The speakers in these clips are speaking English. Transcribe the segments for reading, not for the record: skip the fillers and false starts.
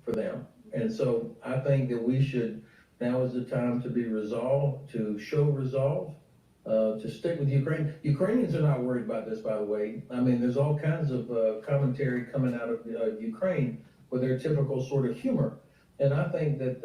for them. And so I think that we should, now is the time to be resolved, to show resolve, to stick with Ukraine. Ukrainians are not worried about this, by the way. I mean, there's all kinds of commentary coming out of Ukraine with their typical sort of humor. And I think that,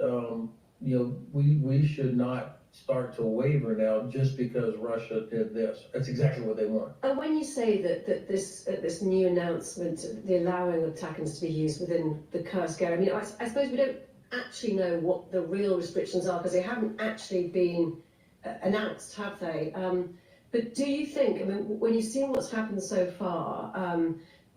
we should not start to waver now just because Russia did this. That's exactly what they want. And when you say that this new announcement, the allowing of attackers to be used within the Kursk area, I mean, I suppose we don't actually know what the real restrictions are because they haven't actually been announced, have they? But do you think, I mean, when you've seen what's happened so far,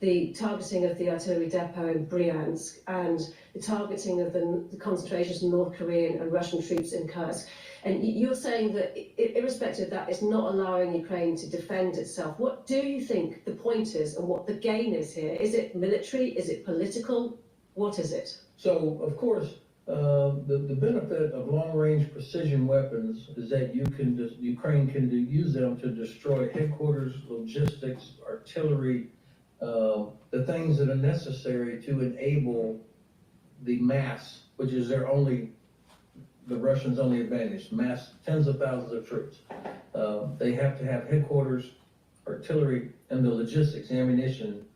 the targeting of the artillery depot in Bryansk and the targeting of the concentrations of North Korean and Russian troops in Kursk, and you're saying that irrespective of that, it's not allowing Ukraine to defend itself. What do you think the point is and what the gain is here? Is it military? Is it political? What is it? So, of course, the benefit of long-range precision weapons is that Ukraine can use them to destroy headquarters, logistics, artillery, the things that are necessary to enable the mass, which is the Russians' only advantage, mass tens of thousands of troops. They have to have headquarters, artillery, and the logistics, ammunition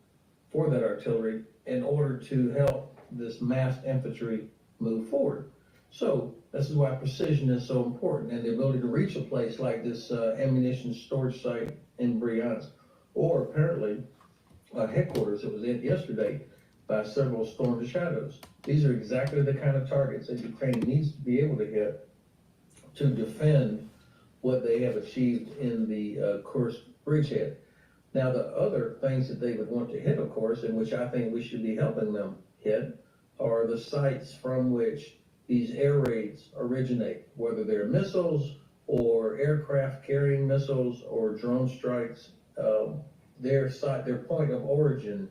for that artillery in order to help this massed infantry move forward. So this is why precision is so important, and the ability to reach a place like this ammunition storage site in Bryansk, or apparently headquarters that was hit yesterday by several storm shadows. These are exactly the kind of targets that Ukraine needs to be able to hit to defend what they have achieved in the Kursk bridgehead. Now, the other things that they would want to hit, of course, and which I think we should be helping them hit, are the sites from which these air raids originate, whether they're missiles or aircraft carrying missiles or drone strikes. Their point of origin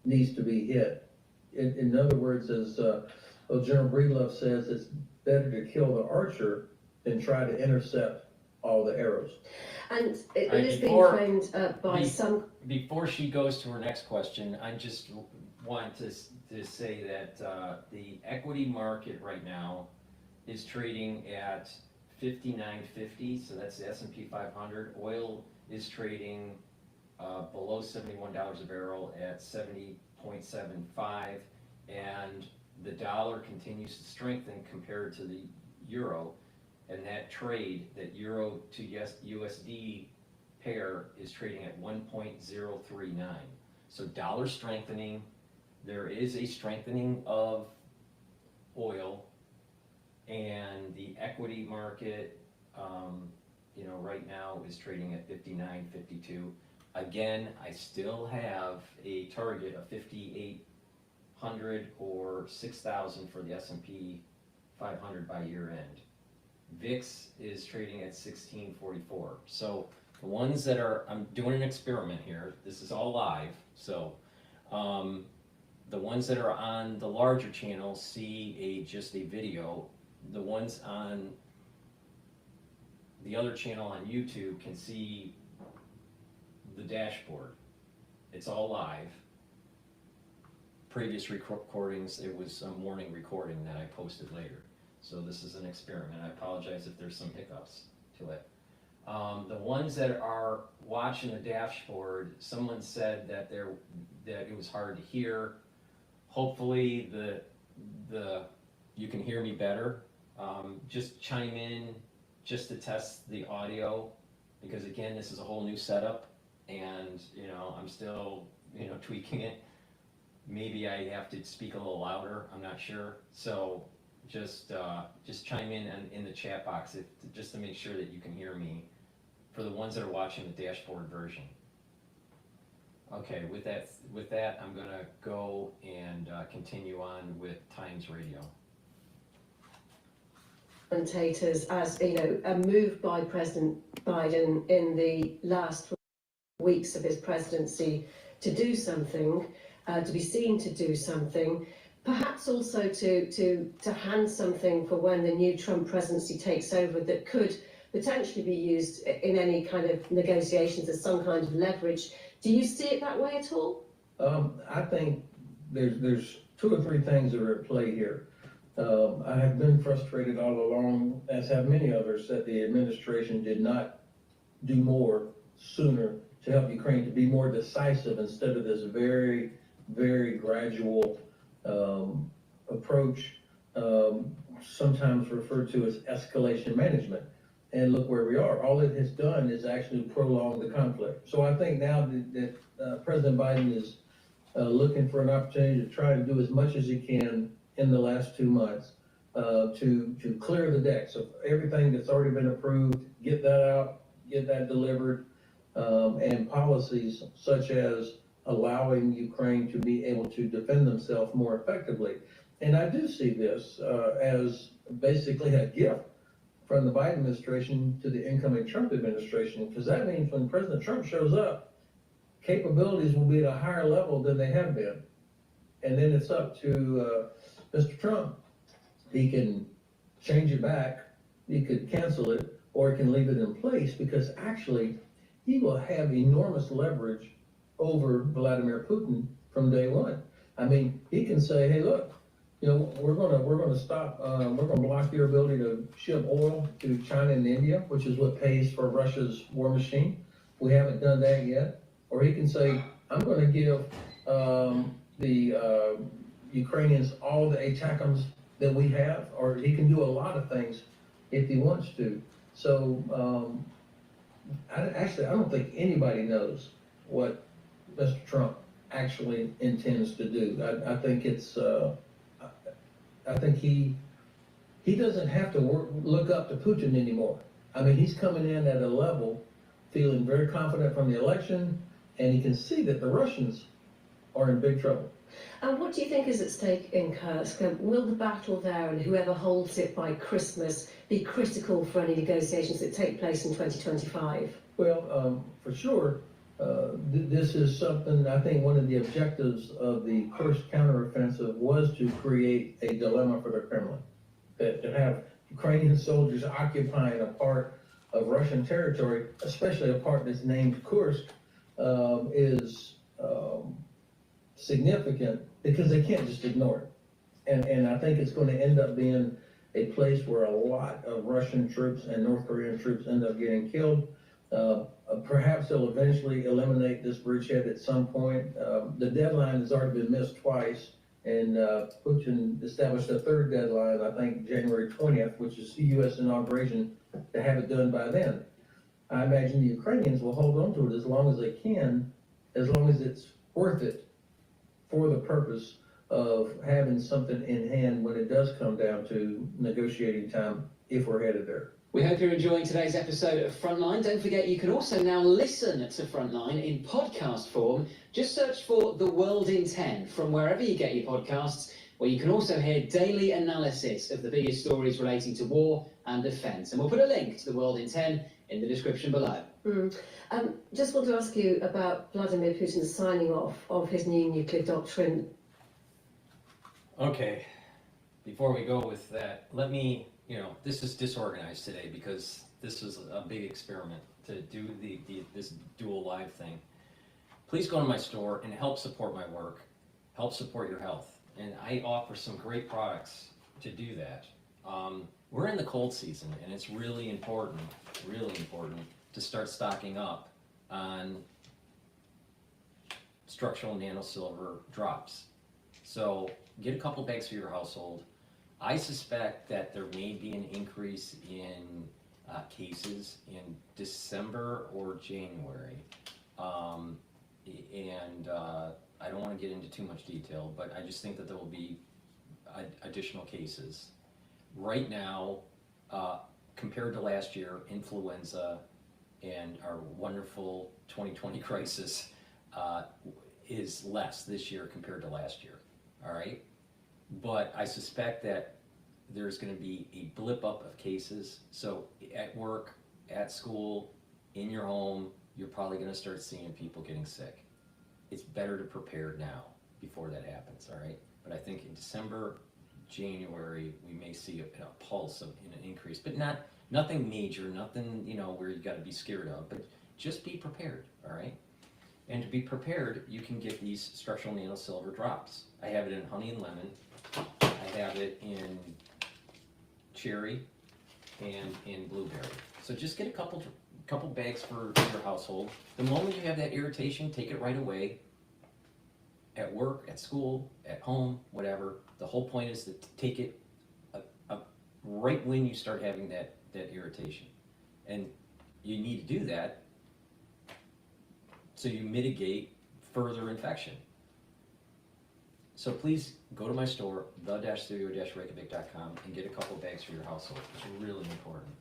needs to be hit. In other words, as General Breedlove says, it's better to kill the archer than try to intercept all the arrows. And it is being framed by some... Before she goes to her next question, I just want to say that the equity market right now is trading at 59.50, so that's the S&P 500. Oil is trading below $71 a barrel at 70.75, and the dollar continues to strengthen compared to the euro, and that trade, that euro to USD pair is trading at 1.039. So dollar strengthening, there is a strengthening of oil, and the equity market, right now is trading at 59.52. Again, I still have a target of 5,800 or 6,000 for the S&P 500 by year end. VIX is trading at 1644. So the ones that I'm doing an experiment here, this is all live, so the ones that are on the larger channel see just a video. The ones on the other channel on YouTube can see the dashboard. It's all live. Previous recordings, it was a morning recording that I posted later. So this is an experiment. I apologize if there's some hiccups to it. The ones that are watching the dashboard, someone said that it was hard to hear. Hopefully you can hear me better. Just chime in just to test the audio, because again, this is a whole new setup, and I'm still tweaking it. Maybe I have to speak a little louder, I'm not sure. So just chime in the chat box just to make sure that you can hear me for the ones that are watching the dashboard version. Okay, with that I'm gonna go and continue on with Times Radio. Commentators, as a move by President Biden in the last weeks of his presidency to do something, to be seen to do something, perhaps also to hand something for when the new Trump presidency takes over that could potentially be used in any kind of negotiations as some kind of leverage. Do you see it that way at all? I think there's two or three things that are at play here. I have been frustrated all along, as have many others, that the administration did not do more sooner to help Ukraine to be more decisive instead of this very, very gradual approach, sometimes referred to as escalation management. And look where we are. All it has done is actually prolong the conflict. So I think now that President Biden is looking for an opportunity to try to do as much as he can in the last 2 months to clear the decks of everything that's already been approved, get that out, get that delivered, and policies such as allowing Ukraine to be able to defend themselves more effectively. And I do see this as basically a gift from the Biden administration to the incoming Trump administration, because that means when President Trump shows up, capabilities will be at a higher level than they have been. And then it's up to Mr. Trump. He can change it back, he could cancel it, or he can leave it in place, because actually he will have enormous leverage over Vladimir Putin from day one. I mean, he can say, hey, look, you know, we're gonna stop, we're gonna block your ability to ship oil to China and India, which is what pays for Russia's war machine. We haven't done that yet. Or he can say, I'm gonna give the Ukrainians all the ATACMS that we have, or he can do a lot of things if he wants to. So I don't think anybody knows what Mr. Trump actually intends to do. I think it's I think he doesn't have to look up to Putin anymore. I mean, he's coming in at a level feeling very confident from the election, and he can see that the Russians are in big trouble. And what do you think is at stake in Kursk? Will the battle there and whoever holds it by Christmas be critical for any negotiations that take place in 2025? Well, for sure, this is something, I think one of the objectives of the Kursk counteroffensive was to create a dilemma for the Kremlin. That to have Ukrainian soldiers occupying a part of Russian territory, especially a part that's named Kursk, is significant because they can't just ignore it. And I think it's going to end up being a place where a lot of Russian troops and North Korean troops end up getting killed. Perhaps they'll eventually eliminate this bridgehead at some point. The deadline has already been missed twice, and Putin established a third deadline, I think January 20th, which is the U.S. inauguration, to have it done by then. I imagine the Ukrainians will hold on to it as long as they can, as long as it's worth it for the purpose of having something in hand when it does come down to negotiating time, if we're headed there. We hope you're enjoying today's episode of Frontline. Don't forget you can also now listen to Frontline in podcast form. Just search for The World in 10 from wherever you get your podcasts, where you can also hear daily analysis of the biggest stories relating to war and defence. And we'll put a link to The World in 10 in the description below. Just want to ask you about Vladimir Putin's signing off of his new nuclear doctrine. Okay, before we go with that, let me, this is disorganized today because this is a big experiment to do this dual live thing. Please go to my store and help support my work, help support your health. And I offer some great products to do that. We're in the cold season, and it's really important to start stocking up on structural nanosilver drops. So get a couple bags for your household. I suspect that there may be an increase in cases in December or January. I don't want to get into too much detail, but I just think that there will be additional cases. Right now, compared to last year, influenza and our wonderful 2020 crisis is less this year compared to last year, all right? But I suspect that there's going to be a blip up of cases. So at work, at school, in your home, you're probably going to start seeing people getting sick. It's better to prepare now before that happens, all right? But I think in December, January, we may see a pulse of an increase, but nothing major, nothing where you got to be scared of. But just be prepared, all right? And to be prepared, you can get these structural nanosilver drops. I have it in honey and lemon. I have it in cherry and in blueberry. So just get a couple bags for your household. The moment you have that irritation, take it right away. At work, at school, at home, whatever. The whole point is to take it right when you start having that irritation. And you need to do that so you mitigate further infection. So please go to my store, the-studio-reykjavik.com, and get a couple bags for your household. It's really important.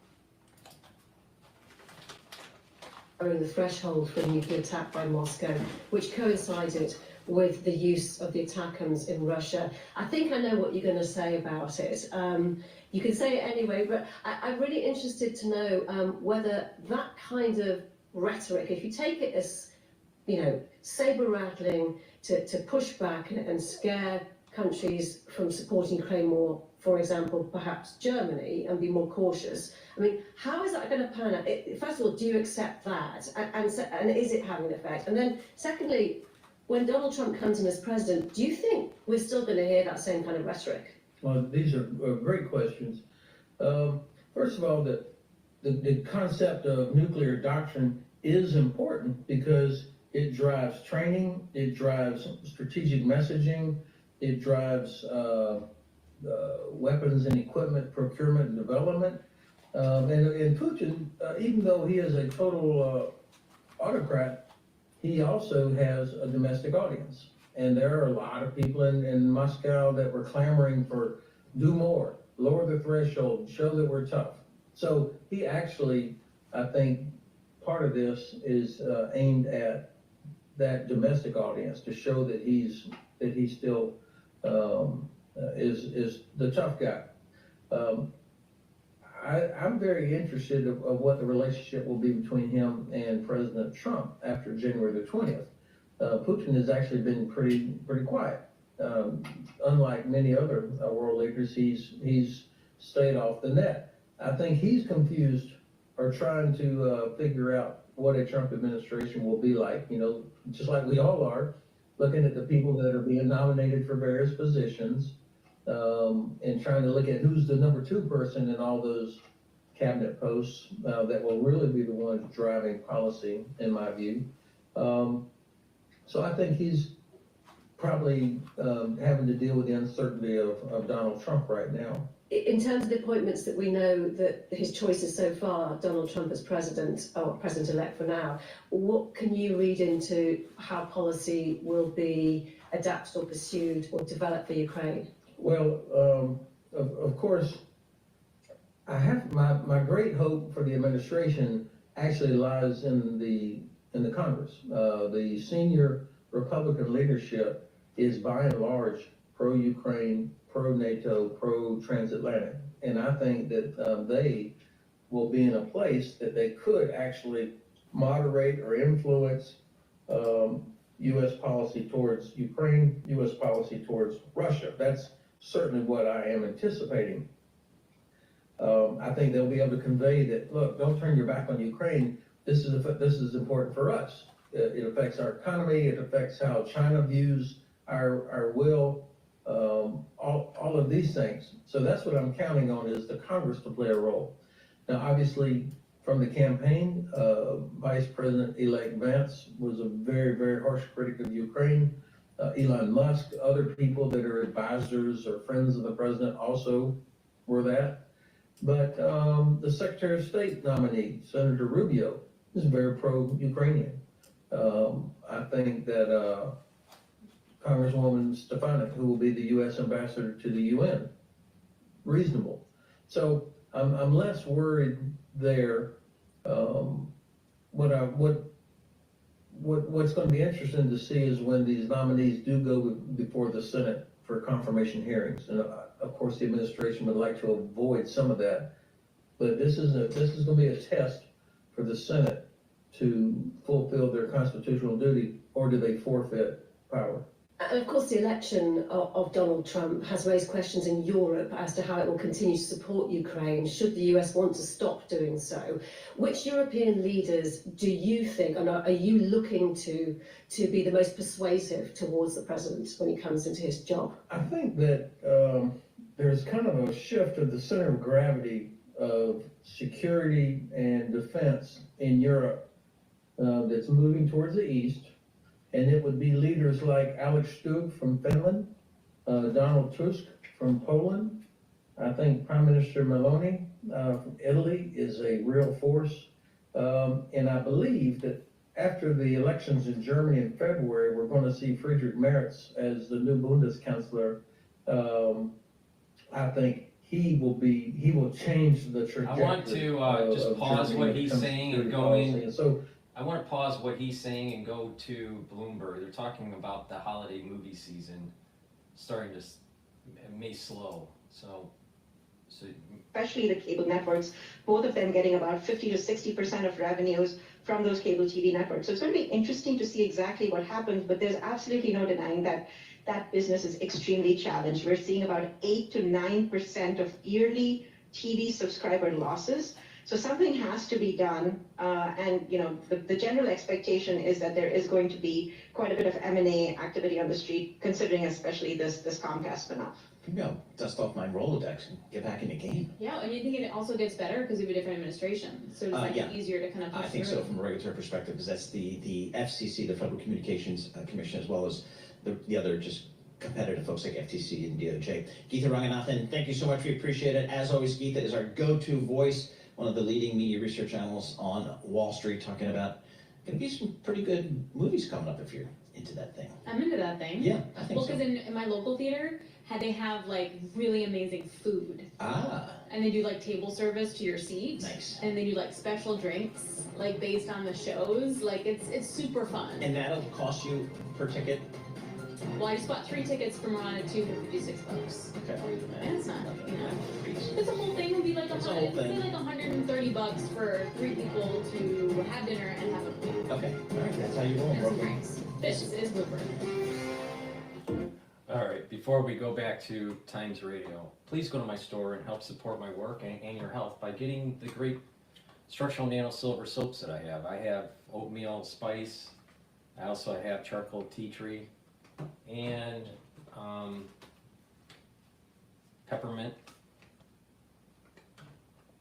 In the threshold for a nuclear attack by Moscow, which coincided with the use of the ATACMS in Russia. I think I know what you're going to say about it. You can say it anyway, but I'm really interested to know whether that kind of rhetoric, if you take it as, saber rattling to push back and scare countries from supporting Ukraine more, for example, perhaps Germany, and be more cautious. I mean, how is that going to pan out? First of all, do you accept that? And is it having an effect? And then secondly, when Donald Trump comes in as president, do you think we're still going to hear that same kind of rhetoric? Well, these are great questions. First of all, the concept of nuclear doctrine is important because it drives training, it drives strategic messaging, it drives weapons and equipment procurement and development. And Putin, even though he is a total autocrat, he also has a domestic audience. And there are a lot of people in Moscow that were clamoring for do more, lower the threshold, show that we're tough. So he actually, I think, part of this is aimed at that domestic audience to show that he's still is the tough guy. I'm very interested of what the relationship will be between him and President Trump after January the 20th. Putin has actually been pretty quiet. Unlike many other world leaders, he's stayed off the net. I think he's confused or trying to figure out what a Trump administration will be like, just like we all are, looking at the people that are being nominated for various positions, and trying to look at who's the number 2 person in all those cabinet posts that will really be the ones driving policy, in my view. So I think he's probably having to deal with the uncertainty of Donald Trump right now. In terms of the appointments that we know that his choices so far, Donald Trump as president, or president-elect for now, what can you read into how policy will be adapted or pursued or developed for Ukraine? Well, of course, I have my great hope for the administration actually lies in the Congress. The senior Republican leadership is by and large pro-Ukraine, pro-NATO, pro-transatlantic, and I think that they will be in a place that they could actually moderate or influence U.S. policy towards Ukraine, U.S. policy towards Russia. That's certainly what I am anticipating. I think they'll be able to convey that, look, don't turn your back on Ukraine. This is important for us. It affects our economy. It affects how China views our will, all of these things. So that's what I'm counting on, is the Congress to play a role. Now, obviously, from the campaign, Vice President-elect Vance was a very, very harsh critic of Ukraine. Elon Musk, other people that are advisors or friends of the president also were that. But the Secretary of State nominee, Senator Rubio, is very pro-Ukrainian. I think that Congresswoman Stefanik, who will be the U.S. ambassador to the UN, reasonable. So I'm less worried there. What's going to be interesting to see is when these nominees do go before the Senate for confirmation hearings. And of course, the administration would like to avoid some of that. But this is going to be a test for the Senate to fulfill their constitutional duty, or do they forfeit power? And of course, the election of Donald Trump has raised questions in Europe as to how it will continue to support Ukraine should the US want to stop doing so. Which European leaders do you think, and are you looking to be the most persuasive towards the president when he comes into his job? I think that there's kind of a shift of the center of gravity of security and defense in Europe that's moving towards the east. And it would be leaders like Alex Stubb from Finland, Donald Tusk from Poland. I think Prime Minister Meloni from Italy is a real force. And I believe that after the elections in Germany in February, we're going to see Friedrich Merz as the new Bundeskanzler. I think he will change the trajectory. I want to just pause what he's saying and go in. I want to pause what he's saying and go to Bloomberg. They're talking about the holiday movie season starting to may slow. So especially the cable networks, both of them getting about 50 to 60% of revenues from those cable TV networks. So it's going to be interesting to see exactly what happens, but there's absolutely no denying that that business is extremely challenged. We're seeing about 8 to 9% of yearly TV subscriber losses. So something has to be done, and the general expectation is that there is going to be quite a bit of M&A activity on the street, considering especially this Comcast spin-off. Maybe I'll dust off my Rolodex and get back in the game. Yeah, and you think it also gets better because you have a different administration, so it's like Yeah. easier to kind of push I think through. so from a regulatory perspective, because that's the FCC, the Federal Communications Commission, as well as the other just competitive folks like FTC and DOJ. Geetha Ranganathan, thank you so much. We appreciate it. As always, Geetha is our go-to voice, one of the leading media research analysts on Wall Street, talking about going to be some pretty good movies coming up if you're into that thing. I'm into that thing. Yeah, I think Well, so. because in my local theater, they have like really amazing food. Ah, And they do like table service to your seat. nice. And they do like special drinks, like based on the shows. Like it's super fun. And that'll cost you per ticket? Well, I just bought 3 tickets from Ron at $2 for $56. Okay. And it's not, Please. This whole thing would be like It's a whole thing. like $130 for 3 people to have dinner and have a food Okay, all right, that's how you roll, and some bro. drinks. This is Woodward. all right, before we go back to Times Radio, please go to my store and help support my work and your health by getting the great structural nano silver soaps that I have. I have oatmeal spice. I also have charcoal tea tree and peppermint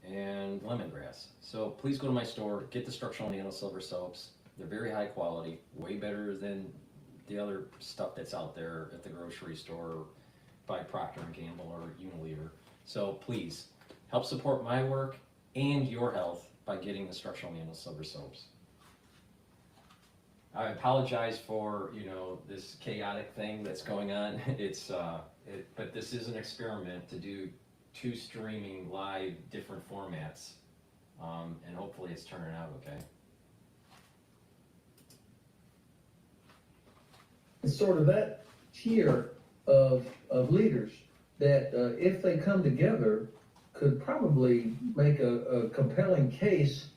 and lemongrass. So please go to my store, get the structural nano silver soaps. They're very high quality, way better than the other stuff that's out there at the grocery store by Procter & Gamble or Unilever. So please help support my work and your health by getting the structural nano silver soaps. I apologize for, this chaotic thing that's going on. But this is an experiment to do 2 streaming live different formats. And hopefully it's turning out okay. It's sort of that tier of leaders that if they come together could probably make a compelling case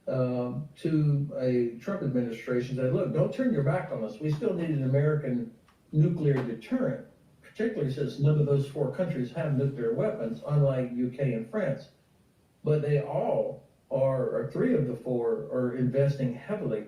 to a Trump administration that, look, don't turn your back on us. We still need an American nuclear deterrent, particularly since none of those 4 countries have nuclear weapons, unlike UK and France. But they all or 3 of the 4 are investing heavily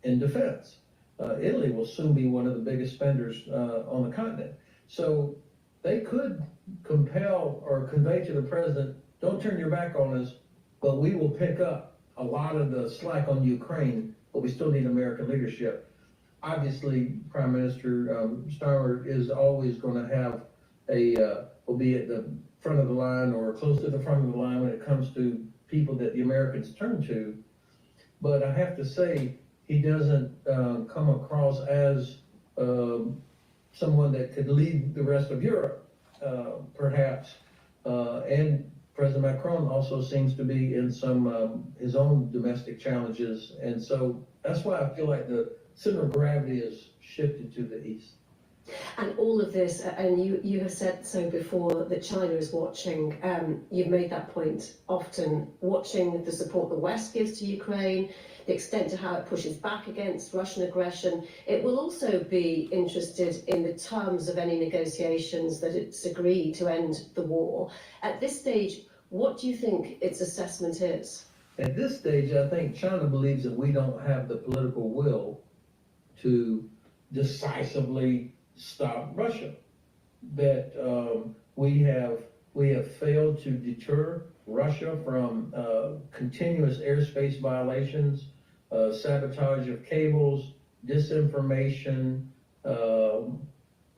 in defense. Italy will soon be one of the biggest spenders on the continent. So they could compel or convey to the president, don't turn your back on us, but we will pick up a lot of the slack on Ukraine, but we still need American leadership. Obviously, Prime Minister Starmer is always going to have will be at the front of the line or close to the front of the line when it comes to people that the Americans turn to. But I have to say, he doesn't come across as someone that could lead the rest of Europe, perhaps. And President Macron also seems to be in some his own domestic challenges, and so that's why I feel like the center of gravity is shifted to the east. And all of this, and you have said so before, that China is watching, you've made that point often, watching the support the West gives to Ukraine, the extent to how it pushes back against Russian aggression. It will also be interested in the terms of any negotiations that it's agreed to end the war. At this stage, what do you think its assessment is? At this stage, I think China believes that we don't have the political will to decisively stop Russia. That we have failed to deter Russia from continuous airspace violations, sabotage of cables, disinformation,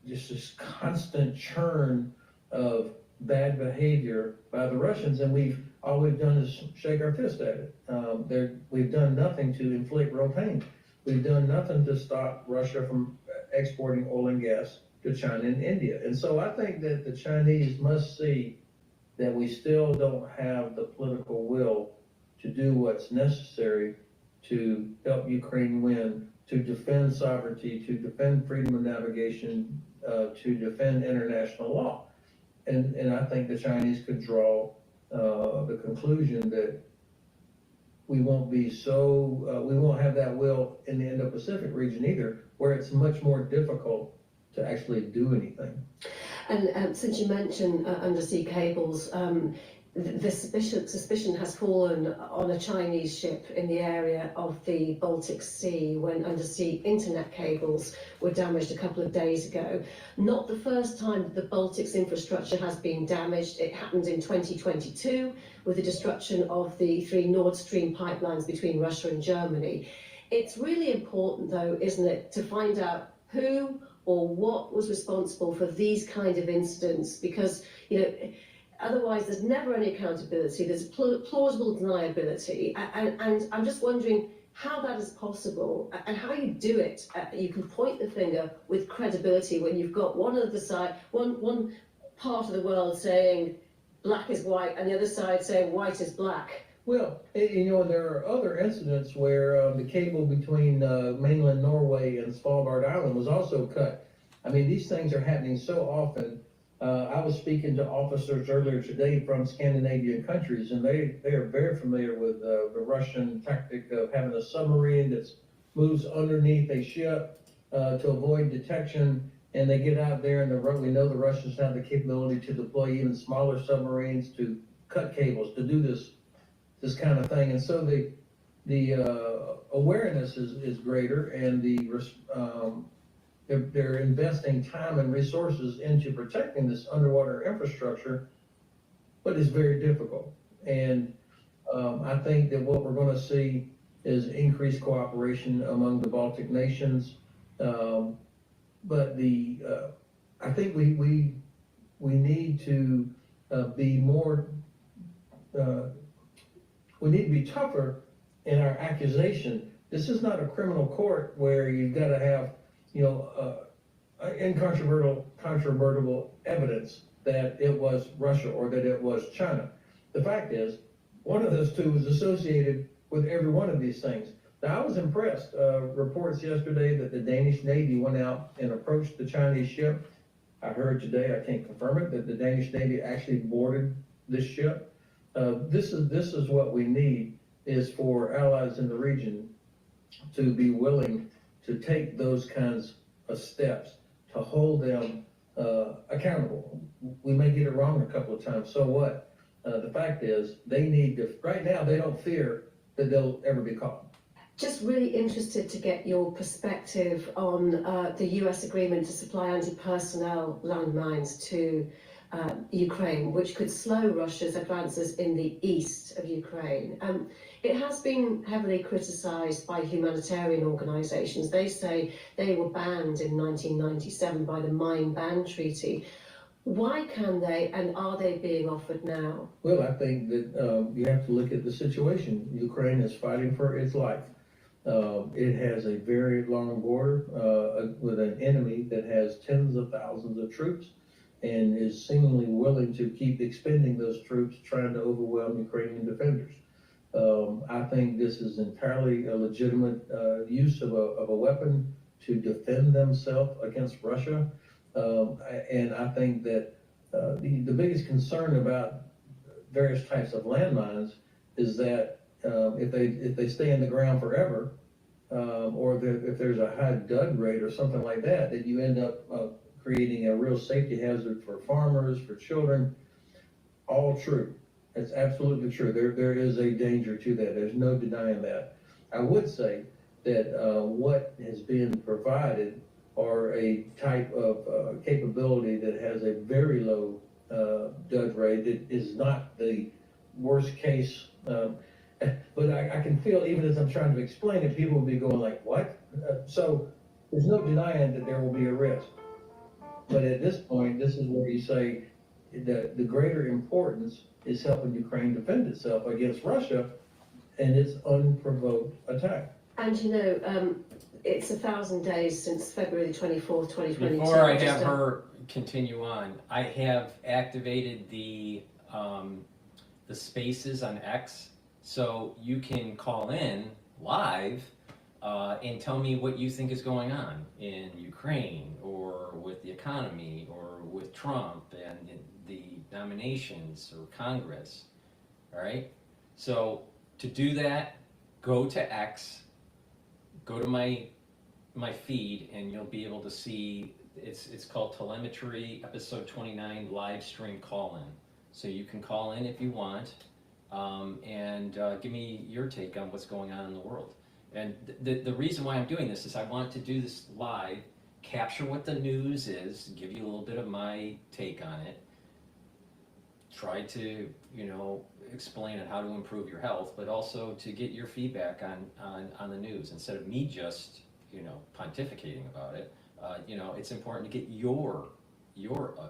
just this constant churn of bad behavior by the Russians, and all we've done is shake our fist at it. We've done nothing to inflict real pain. We've done nothing to stop Russia from exporting oil and gas to China and India. And so I think that the Chinese must see that we still don't have the political will to do what's necessary to help Ukraine win, to defend sovereignty, to defend freedom of navigation, to defend international law. And I think the Chinese could draw the conclusion that we won't have that will in the Indo-Pacific region either, where it's much more difficult to actually do anything. And since you mentioned undersea cables, the suspicion has fallen on a Chinese ship in the area of the Baltic Sea when undersea internet cables were damaged a couple of days ago. Not the first time that the Baltic's infrastructure has been damaged. It happened in 2022 with the destruction of the 3 Nord Stream pipelines between Russia and Germany. It's really important, though, isn't it, to find out who or what was responsible for these kind of incidents, because, otherwise there's never any accountability, there's plausible deniability, and I'm just wondering how that is possible and how you do it. You can point the finger with credibility when you've got one part of the world saying black is white and the other side saying white is black. Well, there are other incidents where the cable between mainland Norway and Svalbard Island was also cut. I mean, these things are happening so often. I was speaking to officers earlier today from Scandinavian countries, and they are very familiar with the Russian tactic of having a submarine that moves underneath a ship to avoid detection, and they get out there, and we know the Russians have the capability to deploy even smaller submarines to cut cables, to do this kind of thing. And so the awareness is greater, and they're investing time and resources into protecting this underwater infrastructure, but it's very difficult. And I think that what we're going to see is increased cooperation among the Baltic nations. But I think we need to be more. We need to be tougher in our accusation. This is not a criminal court where you've got to have, incontrovertible evidence that it was Russia or that it was China. The fact is, one of those two was associated with every one of these things. Now, I was impressed. Reports yesterday that the Danish Navy went out and approached the Chinese ship. I heard today, I can't confirm it, that the Danish Navy actually boarded this ship. This is what we need, is for allies in the region to be willing to take those kinds of steps to hold them accountable. We may get it wrong a couple of times, so what? The fact is, they need to, right now, they don't fear that they'll ever be caught. Just really interested to get your perspective on the US agreement to supply anti-personnel landmines to Ukraine, which could slow Russia's advances in the east of Ukraine. It has been heavily criticised by humanitarian organisations. They say they were banned in 1997 by the Mine Ban Treaty. Why can they, and are they being offered now? Well, I think that you have to look at the situation. Ukraine is fighting for its life. It has a very long border with an enemy that has tens of thousands of troops and is seemingly willing to keep expending those troops, trying to overwhelm Ukrainian defenders. I think this is entirely a legitimate use of a weapon to defend themselves against Russia. And I think that the biggest concern about various types of landmines is that if they stay in the ground forever, or if there's a high dud rate or something like that, that you end up creating a real safety hazard for farmers, for children. All true. It's absolutely true. There is a danger to that. There's no denying that. I would say that what has been provided are a type of capability that has a very low dud rate. It is not the worst case, but I can feel, even as I'm trying to explain it, people will be going like, what? So there's no denying that there will be a risk. But at this point, this is where you say that the greater importance is helping Ukraine defend itself against Russia and its unprovoked attack. And you know, it's 1,000 days since February 24th, 2022. Before I have her continue on, I have activated the spaces on X, so you can call in live and tell me what you think is going on in Ukraine, or with the economy, or with Trump and the nominations, or Congress. All right? So to do that, go to X, go to my feed, and you'll be able to see, it's called Telemetry Episode 29 live stream call-in. So you can call in if you want, and give me your take on what's going on in the world. And the reason why I'm doing this is I want to do this live, capture what the news is, give you a little bit of my take on it, try to, explain on how to improve your health, but also to get your feedback on the news instead of me just, pontificating about it. It's important to get your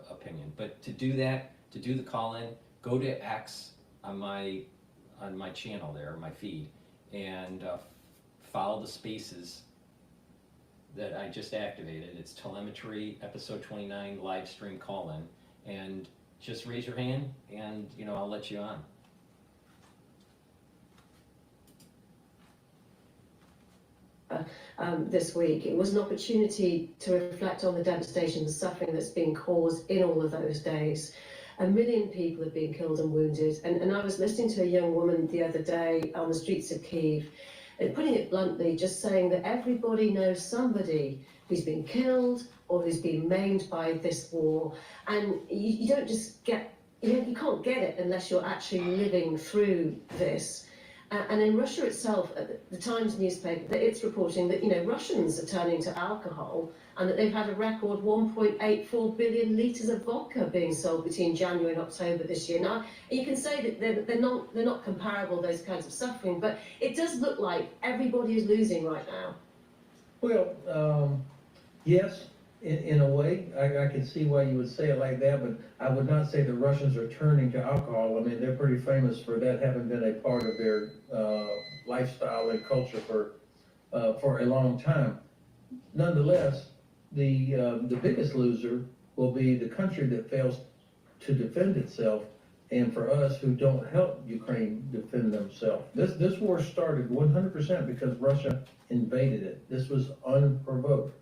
opinion. But to do that, to do the call-in, go to X on my channel there, my feed, and follow the spaces that I just activated. It's Telemetry Episode 29 live stream call-in, and just raise your hand, and I'll let you on. This week, it was an opportunity to reflect on the devastation and suffering that's been caused in all of those days. 1 million people have been killed and wounded, and I was listening to a young woman the other day on the streets of Kyiv, and putting it bluntly, just saying that everybody knows somebody who's been killed or who's been maimed by this war, and you don't just get, you can't get it unless you're actually living through this. And in Russia itself, the Times newspaper, it's reporting that Russians are turning to alcohol, and that they've had a record 1.84 billion litres of vodka being sold between January and October this year. Now, you can say that they're not comparable, those kinds of suffering, but it does look like everybody is losing right now. Well, yes, in a way, I can see why you would say it like that, but I would not say the Russians are turning to alcohol. I mean, they're pretty famous for that having been a part of their lifestyle and culture for a long time. Nonetheless, the biggest loser will be the country that fails to defend itself, and for us who don't help Ukraine defend themselves. This war started 100% because Russia invaded it. This was unprovoked.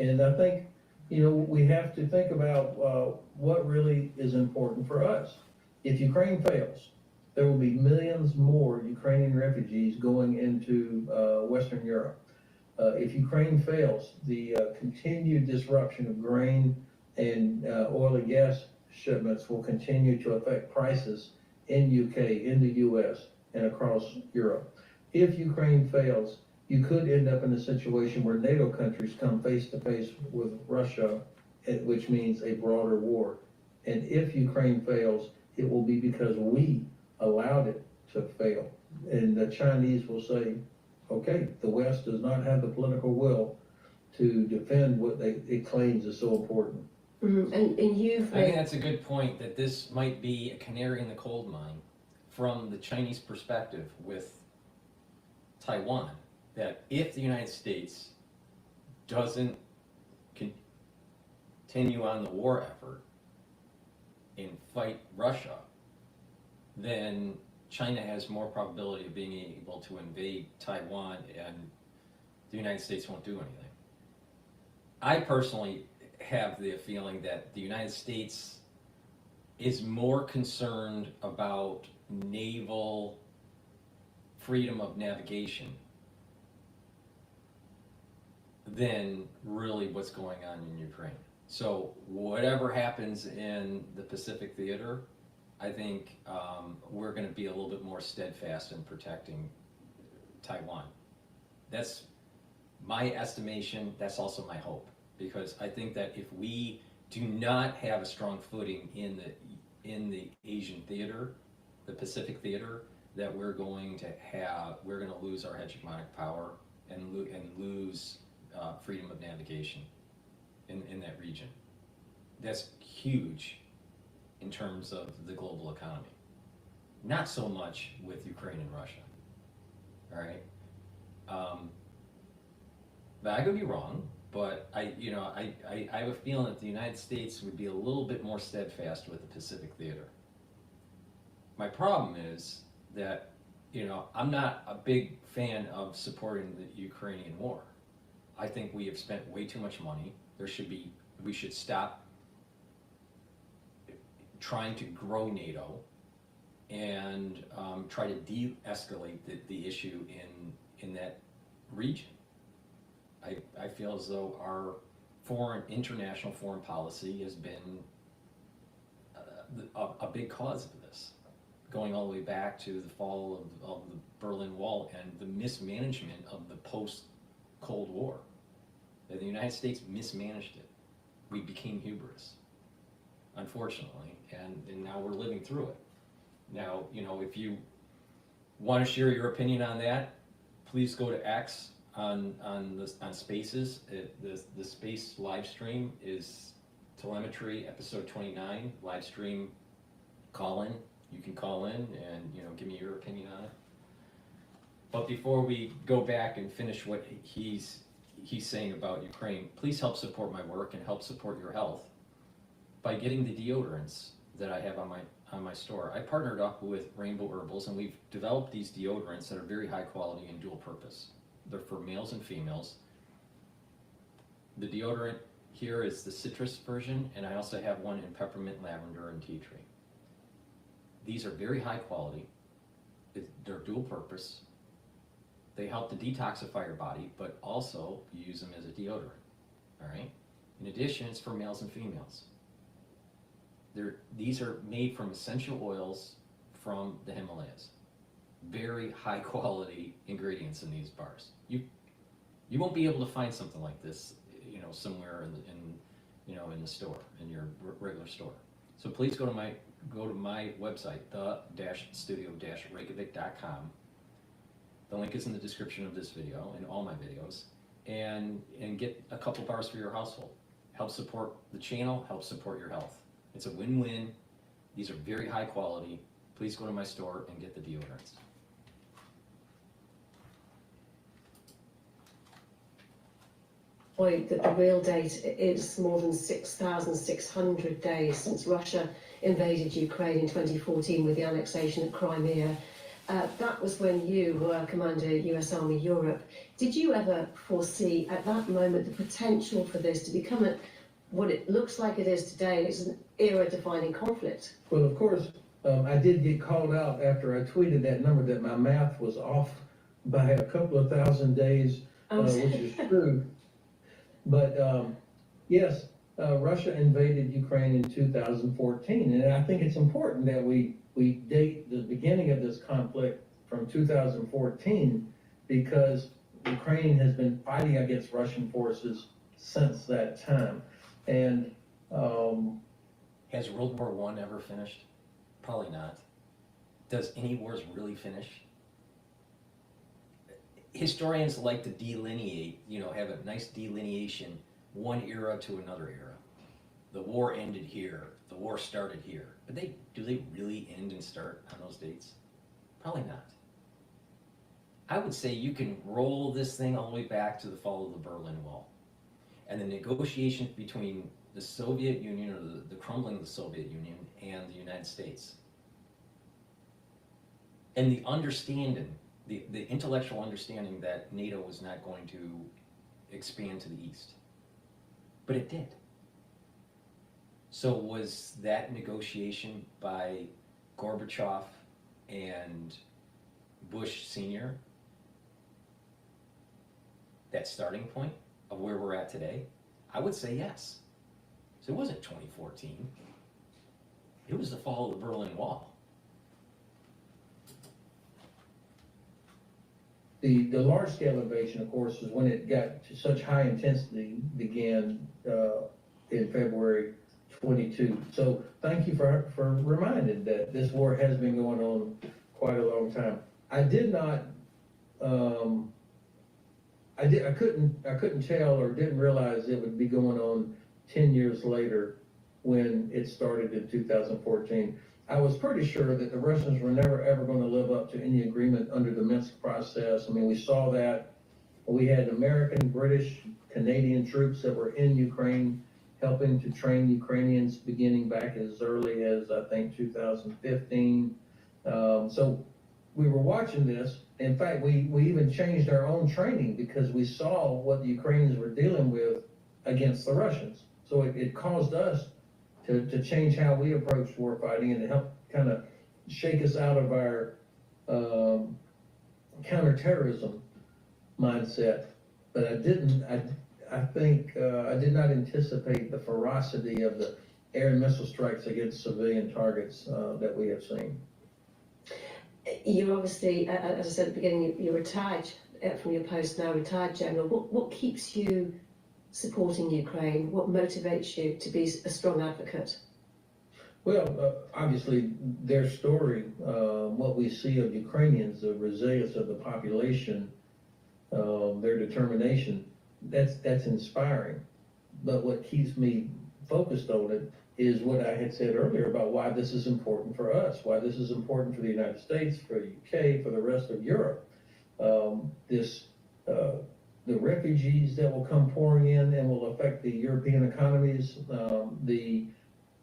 And I think, we have to think about what really is important for us. If Ukraine fails, there will be millions more Ukrainian refugees going into Western Europe. If Ukraine fails, the continued disruption of grain and oil and gas shipments will continue to affect prices in UK, in the US, and across Europe. If Ukraine fails, you could end up in a situation where NATO countries come face to face with Russia, which means a broader war. And if Ukraine fails, it will be because we allowed it to fail. And the Chinese will say, okay, the West does not have the political will to defend what it claims is so important. Mm-hmm. And you've I think that's a good point, that this might be a canary in the coal mine from the Chinese perspective with Taiwan. That if the United States doesn't continue on the war effort and fight Russia, then China has more probability of being able to invade Taiwan, and the United States won't do anything. I personally have the feeling that the United States is more concerned about naval freedom of navigation than really what's going on in Ukraine. So whatever happens in the Pacific Theater, I think we're going to be a little bit more steadfast in protecting Taiwan. That's my estimation. That's also my hope, because I think that if we do not have a strong footing in the Asian theater, the Pacific theater, that we're going to lose our hegemonic power and lose freedom of navigation in that region. That's huge in terms of the global economy. Not so much with Ukraine and Russia. All right. But I could be wrong. But I have a feeling that the United States would be a little bit more steadfast with the Pacific Theater. My problem is that, I'm not a big fan of supporting the Ukrainian war. I think we have spent way too much money. We should stop trying to grow NATO and try to de-escalate the issue in that region. I feel as though our international foreign policy has been a big cause of this, going all the way back to the fall of the Berlin Wall and the mismanagement of the post-Cold War. The United States mismanaged it. We became hubris, unfortunately, and now we're living through it. Now, if you want to share your opinion on that, please go to X on Spaces. The Space live stream is Telemetry Episode 29 live stream call-in. You can call in and give me your opinion on it. But before we go back and finish what he's saying about Ukraine, please help support my work and help support your health by getting the deodorants that I have on my store. I partnered up with Rainbow Herbals, and we've developed these deodorants that are very high quality and dual purpose. They're for males and females. The deodorant here is the citrus version, and I also have one in peppermint, lavender, and tea tree. These are very high quality. They're dual purpose. They help to detoxify your body, but also you use them as a deodorant. All right. In addition, it's for males and females. These are made from essential oils from the Himalayas. Very high quality ingredients in these bars. You won't be able to find something like this, somewhere in the store, in your regular store. So please go to my website, the-studio-reykjavik.com. The link is in the description of this video and all my videos, and get a couple bars for your household. Help support the channel, help support your health. It's a win-win. These are very high quality. Please go to my store and get the deodorants. Point that the real date is more than 6,600 days since Russia invaded Ukraine in 2014 with the annexation of Crimea. That was when you were Commander US Army Europe. Did you ever foresee at that moment the potential for this to become what it looks like it is today? It's an era-defining conflict. Well, of course, I did get called out after I tweeted that number that my math was off by a couple of thousand days, which is true. But yes, Russia invaded Ukraine in 2014, and I think it's important that we date the beginning of this conflict from 2014, because Ukraine has been fighting against Russian forces since that time. And has World War I ever finished? Probably not. Does any wars really finish? Historians like to delineate, have a nice delineation, one era to another era. The war ended here, the war started here. But do they really end and start on those dates? Probably not. I would say you can roll this thing all the way back to the fall of the Berlin Wall. And the negotiations between the Soviet Union, or the crumbling of the Soviet Union, and the United States. And the understanding, the intellectual understanding that NATO was not going to expand to the east. But it did. So was that negotiation by Gorbachev and Bush Sr. that starting point of where we're at today? I would say yes. So it wasn't 2014. It was the fall of the Berlin Wall. The large-scale invasion, of course, is when it got to such high intensity, began in February 22. So thank you for reminding that this war has been going on quite a long time. I did not, I couldn't tell or didn't realize it would be going on 10 years later when it started in 2014. I was pretty sure that the Russians were never ever going to live up to any agreement under the Minsk process. I mean, we saw that. We had American, British, Canadian troops that were in Ukraine helping to train Ukrainians beginning back as early as, I think, 2015. So we were watching this. In fact, we even changed our own training because we saw what the Ukrainians were dealing with against the Russians. So it caused us to change how we approach war fighting and to help kind of shake us out of our counterterrorism mindset. But I think I did not anticipate the ferocity of the air and missile strikes against civilian targets that we have seen. You're obviously, as I said at the beginning, you're retired from your post now, retired general. What keeps you supporting Ukraine? What motivates you to be a strong advocate? Well, obviously, their story, what we see of Ukrainians, the resilience of the population, their determination, that's inspiring. But what keeps me focused on it is what I had said earlier about why this is important for us, why this is important for the United States, for the UK, for the rest of Europe. The refugees that will come pouring in and will affect the European economies, the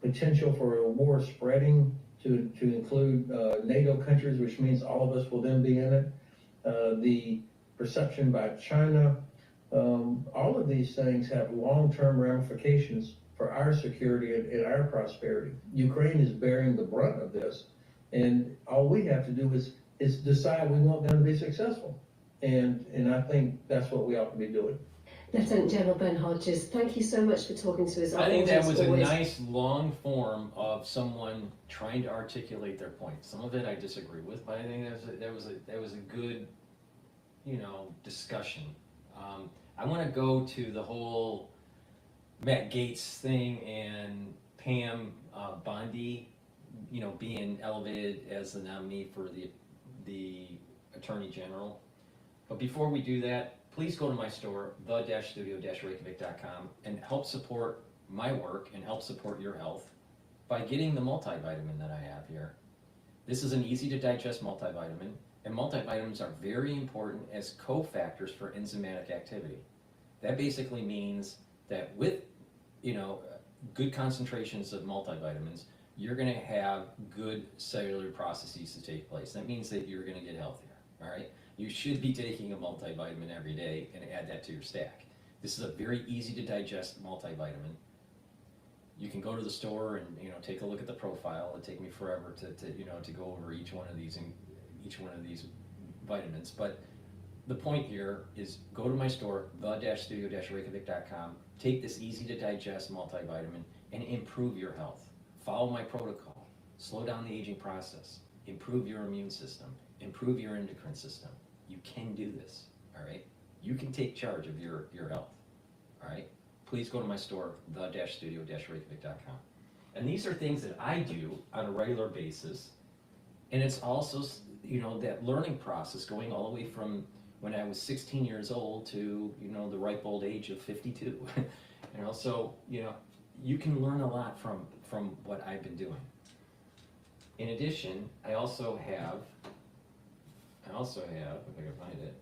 potential for a war spreading to include NATO countries, which means all of us will then be in it, the perception by China, all of these things have long-term ramifications for our security and our prosperity. Ukraine is bearing the brunt of this, and all we have to do is decide we want them to be successful. And I think that's what we ought to be doing. Lieutenant General Ben Hodges, thank you so much for talking to us. I think that was a nice long form of someone trying to articulate their point. Some of it I disagree with, but I think that was a good, discussion. I want to go to the whole Matt Gaetz thing and Pam Bondi, being elevated as the nominee for the Attorney General. But before we do that, please go to my store, the-studio-reykjavik.com, and help support my work and help support your health by getting the multivitamin that I have here. This is an easy-to-digest multivitamin, and multivitamins are very important as cofactors for enzymatic activity. That basically means that with, good concentrations of multivitamins, you're going to have good cellular processes to take place. That means that you're going to get healthier, all right? You should be taking a multivitamin every day and add that to your stack. This is a very easy to digest multivitamin. You can go to the store and take a look at the profile. It'd take me forever to go over each one of these vitamins. But the point here is go to my store, the-studio-reykjavik.com. Take this easy to digest multivitamin and improve your health. Follow my protocol. Slow down the aging process. Improve your immune system. Improve your endocrine system. You can do this, all right? You can take charge of your health, all right? Please go to my store, the-studio-reykjavik.com. And these are things that I do on a regular basis. And it's also, that learning process going all the way from when I was 16 years old to, the ripe old age of 52. So, you can learn a lot from what I've been doing. In addition, I also have, if I can find it,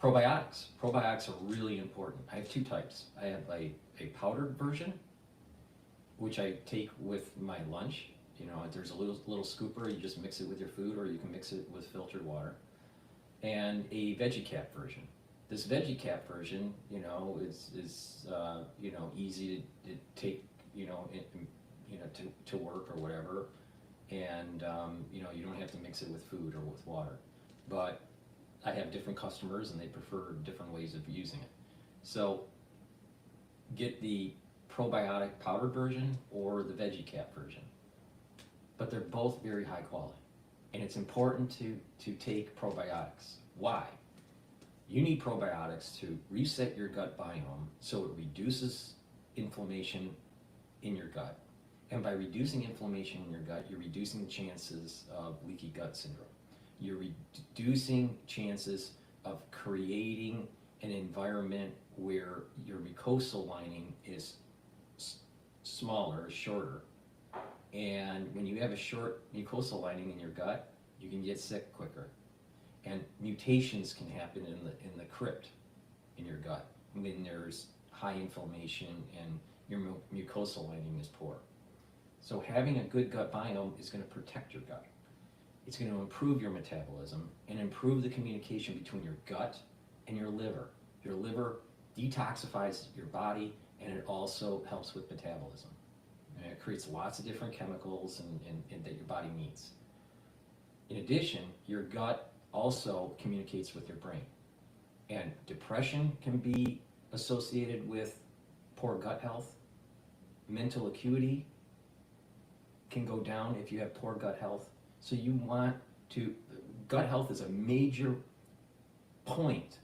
probiotics. Probiotics are really important. I have two types. I have a powdered version, which I take with my lunch. There's a little scooper, you just mix it with your food, or you can mix it with filtered water. And a VeggieCap version. This veggie cap version, you know, is you know, easy to take, you know, to work or whatever, and you know, you don't have to mix it with food or with water. But I have different customers and they prefer different ways of using it. So get the probiotic powdered version or the veggie cap version. But they're both very high quality. And it's important to take probiotics. Why? You need probiotics to reset your gut biome so it reduces inflammation in your gut. And by reducing inflammation in your gut, you're reducing the chances of leaky gut syndrome. You're reducing chances of creating an environment where your mucosal lining is smaller, shorter. And when you have a short mucosal lining in your gut, you can get sick quicker. And mutations can happen in the crypt in your gut when there's high inflammation and your mucosal lining is poor. So having a good gut biome is going to protect your gut. It's going to improve your metabolism and improve the communication between your gut and your liver. Your liver detoxifies your body, and it also helps with metabolism. And it creates lots of different chemicals and that your body needs. In addition, your gut also communicates with your brain. And depression can be associated with poor gut health. Mental acuity can go down if you have poor gut health. So you want to, gut health is a major point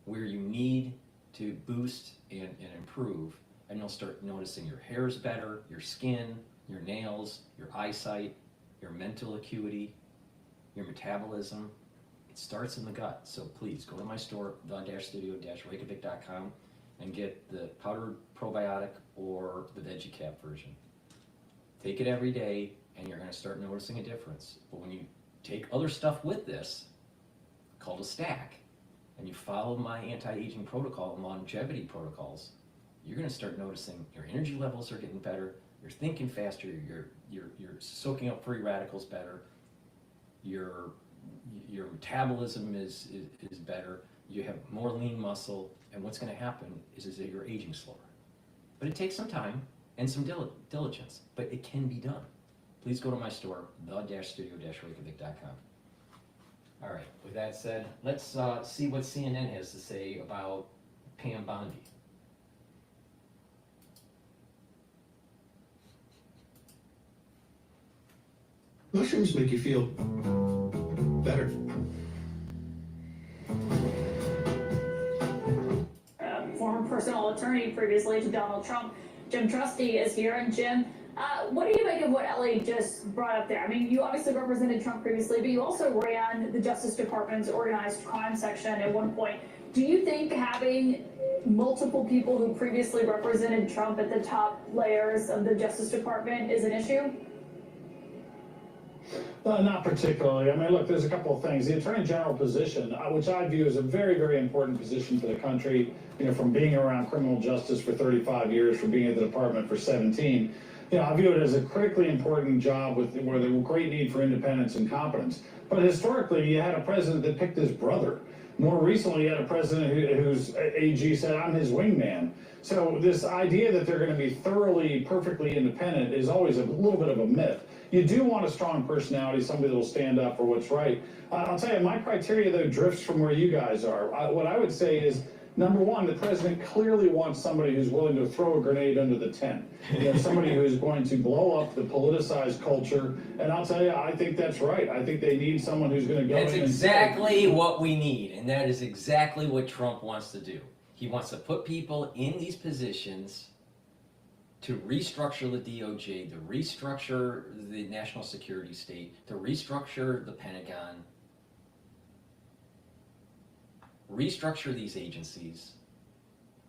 where you need to boost and improve, and you'll start noticing your hair's better, your skin, your nails, your eyesight, your mental acuity, your metabolism. It starts in the gut. So please go to my store, the-studio-reykjavik.com, and get the powdered probiotic or the veggie cap version. Take it every day and you're going to start noticing a difference. But when you take other stuff with this, called a stack, and you follow my anti-aging protocol and longevity protocols, you're going to start noticing your energy levels are getting better, you're thinking faster, you're soaking up free radicals better, your metabolism is better, you have more lean muscle, and what's going to happen is that you're aging slower. But it takes some time and some diligence, but it can be done. Please go to my store, the-studio-reykjavik.com. All right, with that said, let's see what CNN has to say about Pam Bondi. Mushrooms make you feel better. Former personal attorney previously to Donald Trump, Jim Trusty, is here. And Jim, what do you make of what Ellie just brought up there? I mean, you obviously represented Trump previously, but you also ran the Justice Department's organized crime section at one point. Do you think having multiple people who previously represented Trump at the top layers of the Justice Department is an issue? Not particularly. I mean, look, there's a couple of things. The Attorney General position, which I view as a very, very important position for the country, you know, from being around criminal justice for 35 years, from being at the department for 17, you know, I view it as a critically important job where there's a great need for independence and competence. But historically, you had a president that picked his brother. More recently, you had a president whose AG said, I'm his wingman. So this idea that they're going to be thoroughly, perfectly independent is always a little bit of a myth. You do want a strong personality, somebody that will stand up for what's right. I'll tell you, my criteria, though, drifts from where you guys are. What I would say is, number one, the president clearly wants somebody who's willing to throw a grenade under the tent. You know, somebody who is going to blow up the politicized culture. And I'll tell you, I think that's right. I think they need someone who's going to go in and say, That's exactly what we need, and that is exactly what Trump wants to do. He wants to put people in these positions to restructure the DOJ, to restructure the national security state, to restructure the Pentagon, restructure these agencies,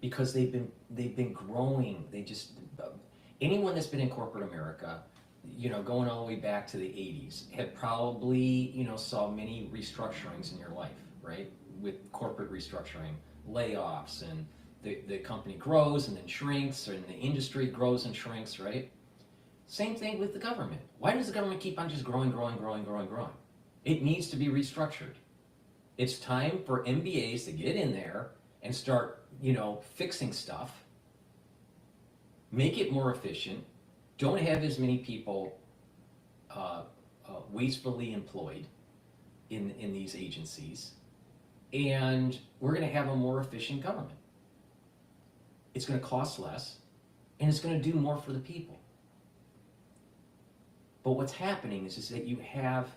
because they've been growing. They just, anyone that's been in corporate America, you know, going all the way back to the 80s, have probably, you know, saw many restructurings in your life, right? With corporate restructuring, layoffs, and the company grows and then shrinks, and the industry grows and shrinks, right? Same thing with the government. Why does the government keep on just growing? It needs to be restructured. It's time for MBAs to get in there and start, fixing stuff. Make it more efficient. Don't have as many people wastefully employed in these agencies. And we're going to have a more efficient government. It's going to cost less, and it's going to do more for the people. But what's happening is that you have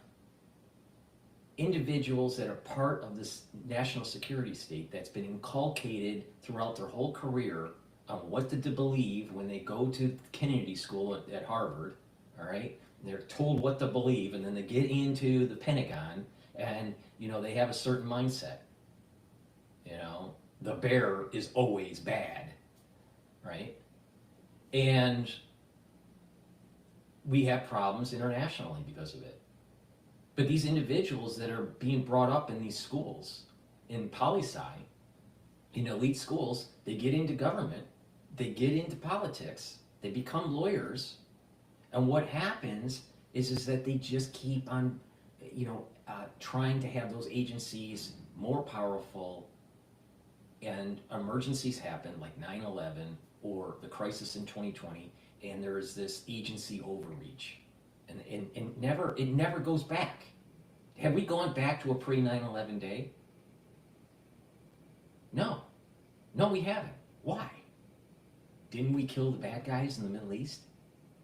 individuals that are part of this national security state that's been inculcated throughout their whole career on what to believe when they go to Kennedy School at Harvard, all right? They're told what to believe, and then they get into the Pentagon, and, they have a certain mindset. The bear is always bad, right? And we have problems internationally because of it. But these individuals that are being brought up in these schools, in poli-sci, in elite schools, they get into government, they get into politics, they become lawyers, and what happens is that they just keep on, trying to have those agencies more powerful, and emergencies happen like 9/11 or the crisis in 2020, and there is this agency overreach, and it never goes back. Have we gone back to a pre-9/11 day? No, we haven't. Why? Didn't we kill the bad guys in the Middle East?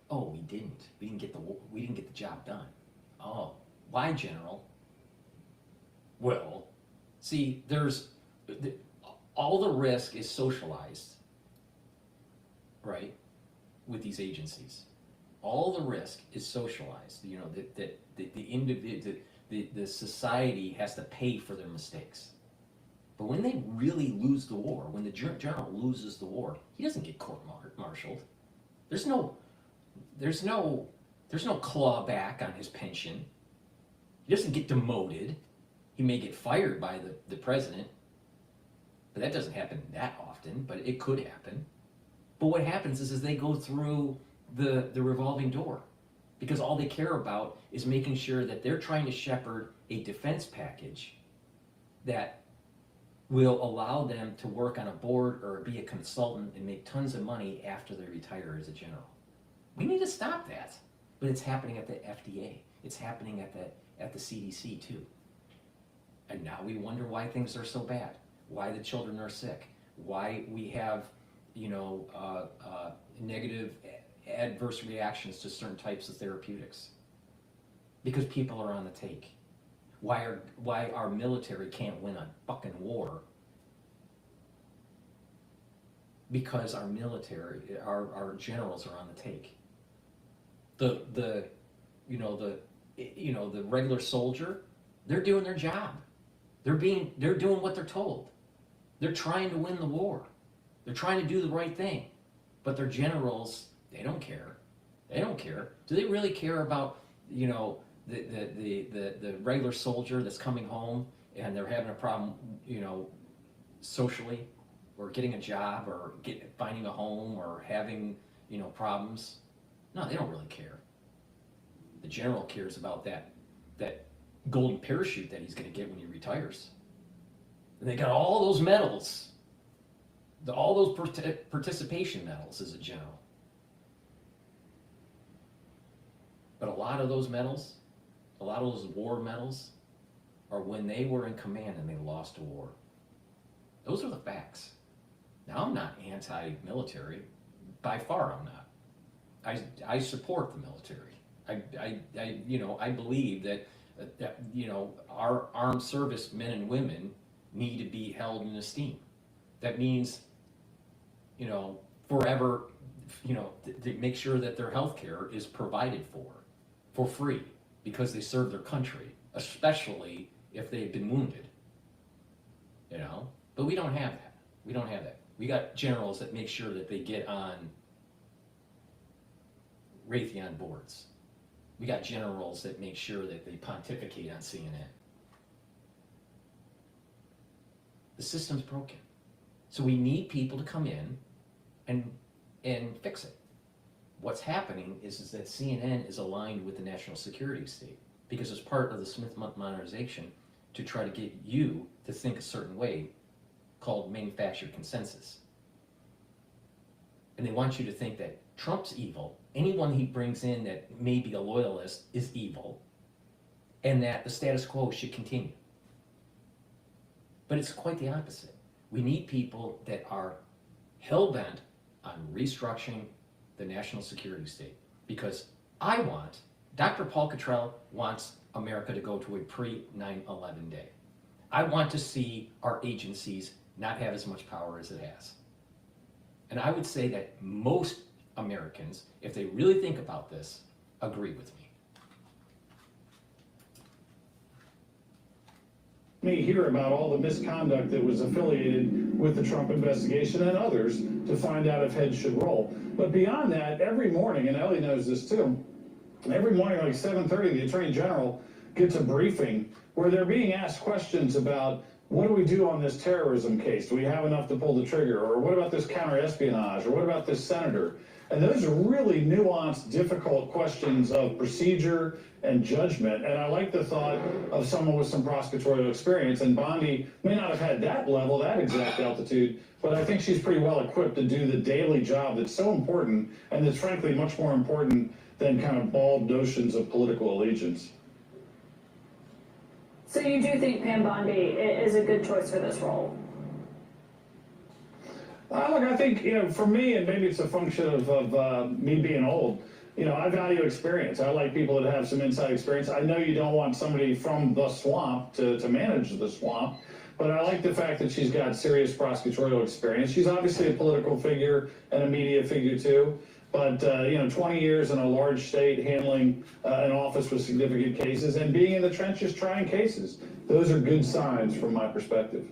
Oh, we didn't. We didn't get the job done. Oh, why, General? Well, see, all the risk is socialized, right, with these agencies. All the risk is socialized. That the individual, the society has to pay for their mistakes. But when they really lose the war, when the general loses the war, he doesn't get court-martialed. There's no clawback on his pension. He doesn't get demoted. He may get fired by the president, but that doesn't happen that often, but it could happen. But what happens is they go through the revolving door, because all they care about is making sure that they're trying to shepherd a defense package that will allow them to work on a board or be a consultant and make tons of money after they retire as a general. We need to stop that. But it's happening at the FDA. It's happening at the CDC too. And now we wonder why things are so bad, why the children are sick, why we have, negative adverse reactions to certain types of therapeutics. Because people are on the take. Why our military can't win a fucking war? Because our military, our generals are on the take. The regular soldier, they're doing their job. They're doing what they're told. They're trying to win the war. They're trying to do the right thing. But their generals, they don't care. They don't care. Do they really care about, the regular soldier that's coming home and they're having a problem, socially, or getting a job, or finding a home, or having, problems? No, they don't really care. The general cares about that golden parachute that he's going to get when he retires. And they got all those medals, all those participation medals as a general. But a lot of those medals, a lot of those war medals, are when they were in command and they lost a war. Those are the facts. Now, I'm not anti-military. By far, I'm not. I support the military. I believe that our armed service men and women need to be held in esteem. That means, forever, to make sure that their health care is provided for free, because they serve their country, especially if they've been wounded. But we don't have that. We don't have that. We got generals that make sure that they get on Raytheon boards. We got generals that make sure that they pontificate on CNN. The system's broken. So we need people to come in and fix it. What's happening is that CNN is aligned with the national security state, because as part of the Smith modernization, to try to get you to think a certain way called manufactured consensus. And they want you to think that Trump's evil, anyone he brings in that may be a loyalist is evil, and that the status quo should continue. But it's quite the opposite. We need people that are hell-bent on restructuring the national security state. Because DrPaulCottrell wants America to go to a pre-9/11 day. I want to see our agencies not have as much power as it has. And I would say that most Americans, if they really think about this, agree with me. Me hear about all the misconduct that was affiliated with the Trump investigation and others to find out if heads should roll. But beyond that, every morning, and Ellie knows this too, every morning like 7:30, the Attorney General gets a briefing where they're being asked questions about what do we do on this terrorism case? Do we have enough to pull the trigger? Or what about this counter-espionage? Or what about this senator? And those are really nuanced, difficult questions of procedure and judgment. And I like the thought of someone with some prosecutorial experience. And Bondi may not have had that level, that exact altitude, but I think she's pretty well equipped to do the daily job that's so important, and that's frankly much more important than kind of bald notions of political allegiance. So you do think Pam Bondi is a good choice for this role? Look, I think, for me, and maybe it's a function of me being old, I value experience. I like people that have some inside experience. I know you don't want somebody from the swamp to manage the swamp, but I like the fact that she's got serious prosecutorial experience. She's obviously a political figure and a media figure too, but 20 years in a large state handling an office with significant cases and being in the trenches trying cases, those are good signs from my perspective.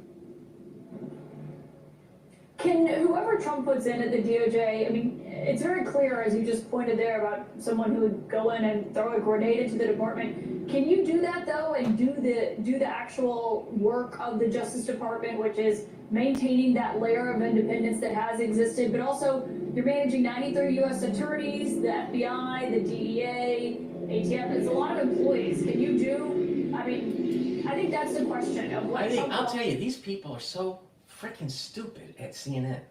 Can whoever Trump puts in at the DOJ, I mean, it's very clear, as you just pointed there, about someone who would go in and throw a grenade into the department. Can you do that though, and do the actual work of the Justice Department, which is maintaining that layer of independence that has existed, but also you're managing 93 U.S. attorneys, the FBI, the DEA, ATF. It's a lot of employees. Can you do? I mean, I think that's the question of what. I'll tell you, these people are so freaking stupid at CNN.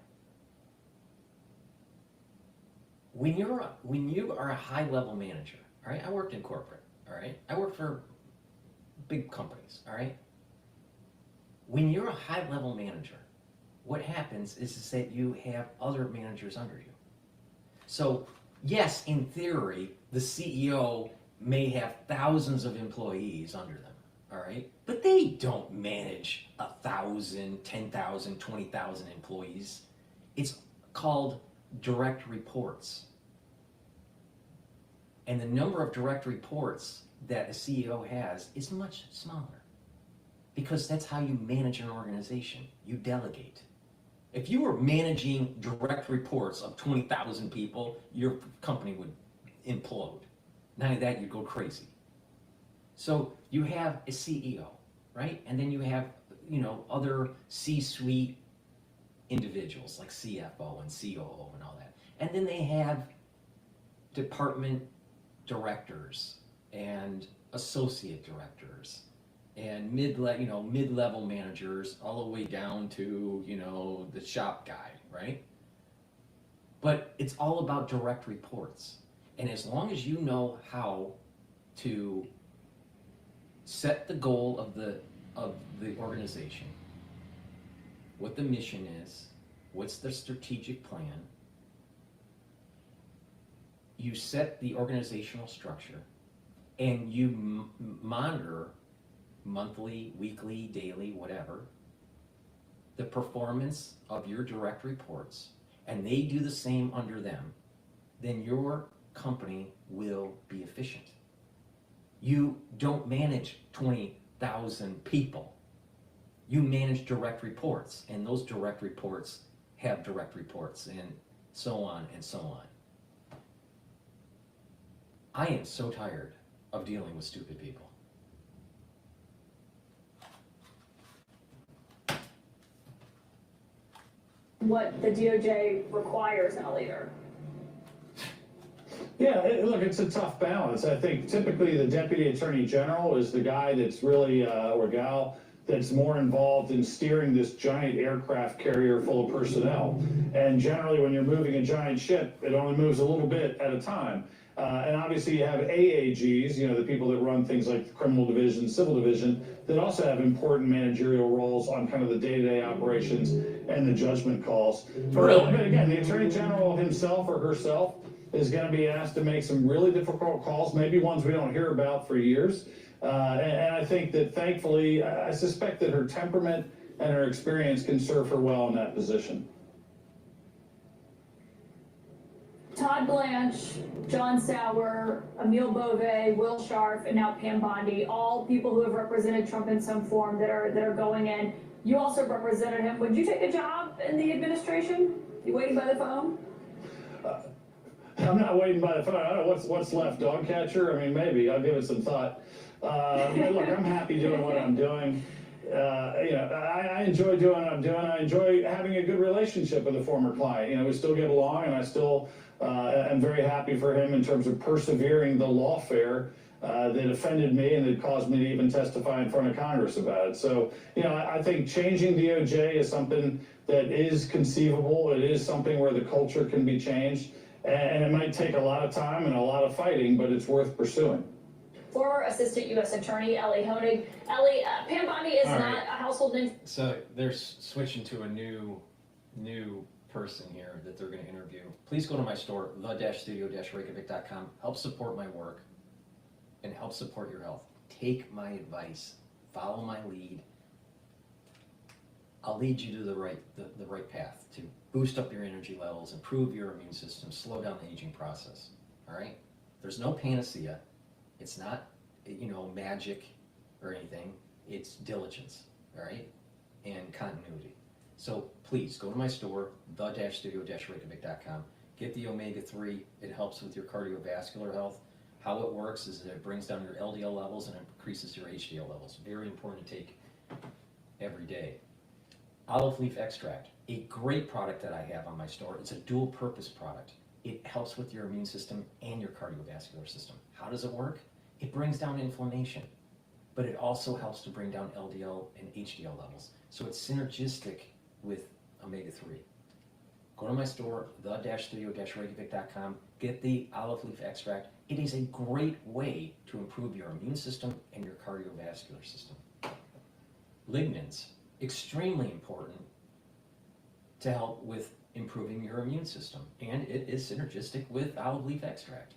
When you are a high-level manager, all right? I worked in corporate, all right? I worked for big companies, all right? When you're a high-level manager, what happens is that you have other managers under you. So, yes, in theory, the CEO may have thousands of employees under them, all right? But they don't manage 1,000, 10,000, 20,000 employees. It's called direct reports. And the number of direct reports that a CEO has is much smaller, because that's how you manage an organization. You delegate. If you were managing direct reports of 20,000 people, your company would implode. Not only that, you'd go crazy. So you have a CEO, right? And then you have, other C-suite individuals like CFO and COO and all that. And then they have department directors and associate directors and mid-level managers all the way down to, the shop guy, right? But it's all about direct reports. And as long as you know how to set the goal of the organization, what the mission is, what's the strategic plan, you set the organizational structure, and you monitor monthly, weekly, daily, whatever, the performance of your direct reports, and they do the same under them, then your company will be efficient. You don't manage 20,000 people. You manage direct reports, and those direct reports have direct reports, and so on and so on. I am so tired of dealing with stupid people. What the DOJ requires in a leader. Yeah, look, it's a tough balance. I think typically the Deputy Attorney General is the guy that's really, or gal, that's more involved in steering this giant aircraft carrier full of personnel. And generally, when you're moving a giant ship, it only moves a little bit at a time. And obviously you have AAGs, you know, the people that run things like the criminal division, civil division, that also have important managerial roles on kind of the day-to-day operations and the judgment calls. But again, the Attorney General himself or herself is going to be asked to make some really difficult calls, maybe ones we don't hear about for years. And I think that thankfully, I suspect that her temperament and her experience can serve her well in that position. Todd Blanche, John Sauer, Emil Bove, Will Scharf, and now Pam Bondi, all people who have represented Trump in some form that are going in. You also represented him. Would you take a job in the administration? You waiting by the phone? I'm not waiting by the phone. I don't know what's left. Dog catcher? I mean, maybe. I'll give it some thought. But look, I'm happy doing what I'm doing. You know, I enjoy doing what I'm doing. I enjoy having a good relationship with a former client. You know, we still get along, and I still am very happy for him in terms of persevering the lawfare that offended me and that caused me to even testify in front of Congress about it. So, you know, I think changing DOJ is something that is conceivable. It is something where the culture can be changed. And it might take a lot of time and a lot of fighting, but it's worth pursuing. Former Assistant U.S. Attorney Ellie Honig. Ellie, Pam Bondi is not a household name. So they're switching to a new person here that they're going to interview. Please go to my store, the-studio-reykjavik.com. Help support my work and help support your health. Take my advice. Follow my lead. I'll lead you to the right path to boost up your energy levels, improve your immune system, slow down the aging process. All right? There's no panacea. It's not, you know, magic or anything. It's diligence, all right, and continuity. So please go to my store, the-studio-reykjavik.com. Get the omega-3. It helps with your cardiovascular health. How it works is that it brings down your LDL levels and increases your HDL levels. Very important to take every day. Olive leaf extract, a great product that I have on my store. It's a dual purpose product. It helps with your immune system and your cardiovascular system. How does it work? It brings down inflammation, but it also helps to bring down LDL and HDL levels. So it's synergistic with omega-3. Go to my store, the-studio-reykjavik.com. Get the olive leaf extract. It is a great way to improve your immune system and your cardiovascular system. Lignans, extremely important to help with improving your immune system, and it is synergistic with olive leaf extract.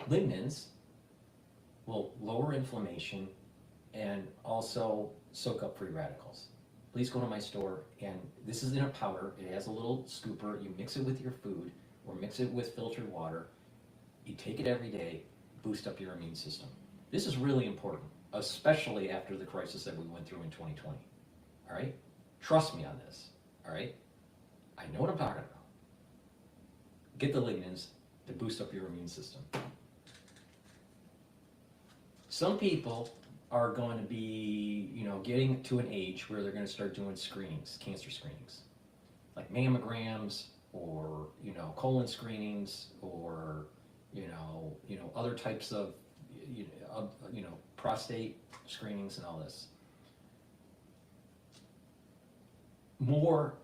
Lignans will lower inflammation and also soak up free radicals. Please go to my store, and this is in a powder. It has a little scooper. You mix it with your food or mix it with filtered water. You take it every day, boost up your immune system. This is really important, especially after the crisis that we went through in 2020. All right? Trust me on this. All right? I know what I'm talking about. Get the lignans to boost up your immune system. Some people are going to be, you know, getting to an age where they're going to start doing screenings, cancer screenings, like mammograms or, you know, colon screenings or, you know, other types of, prostate screenings and all this. More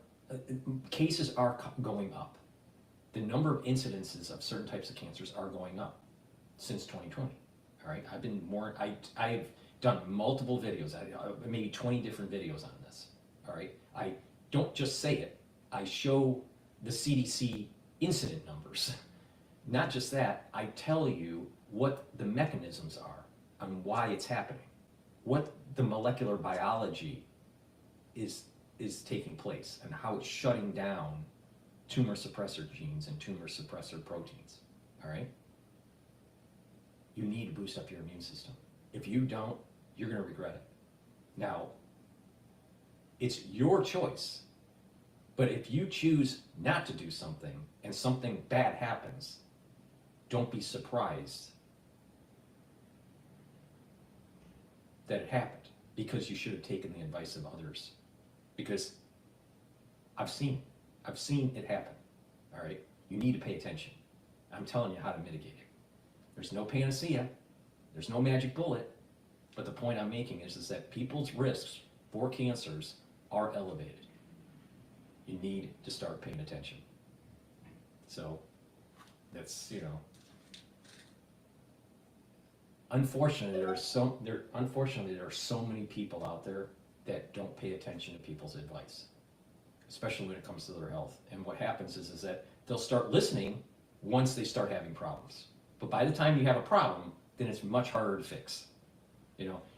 cases are going up. The number of incidences of certain types of cancers are going up since 2020. All right, I've done multiple videos, maybe 20 different videos on this. All right, I don't just say it. I show the CDC incident numbers. Not just that, I tell you what the mechanisms are and why it's happening, what the molecular biology is taking place and how it's shutting down tumor suppressor genes and tumor suppressor proteins, all right? You need to boost up your immune system. If you don't, you're gonna regret it. Now, it's your choice, but if you choose not to do something and something bad happens, don't be surprised that it happened, because you should have taken the advice of others. Because I've seen it happen, all right? You need to pay attention. I'm telling you how to mitigate it. There's no panacea, there's no magic bullet, but the point I'm making is that people's risks for cancers are elevated. You need to start paying attention. So that's, unfortunately, there are so many people out there that don't pay attention to people's advice, especially when it comes to their health. And what happens is that they'll start listening once they start having problems. But by the time you have a problem, then it's much harder to fix.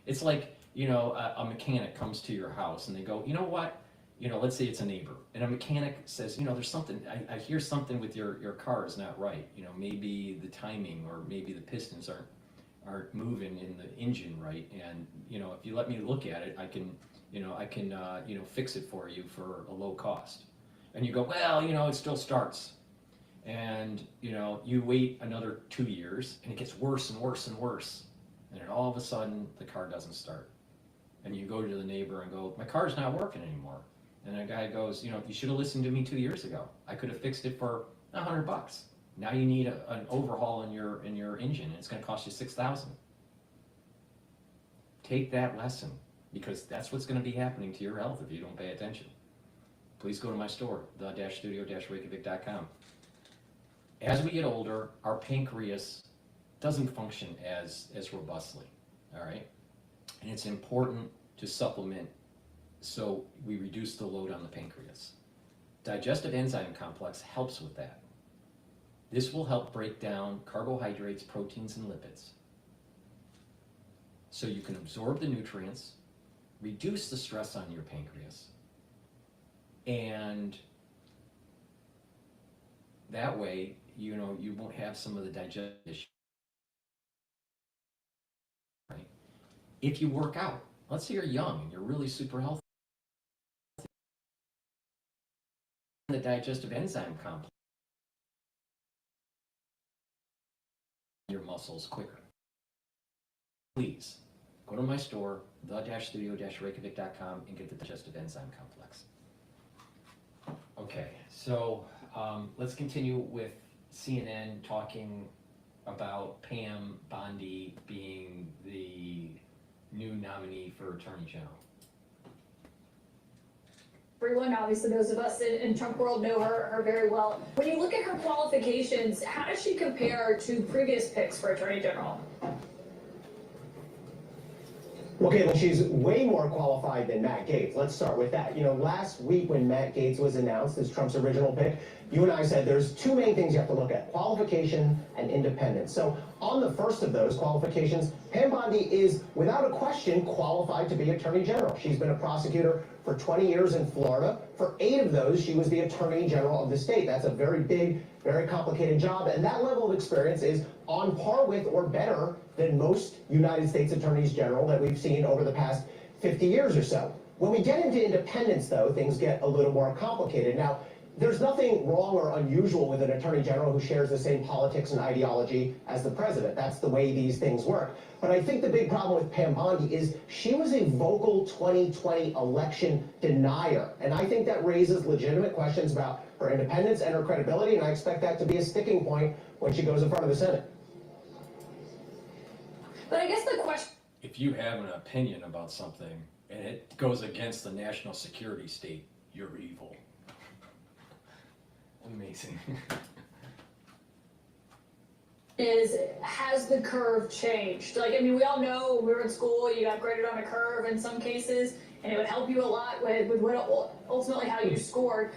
It's like, a mechanic comes to your house and they go, you know what? Let's say it's a neighbor, and a mechanic says, there's something, I hear something with your car is not right. Maybe the timing, or maybe the pistons aren't moving in the engine right. And, if you let me look at it, I can fix it for you for a low cost. And you go, well, it still starts. And, you wait another 2 years and it gets worse and worse and worse. And then all of a sudden the car doesn't start. And you go to the neighbor and go, my car's not working anymore. And the guy goes, you should have listened to me 2 years ago. I could have fixed it for $100. Now you need an overhaul in your engine, and it's going to cost you $6,000. Take that lesson, because that's what's going to be happening to your health if you don't pay attention. Please go to my store, the-studio-reykjavik.com. As we get older, our pancreas doesn't function as robustly, all right? And it's important to supplement so we reduce the load on the pancreas. Digestive enzyme complex helps with that. This will help break down carbohydrates, proteins, and lipids, so you can absorb the nutrients, reduce the stress on your pancreas, and that way, you won't have some of the digestive issues. Right? If you work out, let's say you're young and you're really super healthy, the digestive enzyme complex your muscles quicker. Please go to my store, the-studio-reykjavik.com, and get the digestive enzyme complex. Okay, so let's continue with CNN talking about Pam Bondi being the new nominee for Attorney General. Everyone, obviously those of us in Trump world know her very well. When you look at her qualifications, how does she compare to previous picks for Attorney General? Well, Caitlin, she's way more qualified than Matt Gaetz. Let's start with that. Last week when Matt Gaetz was announced as Trump's original pick, you and I said there's two main things you have to look at: qualification and independence. So on the first of those qualifications, Pam Bondi is, without a question, qualified to be Attorney General. She's been a prosecutor for 20 years in Florida. For 8 of those, she was the Attorney General of the state. That's a very big, very complicated job, and that level of experience is on par with or better than most United States Attorneys General that we've seen over the past 50 years or so. When we get into independence, though, things get a little more complicated. Now, there's nothing wrong or unusual with an Attorney General who shares the same politics and ideology as the president. That's the way these things work. But I think the big problem with Pam Bondi is she was a vocal 2020 election denier. And I think that raises legitimate questions about her independence and her credibility, and I expect that to be a sticking point when she goes in front of the Senate. But I guess the question... If you have an opinion about something and it goes against the national security state, you're evil. Amazing. Has the curve changed? We all know when we were in school, you got graded on a curve in some cases, and it would help you a lot with what ultimately how you scored.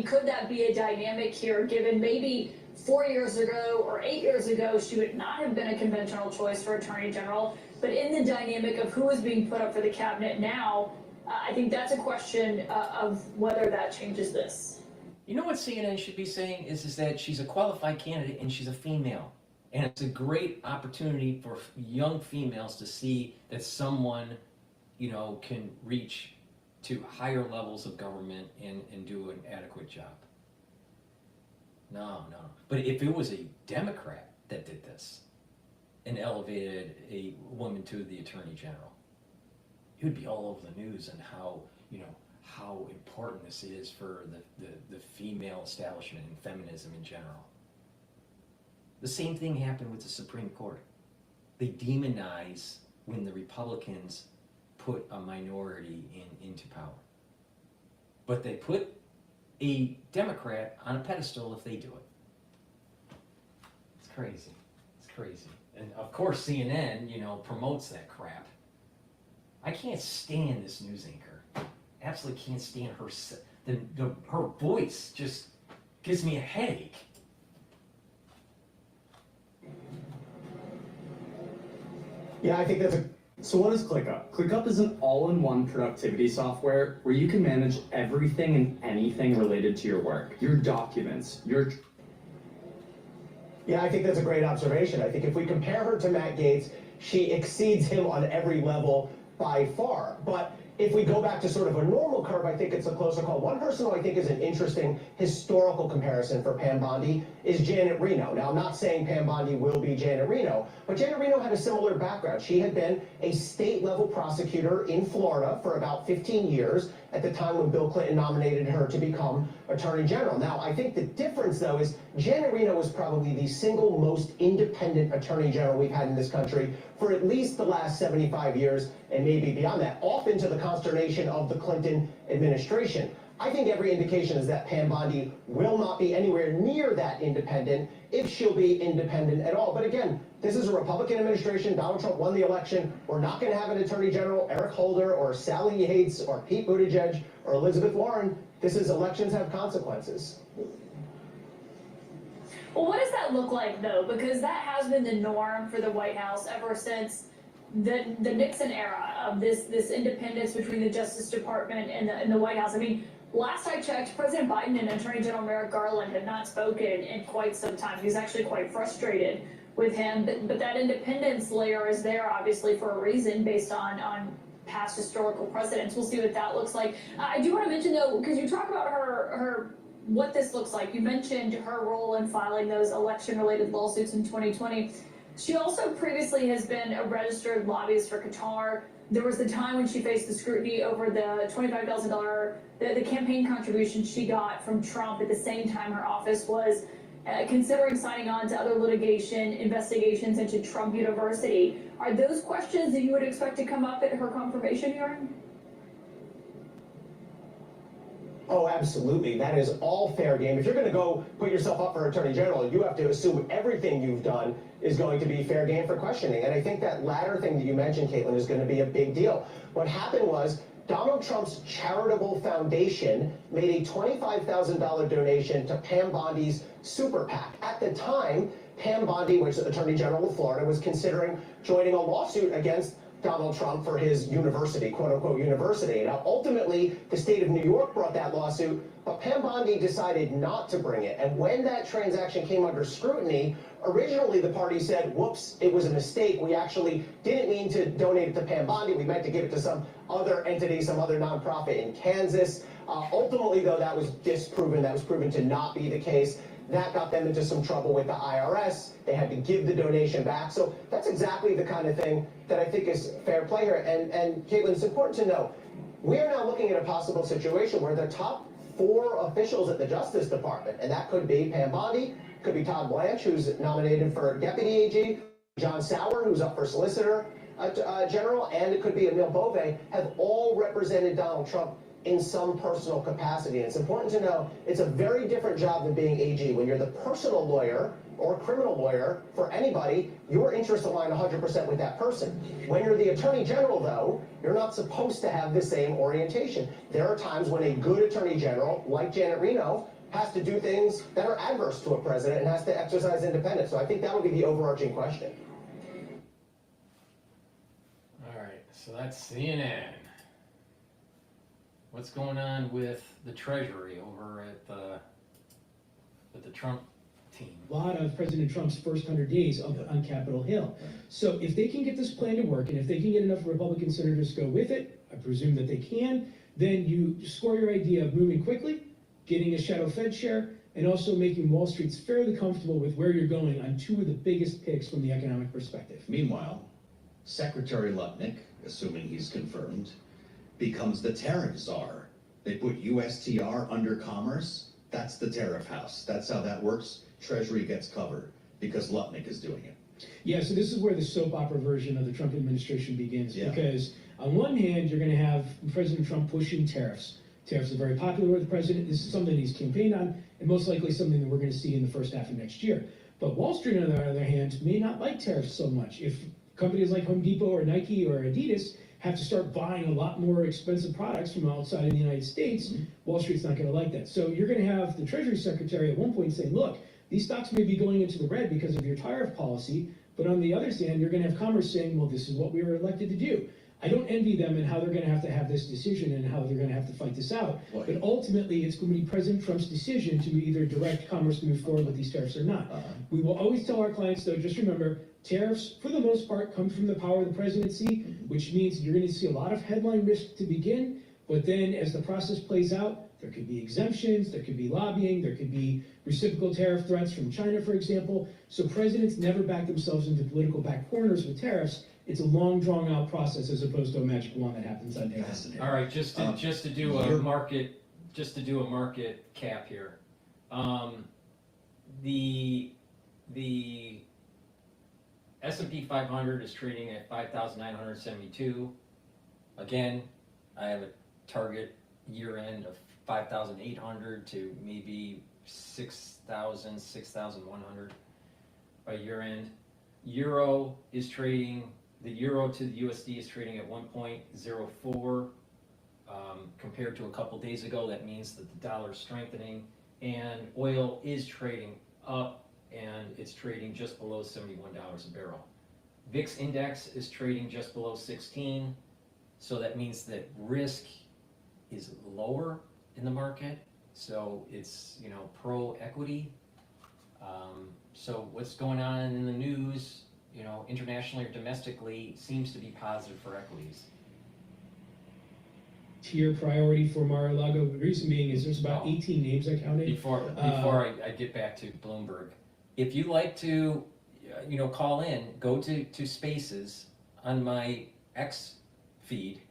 Could that be a dynamic here, given maybe 4 years ago or 8 years ago, she would not have been a conventional choice for Attorney General, but in the dynamic of who is being put up for the cabinet now, I think that's a question of whether that changes this. You know what CNN should be saying is that she's a qualified candidate and she's a female. And it's a great opportunity for young females to see that someone, can reach to higher levels of government and do an adequate job. No. But if it was a Democrat that did this and elevated a woman to the Attorney General, it would be all over the news and how important this is for the female establishment and feminism in general. The same thing happened with the Supreme Court. They demonize when the Republicans put a minority into power. But they put a Democrat on a pedestal if they do it. It's crazy. It's crazy. And of course CNN, promotes that crap. I can't stand this news anchor. Absolutely can't stand her. Her voice just gives me a headache. Yeah, I think that's a... So what is ClickUp? ClickUp is an all-in-one productivity software where you can manage everything and anything related to your work. Your documents, your... Yeah, I think that's a great observation. I think if we compare her to Matt Gaetz, she exceeds him on every level by far. But if we go back to sort of a normal curve, I think it's a closer call. One person who I think is an interesting historical comparison for Pam Bondi is Janet Reno. Now, I'm not saying Pam Bondi will be Janet Reno, but Janet Reno had a similar background. She had been a state-level prosecutor in Florida for about 15 years at the time when Bill Clinton nominated her to become Attorney General. Now, I think the difference, though, is Janet Reno was probably the single most independent Attorney General we've had in this country for at least the last 75 years, and maybe beyond that, often to the consternation of the Clinton administration. I think every indication is that Pam Bondi will not be anywhere near that independent, if she'll be independent at all. But again, this is a Republican administration. Donald Trump won the election. We're not going to have an Attorney General, Eric Holder, or Sally Yates, or Pete Buttigieg, or Elizabeth Warren. This is elections have consequences. Well, what does that look like, though? Because that has been the norm for the White House ever since the Nixon era of this independence between the Justice Department and the White House. I mean, last I checked, President Biden and Attorney General Merrick Garland had not spoken in quite some time. He was actually quite frustrated with him. But that independence layer is there, obviously, for a reason based on past historical precedents. We'll see what that looks like. I do want to mention, though, because you talk about her what this looks like. You mentioned her role in filing those election-related lawsuits in 2020. She also previously has been a registered lobbyist for Qatar. There was the time when she faced the scrutiny over the $25,000, the campaign contribution she got from Trump at the same time her office was considering signing on to other litigation investigations into Trump University. Are those questions that you would expect to come up at her confirmation hearing? Oh, absolutely. That is all fair game. If you're going to go put yourself up for Attorney General, you have to assume everything you've done is going to be fair game for questioning. And I think that latter thing that you mentioned, Caitlin, is going to be a big deal. What happened was Donald Trump's charitable foundation made a $25,000 donation to Pam Bondi's super PAC. At the time, Pam Bondi, which is Attorney General of Florida, was considering joining a lawsuit against Donald Trump for his university, quote-unquote university. Now, ultimately, the state of New York brought that lawsuit, but Pam Bondi decided not to bring it. And when that transaction came under scrutiny, originally the party said, whoops, it was a mistake. We actually didn't mean to donate it to Pam Bondi. We meant to give it to some other entity, some other nonprofit in Kansas. Ultimately, though, that was disproven. That was proven to not be the case. That got them into some trouble with the IRS. They had to give the donation back. So that's exactly the kind of thing that I think is fair play here. And Caitlin, it's important to know, we are now looking at a possible situation where the top 4 officials at the Justice Department, and that could be Pam Bondi, could be Todd Blanche, who's nominated for Deputy AG, John Sauer, who's up for Solicitor General, and it could be Emil Bove, have all represented Donald Trump in some personal capacity. And it's important to know it's a very different job than being AG. When you're the personal lawyer or criminal lawyer for anybody, your interests align 100% with that person. When you're the Attorney General, though, you're not supposed to have the same orientation. There are times when a good Attorney General, like Janet Reno, has to do things that are adverse to a president and has to exercise independence. So I think that would be the overarching question. All right, so that's CNN. What's going on with the Treasury over at the Trump team? A lot of President Trump's first 100 days up on Capitol Hill. So if they can get this plan to work, and if they can get enough Republican senators to go with it, I presume that they can, then you score your idea of moving quickly, getting a shadow Fed chair, and also making Wall Street fairly comfortable with where you're going on 2 of the biggest picks from the economic perspective. Meanwhile, Secretary Lutnick, assuming he's confirmed, becomes the tariff czar. They put USTR under commerce. That's the tariff house. That's how that works. Treasury gets covered. because Lutnick is doing it. Yeah, so this is where the soap opera version of the Trump administration begins, Yeah. because on one hand, you're going to have President Trump pushing tariffs. Tariffs are very popular with the president. This is something he's campaigned on, and most likely something that we're going to see in the first half of next year. But Wall Street, on the other hand, may not like tariffs so much. If companies like Home Depot or Nike or Adidas have to start buying a lot more expensive products from outside of the United States, Wall Street's not going to like that. So you're going to have the Treasury Secretary at one point saying, look, these stocks may be going into the red because of your tariff policy, but on the other hand, you're going to have Commerce saying, well, this is what we were elected to do. I don't envy them and how they're going to have this decision and how they're going to have to fight this out. But ultimately, it's going to be President Trump's decision to either direct Commerce to move forward with these tariffs or not. We will always tell our clients, though, just remember, tariffs, for the most part, come from the power of the presidency, which means you're going to see a lot of headline risk to begin, but then as the process plays out, there could be exemptions, there could be lobbying, there could be reciprocal tariff threats from China, for example. So presidents never back themselves into political back corners with tariffs. It's a long, drawn-out process as opposed to a magic wand that happens on day one. All right, just to do a market cap here. The S&P 500 is trading at 5,972. Again, I have a target year end of 5,800 to maybe 6,000, 6,100 by year end. Euro is trading, the euro to the USD is trading at 1.04 compared to a couple days ago. That means that the dollar is strengthening, and oil is trading up, and it's trading just below $71 a barrel. VIX index is trading just below 16, so that means that risk is lower in the market, so it's, you know, pro equity. So what's going on in the news, you know, internationally or domestically, seems to be positive for equities. Tier priority for Mar-a-Lago. The reason being is there's about 18 names I counted. Before I get back to Bloomberg, if you like to, you know, call in, go to Spaces on my X feed.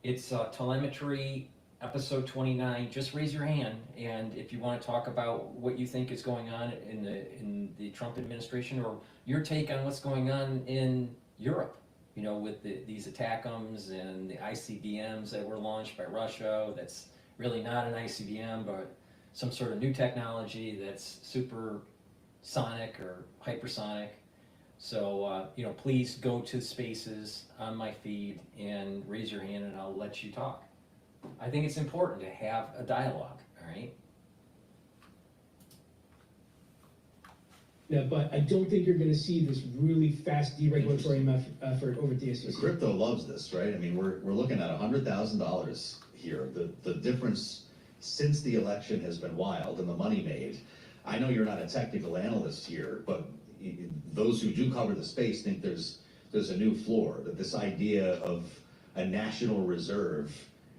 It's Telemetry episode 29. Just raise your hand, and if you want to talk about what you think is going on in the Trump administration, or your take on what's going on in Europe, you know, with these ATACMS and the ICBMs that were launched by Russia. That's really not an ICBM, but some sort of new technology that's super sonic or hypersonic. So, you know, please go to Spaces on my feed and raise your hand, and I'll let you talk. I think it's important to have a dialogue, all right? Yeah, but I don't think you're going to see this really fast deregulatory effort over at the SEC. The crypto loves this, right? I mean, we're looking at $100,000 here. The difference since the election has been wild, and the money made. I know you're not a technical analyst here, but those who do cover the space think there's a new floor, that this idea of a national reserve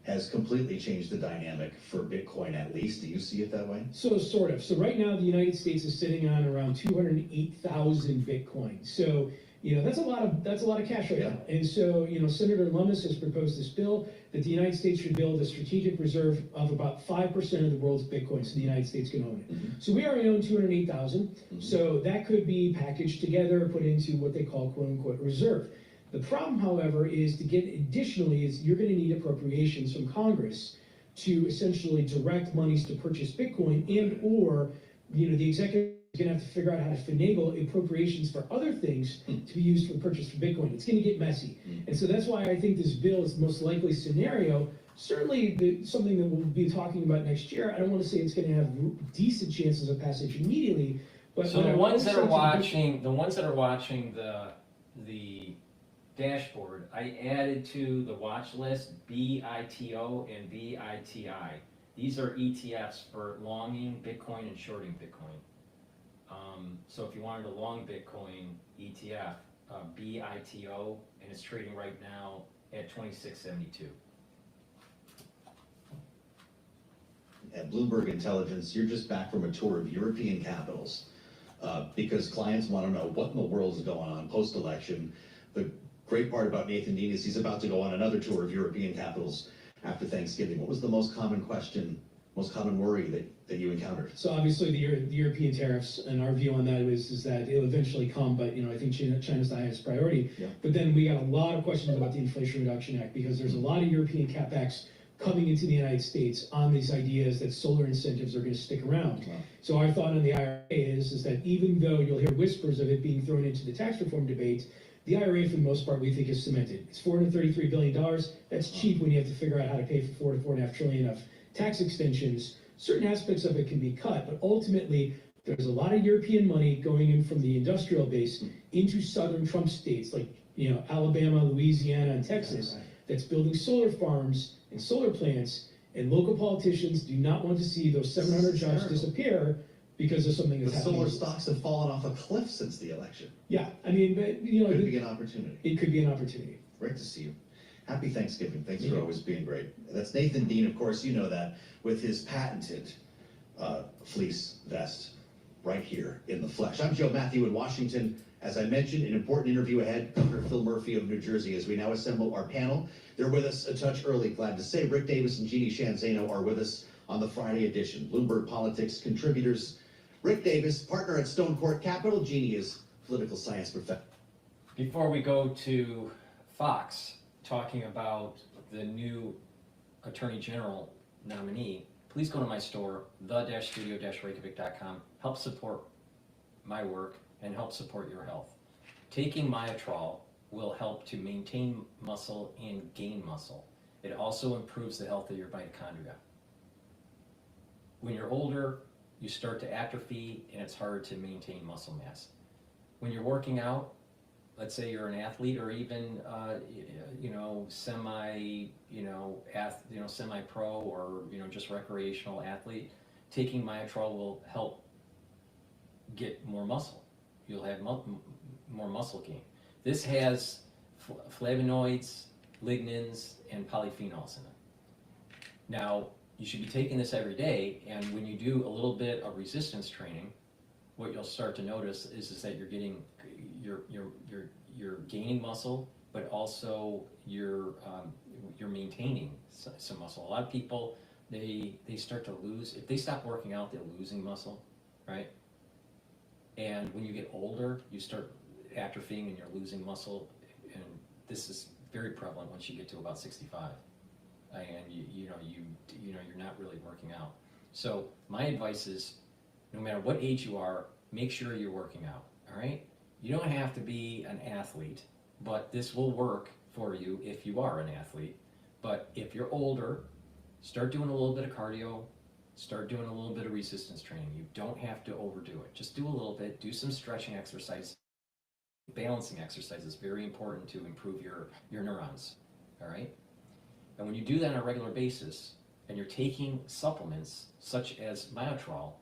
has completely changed the dynamic for Bitcoin, at least. Do you see it that way? So sort of. So right now the United States is sitting on around 208,000 Bitcoin. So, you know, that's a lot of cash right now. And so, you know, Senator Lummis has proposed this bill that the United States should build a strategic reserve of about 5% of the world's Bitcoin, so the United States can own it. So we already own 208,000. So that could be packaged together, put into what they call quote unquote reserve. The problem, however, is to get additionally is you're going to need appropriations from Congress to essentially direct monies to purchase Bitcoin, and or, you know, the executive is going to have to figure out how to finagle appropriations for other things to be used for the purchase for Bitcoin. It's going to get messy. And so that's why I think this bill is the most likely scenario. Certainly something that we'll be talking about next year. I don't want to say it's going to have decent chances of passage immediately, but so the ones that are watching the dashboard, I added to the watch list BITO and BITI. These are ETFs for longing Bitcoin and shorting Bitcoin. So if you wanted a long Bitcoin ETF, BITO, and it's trading right now at 26.72. At Bloomberg Intelligence, you're just back from a tour of European capitals because clients want to know what in the world is going on post-election. The great part about Nathan Dean is he's about to go on another tour of European capitals after Thanksgiving. What was the most common question most common worry that you encountered? So obviously the European tariffs, and our view on that is that it'll eventually come, but I think China's the highest priority. Yeah. But then we got a lot of questions about the Inflation Reduction Act, because there's a lot of European capex coming into the United States on these ideas that solar incentives are going to stick around. Wow. So our thought on the IRA is that even though you'll hear whispers of it being thrown into the tax reform debate, the IRA, for the most part, we think is cemented. It's $433 billion. That's cheap when you have to figure out how to pay for $4 to $4.5 trillion of tax extensions. Certain aspects of it can be cut, but ultimately, there's a lot of European money going in from the industrial base into southern Trump states like Alabama, Louisiana, and Texas, that's building solar farms and solar plants, and local politicians do not want to see those 700 jobs disappear because of something The that's happening. solar stocks have fallen off a cliff since the election. Yeah, I mean, but Could be an opportunity. it could be an opportunity. Great to see you. Happy Thanksgiving. Thanks Thank for you. always being great. That's Nathan Dean, of course, you know that, with his patented fleece vest right here in the flesh. I'm Joe Matthew in Washington. As I mentioned, an important interview ahead, Governor Phil Murphy of New Jersey, as we now assemble our panel. They're with us a touch early, glad to say. Rick Davis and Jeannie Shanzano are with us on the Friday edition. Bloomberg Politics contributors. Rick Davis, partner at Stone Court Capital. Jeannie is political science professor. Before we go to Fox, talking about the new Attorney General nominee, please go to my store, the-studio-reykjavik.com. Help support my work and help support your health. Taking Myotrol will help to maintain muscle and gain muscle. It also improves the health of your mitochondria. When you're older, you start to atrophy and it's hard to maintain muscle mass. When you're working out, let's say you're an athlete or even semi-pro or just recreational athlete, taking Myotrol will help get more muscle. You'll have more muscle gain. This has flavonoids, lignins, and polyphenols in it. Now, you should be taking this every day, and when you do a little bit of resistance training, what you'll start to notice is that you're gaining muscle, but also you're maintaining some muscle. A lot of people, they start to lose, if they stop working out, they're losing muscle, right? And when you get older, you start atrophying and you're losing muscle, and this is very prevalent once you get to about 65, and you're not really working out. So my advice is, no matter what age you are, make sure you're working out. All right, you don't have to be an athlete, but this will work for you if you are an athlete. But if you're older, start doing a little bit of cardio. Start doing a little bit of resistance training. You don't have to overdo it. Just do a little bit. Do some stretching exercise. Balancing exercise is very important to improve your neurons. All right? And when you do that on a regular basis, and you're taking supplements such as Myotrol,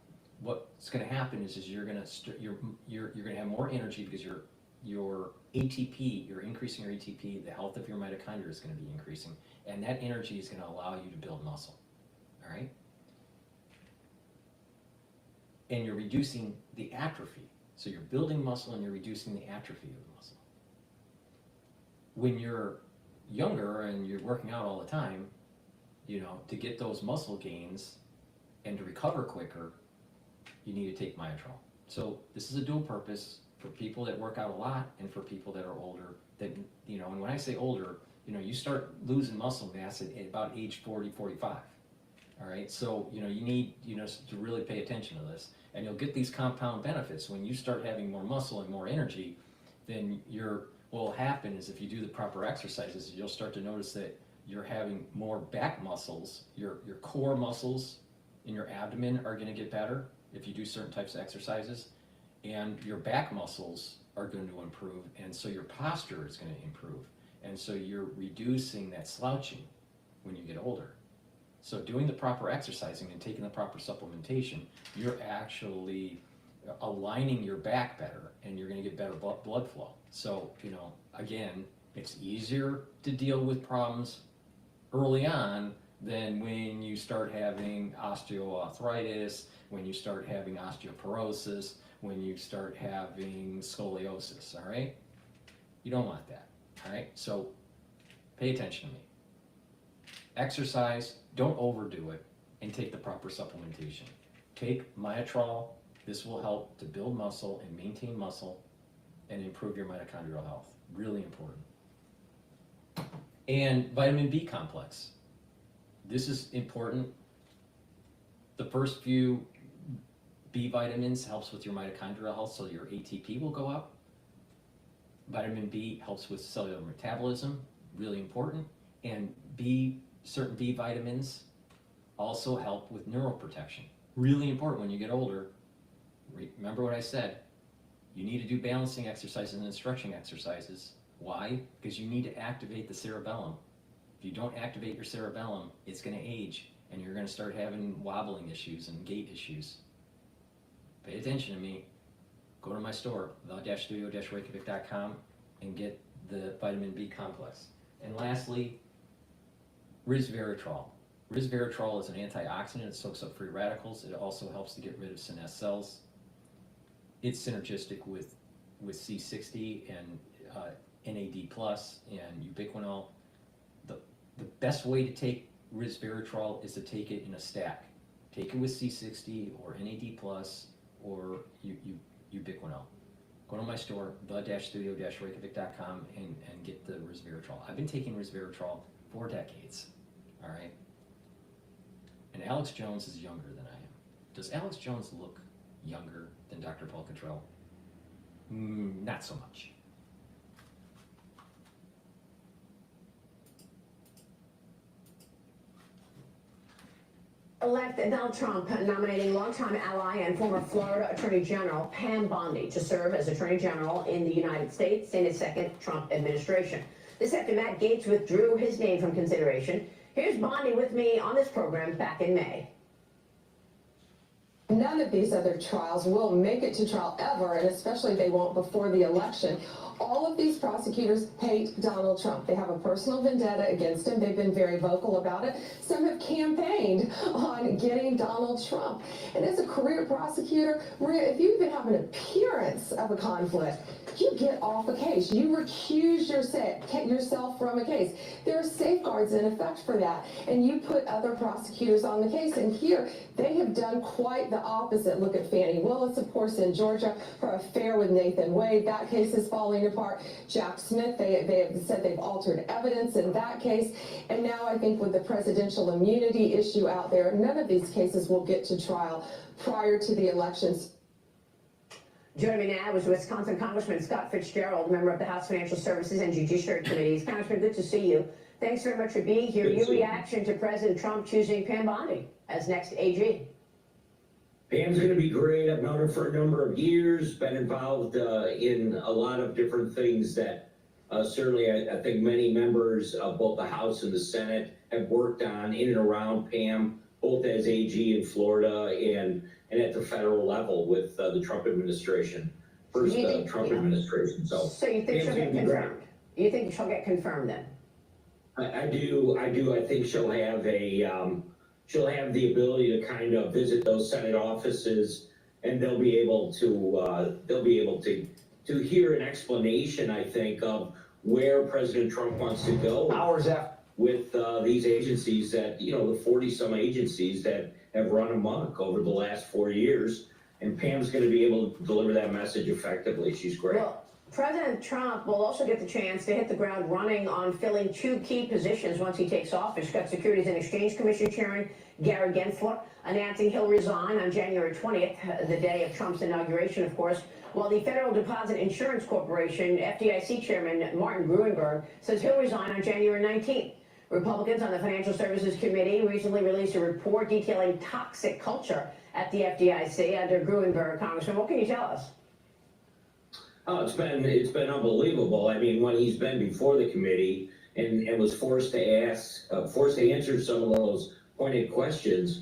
what's going to happen is you're going to have more energy because your ATP, you're increasing your ATP. The health of your mitochondria is going to be increasing, and that energy is going to allow you to build muscle. All right? And you're reducing the atrophy. So you're building muscle and you're reducing the atrophy of the muscle. When you're younger and you're working out all the time, to get those muscle gains and to recover quicker, you need to take Myotrol. So this is a dual purpose for people that work out a lot and for people that are older. And when I say older, you start losing muscle mass at about age 40, 45. All right, so you need to really pay attention to this, and you'll get these compound benefits when you start having more muscle and more energy. Then what will happen is if you do the proper exercises, you'll start to notice that you're having more back muscles. Your core muscles in your abdomen are going to get better if you do certain types of exercises, and your back muscles are going to improve, and so your posture is going to improve, and so you're reducing that slouching when you get older. So doing the proper exercising and taking the proper supplementation, you're actually aligning your back better, and you're going to get better blood flow. So, again, it's easier to deal with problems early on than when you start having osteoarthritis, when you start having osteoporosis, when you start having scoliosis, all right? You don't want that, all right? So pay attention to me. Exercise, don't overdo it, and take the proper supplementation. Take myotrol. This will help to build muscle and maintain muscle and improve your mitochondrial health. Really important. And vitamin B complex. This is important. The first few B vitamins helps with your mitochondrial health, so your ATP will go up. Vitamin B helps with cellular metabolism, really important. And certain B vitamins also help with neuroprotection. Really important when you get older. Remember what I said. You need to do balancing exercises and stretching exercises. Why? Because you need to activate the cerebellum. If you don't activate your cerebellum, it's going to age, and you're going to start having wobbling issues and gait issues. Pay attention to me. Go to my store, the-studio-reykjavik.com, and get the vitamin B complex. And lastly, resveratrol. Resveratrol is an antioxidant. It soaks up free radicals. It also helps to get rid of senescent cells. It's synergistic with C60 and NAD+, and ubiquinol. The best way to take resveratrol is to take it in a stack. Take it with C60 or NAD+, or ubiquinol. Go to my store, the-studio-reykjavik.com, and get the resveratrol. I've been taking resveratrol for decades, all right? And Alex Jones is younger than I am. Does Alex Jones look younger than Dr. Paul Cottrell? Not so much. Elect Donald Trump nominating longtime ally and former Florida Attorney General Pam Bondi to serve as Attorney General in the United States in his second Trump administration. This after Matt Gaetz withdrew his name from consideration. Here's Bondi with me on this program back in May. None of these other trials will make it to trial ever, and especially they won't before the election. All of these prosecutors hate Donald Trump. They have a personal vendetta against him. They've been very vocal about it. Some have campaigned on getting Donald Trump. And as a career prosecutor, Maria, if you even have an appearance of a conflict, you get off a case. You recuse yourself from a case. There are safeguards in effect for that. And you put other prosecutors on the case. And here, they have done quite the opposite. Look at Fannie Willis, of course, in Georgia, her affair with Nathan Wade. That case is falling apart. Jack Smith, they have said they've altered evidence in that case. And now I think with the presidential immunity issue out there, none of these cases will get to trial prior to the elections. Joining me now is Wisconsin Congressman Scott Fitzgerald, member of the House Financial Services and Judiciary Committees. Congressman, good to see you. Thanks very much for being here. Your reaction to President Trump choosing Pam Bondi as next AG? Pam's going to be great. I've known her for a number of years, been involved in a lot of different things that certainly I think many members of both the House and the Senate have worked on in and around Pam, both as AG in Florida and at the federal level with the Trump administration, first Trump administration. So you think she'll get confirmed? You think she'll get confirmed then? I do. I think she'll have a. She'll have the ability to kind of visit those Senate offices, and they'll be able to hear an explanation, I think, of where President Trump wants to go with these agencies that, the 40-some agencies that have run amok over the last 4 years. And Pam's going to be able to deliver that message effectively. She's great. Well, President Trump will also get the chance to hit the ground running on filling two key positions once he takes office. Got Securities and Exchange Commission Chairman Gary Gensler announcing he'll resign on January 20th, the day of Trump's inauguration, of course, while the Federal Deposit Insurance Corporation FDIC Chairman Martin Gruenberg says he'll resign on January 19th. Republicans on the Financial Services Committee recently released a report detailing toxic culture at the FDIC under Gruenberg. Congressman, what can you tell us? Oh, it's been unbelievable. I mean, when he's been before the committee and was forced to answer some of those pointed questions,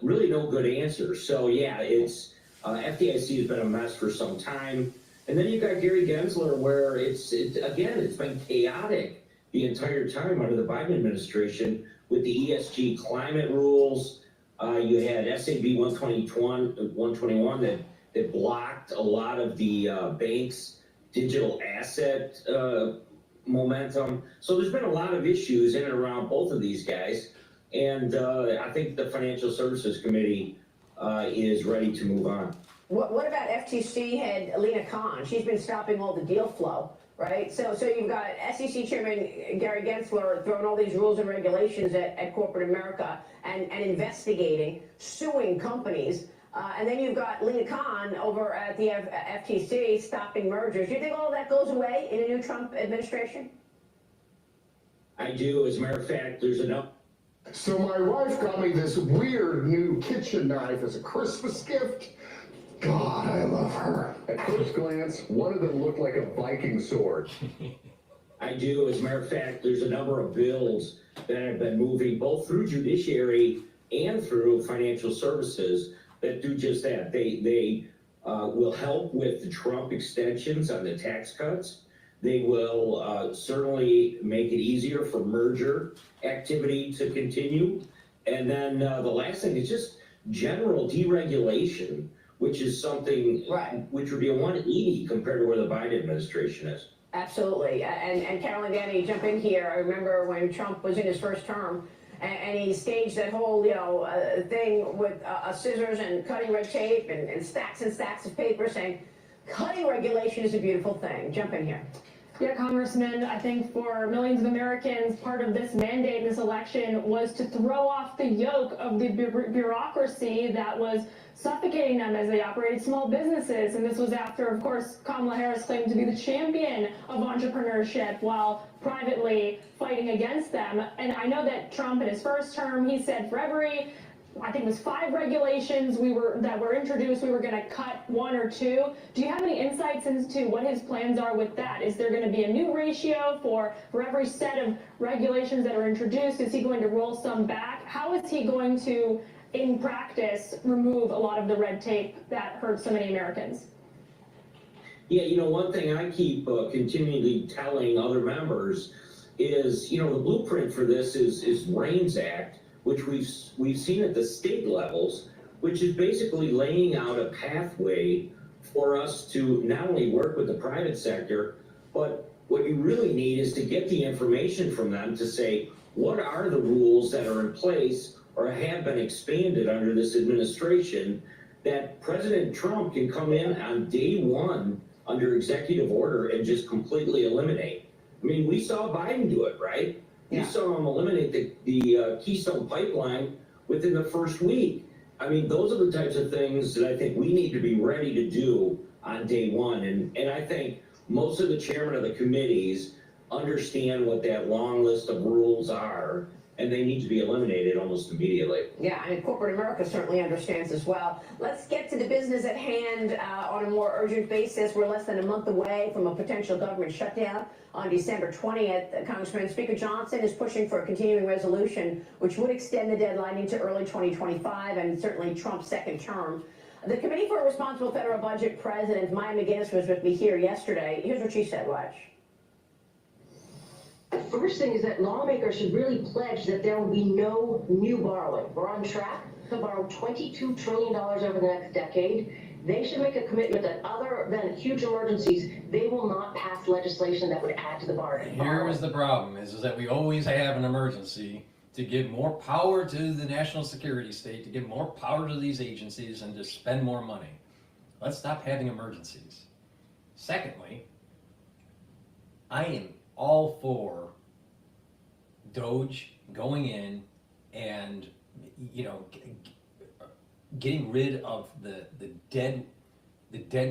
really no good answers. So yeah, it's FDIC has been a mess for some time. And then you've got Gary Gensler, where it's been chaotic the entire time under the Biden administration with the ESG climate rules. You had SAB 121 that blocked a lot of the banks' digital asset momentum. So there's been a lot of issues in and around both of these guys. And I think the Financial Services Committee is ready to move on. What about FTC head Lena Khan? She's been stopping all the deal flow, right? So you've got SEC Chairman Gary Gensler throwing all these rules and regulations at corporate America and investigating, suing companies. And then you've got Lena Khan over at the FTC stopping mergers. Do you think all of that goes away in a new Trump administration? I do. As a matter of fact, there's enough. So my wife got me this weird new kitchen knife as a Christmas gift. God, I love her. At first glance, one of them looked like a Viking sword. I do. As a matter of fact, there's a number of bills that have been moving both through judiciary and through financial services that do just that. They will help with the Trump extensions on the tax cuts. They will certainly make it easier for merger activity to continue. And then the last thing is just general deregulation, which is something which would be a 180 compared to where the Biden administration is. Absolutely. And Carolyn Danny, jump in here. I remember when Trump was in his first term and he staged that whole, thing with scissors and cutting red tape and stacks of paper saying, cutting regulation is a beautiful thing. Jump in here. Yeah, Congressman, I think for millions of Americans, part of this mandate in this election was to throw off the yoke of the bureaucracy that was suffocating them as they operated small businesses. And this was after, of course, Kamala Harris claimed to be the champion of entrepreneurship while privately fighting against them. And I know that Trump in his first term, he said for every, I think it was 5 regulations that were introduced, we were going to cut 1 or 2. Do you have any insights into what his plans are with that? Is there going to be a new ratio for every set of regulations that are introduced? Is he going to roll some back? How is he going to, in practice, remove a lot of the red tape that hurts so many Americans? Yeah, one thing I keep continually telling other members is, the blueprint for this is REINS Act, which we've seen at the state levels, which is basically laying out a pathway for us to not only work with the private sector, but what you really need is to get the information from them to say, what are the rules that are in place or have been expanded under this administration that President Trump can come in on day one under executive order and just completely eliminate. I mean, we saw Biden do it, right? Yeah. We saw him eliminate the Keystone Pipeline within the first week. I mean, those are the types of things that I think we need to be ready to do on day one. And I think most of the chairmen of the committees understand what that long list of rules are, and they need to be eliminated almost immediately. Yeah, and corporate America certainly understands as well. Let's get to the business at hand on a more urgent basis. We're less than a month away from a potential government shutdown on December 20th. Congressman, Speaker Johnson is pushing for a continuing resolution, which would extend the deadline into early 2025 and certainly Trump's second term. The Committee for a Responsible Federal Budget President Maya McGinnis was with me here yesterday. Here's what she said, watch. The first thing is that lawmakers should really pledge that there will be no new borrowing. We're on track to borrow $22 trillion over the next decade. They should make a commitment that other than huge emergencies, they will not pass legislation that would add to the borrowing. Here is the problem, is that we always have an emergency to give more power to the national security state, to give more power to these agencies, and to spend more money. Let's stop having emergencies. Secondly, I am all for DOGE going in and, getting rid of the dead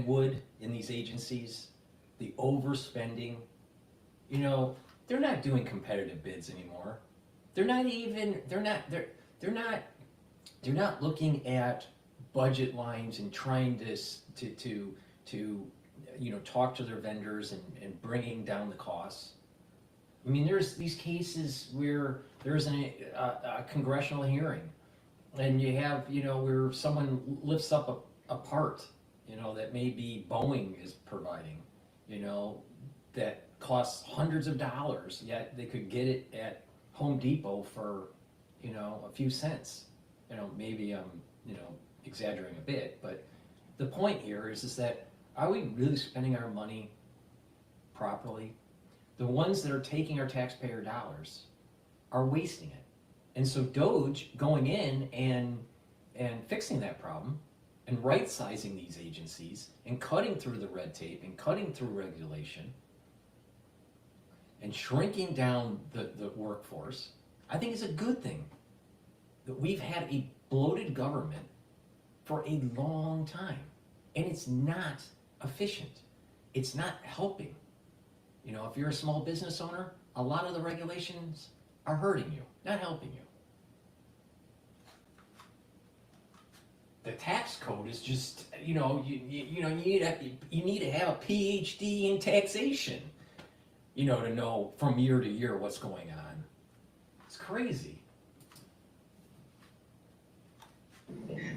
wood in these agencies, the overspending. They're not doing competitive bids anymore. They're not looking at budget lines and trying to talk to their vendors and bringing down the costs. I mean, there's these cases where there's a congressional hearing, and you have, where someone lifts up a part, that maybe Boeing is providing, that costs hundreds of dollars, yet they could get it at Home Depot for, a few cents. Maybe I'm, exaggerating a bit, but the point here is that, are we really spending our money properly? The ones that are taking our taxpayer dollars are wasting it. And so Doge going in and fixing that problem and right-sizing these agencies and cutting through the red tape and cutting through regulation and shrinking down the workforce, I think is a good thing. That we've had a bloated government for a long time, and it's not efficient. It's not helping. You know, if you're a small business owner, a lot of the regulations are hurting you, not helping you. The tax code is just, you need to have a Ph.D. in taxation, to know from year to year what's going on. It's crazy.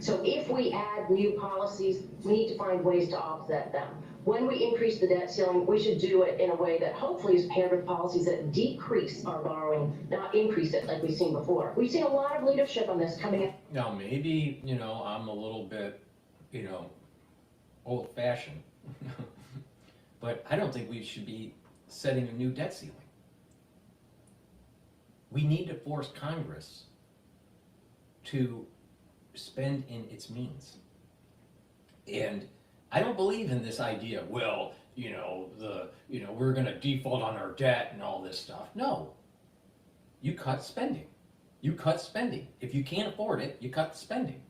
So if we add new policies, we need to find ways to offset them. When we increase the debt ceiling, we should do it in a way that hopefully is paired with policies that decrease our borrowing, not increase it like we've seen before. We've seen a lot of leadership on this coming in. Now, maybe, I'm a little bit, old-fashioned, but I don't think we should be setting a new debt ceiling. We need to force Congress to spend in its means. And I don't believe in this idea, we're gonna default on our debt and all this stuff. No. You cut spending. You cut spending. If you can't afford it, you cut the spending.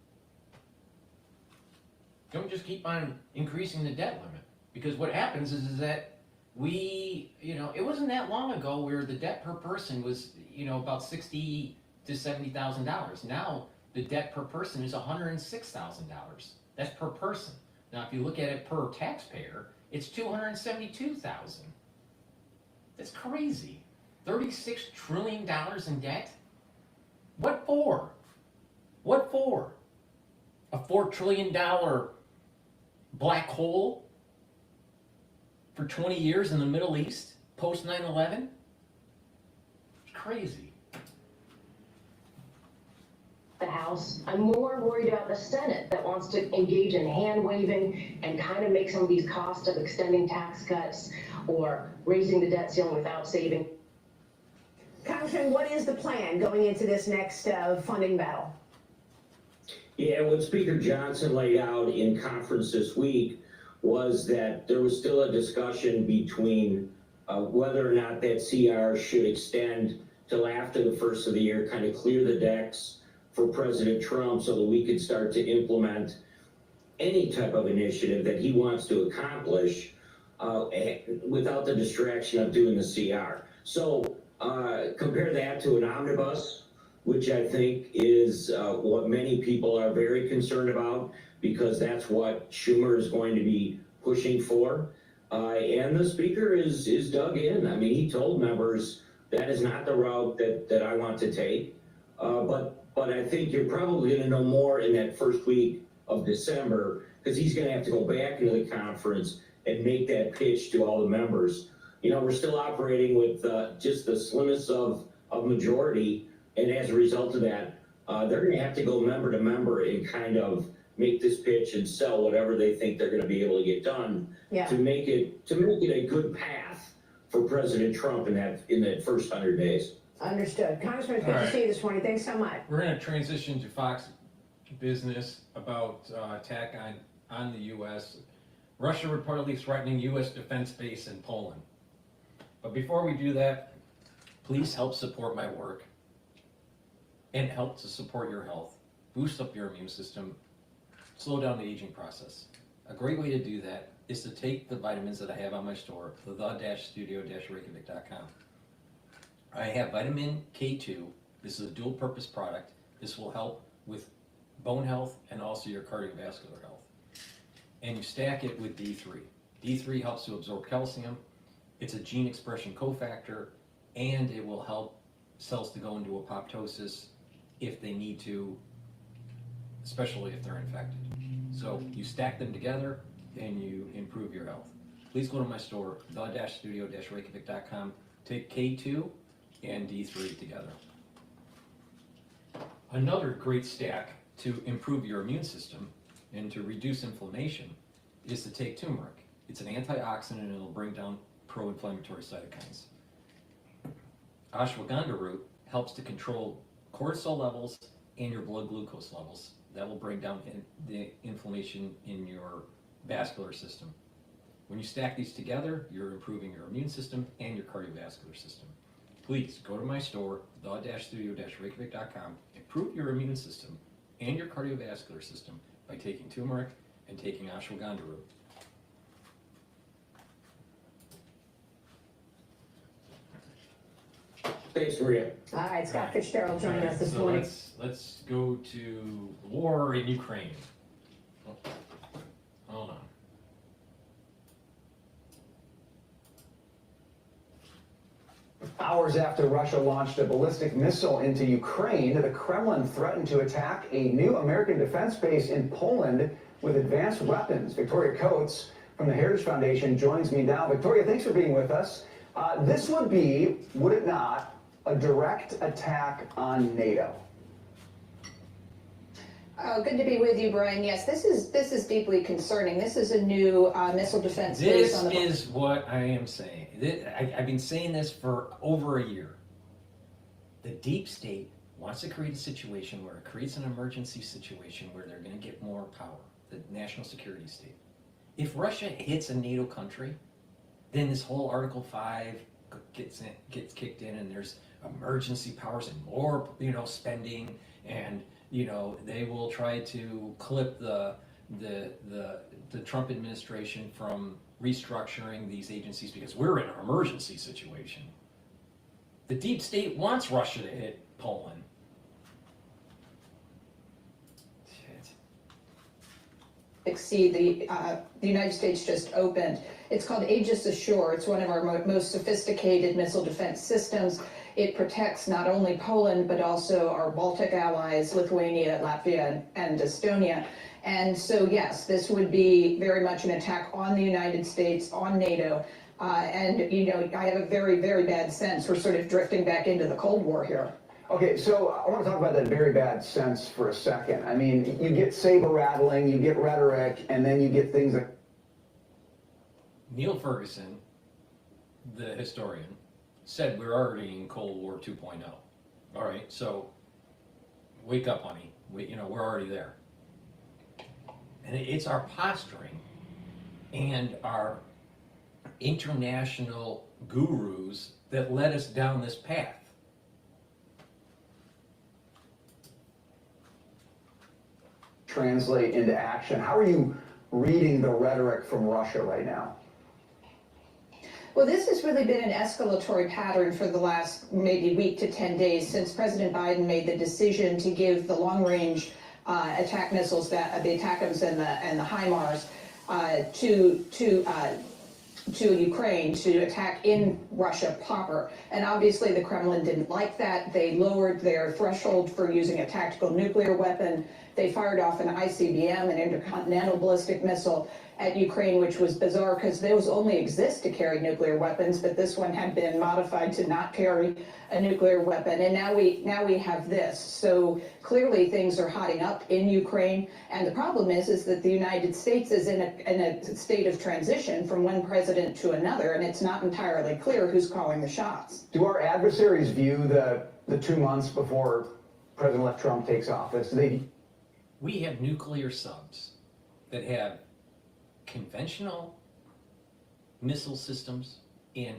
Don't just keep on increasing the debt limit. Because what happens is that it wasn't that long ago where the debt per person was, about $60,000 to $70,000. Now, the debt per person is $106,000. That's per person. Now, if you look at it per taxpayer, it's $272,000. That's crazy. $36 trillion in debt? What for? What for? A $4 trillion black hole for 20 years in the Middle East, post 9/11? It's crazy. The House. I'm more worried about the Senate that wants to engage in hand waving and kind of make some of these costs of extending tax cuts or raising the debt ceiling without saving. Congressman, what is the plan going into this next funding battle? Yeah, what Speaker Johnson laid out in conference this week was that there was still a discussion between whether or not that CR should extend till after the first of the year, kind of clear the decks for President Trump so that we could start to implement any type of initiative that he wants to accomplish without the distraction of doing the CR. So compare that to an omnibus, which I think is what many people are very concerned about, because that's what Schumer is going to be pushing for. And the speaker is dug in. I mean, he told members that is not the route that I want to take. But I think you're probably going to know more in that first week of December, because he's going to have to go back into the conference and make that pitch to all the members. We're still operating with just the slimmest of majority, and as a result of that, they're going to have to go member to member and kind of make this pitch and sell whatever they think they're going to be able to get done to make it a good path for President Trump in that first 100 days. Understood. Congressman, it's good to see you this morning. Thanks so much. We're going to transition to Fox Business about attack on the U.S. Russia reportedly threatening U.S. defense base in Poland. But before we do that, please help support my work and help to support your health, boost up your immune system, slow down the aging process. A great way to do that is to take the vitamins that I have on my store, the-studio-reykjavik.com. I have vitamin K2. This is a dual purpose product. This will help with bone health and also your cardiovascular health. And you stack it with D3. D3 helps to absorb calcium. It's a gene expression cofactor, and it will help cells to go into apoptosis if they need to, especially if they're infected. So you stack them together and you improve your health. Please go to my store, the-studio-reykjavik.com. Take K2 and D3 together. Another great stack to improve your immune system and to reduce inflammation is to take turmeric. It's an antioxidant and it'll bring down pro-inflammatory cytokines. Ashwagandha root helps to control cortisol levels and your blood glucose levels. That will bring down the inflammation in your vascular system. When you stack these together, you're improving your immune system and your cardiovascular system. Please go to my store, the-studio-reykjavik.com, improve your immune system and your cardiovascular system by taking turmeric and taking ashwagandha root. Thanks, Maria. All right, Scott Fitzgerald joining us this So morning. let's go to war in Ukraine. Oh, hold on. Hours after Russia launched a ballistic missile into Ukraine, the Kremlin threatened to attack a new American defense base in Poland with advanced weapons. Victoria Coates from the Heritage Foundation joins me now. Victoria, thanks for being with us. This would be, would it not, a direct attack on NATO? Oh, good to be with you, Brian. Yes, this is deeply concerning. This is a new missile defense base on the. This is what I am saying. I've been saying this for over a year. The deep state wants to create a situation where it creates an emergency situation where they're going to get more power, the national security state. If Russia hits a NATO country, then this whole Article 5 gets kicked in, and there's emergency powers and more, spending, and they will try to clip the Trump administration from restructuring these agencies because we're in an emergency situation. The deep state wants Russia to hit Poland. See, the United States just opened. It's called Aegis Ashore. It's one of our most sophisticated missile defense systems. It protects not only Poland, but also our Baltic allies, Lithuania, Latvia, and Estonia. And so, yes, this would be very much an attack on the United States, on NATO. And, I have a very, very bad sense we're sort of drifting back into the Cold War here. Okay, so I want to talk about that very bad sense for a second. I mean, you get saber rattling, you get rhetoric, and then you get things like. Neil Ferguson, the historian, said we're already in Cold War 2.0. All right, so wake up, honey. We're already there. And it's our posturing and our international gurus that led us down this path. Translate into action. How are you reading the rhetoric from Russia right now? Well, this has really been an escalatory pattern for the last maybe week to 10 days since President Biden made the decision to give the long-range attack missiles, the ATACMS and the HIMARS, to Ukraine to attack in Russia proper. And obviously the Kremlin didn't like that. They lowered their threshold for using a tactical nuclear weapon. They fired off an ICBM, an intercontinental ballistic missile, at Ukraine, which was bizarre because those only exist to carry nuclear weapons, but this one had been modified to not carry a nuclear weapon. And now we have this. So clearly things are hotting up in Ukraine. And the problem is that the United States is in a state of transition from one president to another, and it's not entirely clear who's calling the shots. Do our adversaries view the 2 months before President-elect Trump takes office? We have nuclear subs that have conventional missile systems and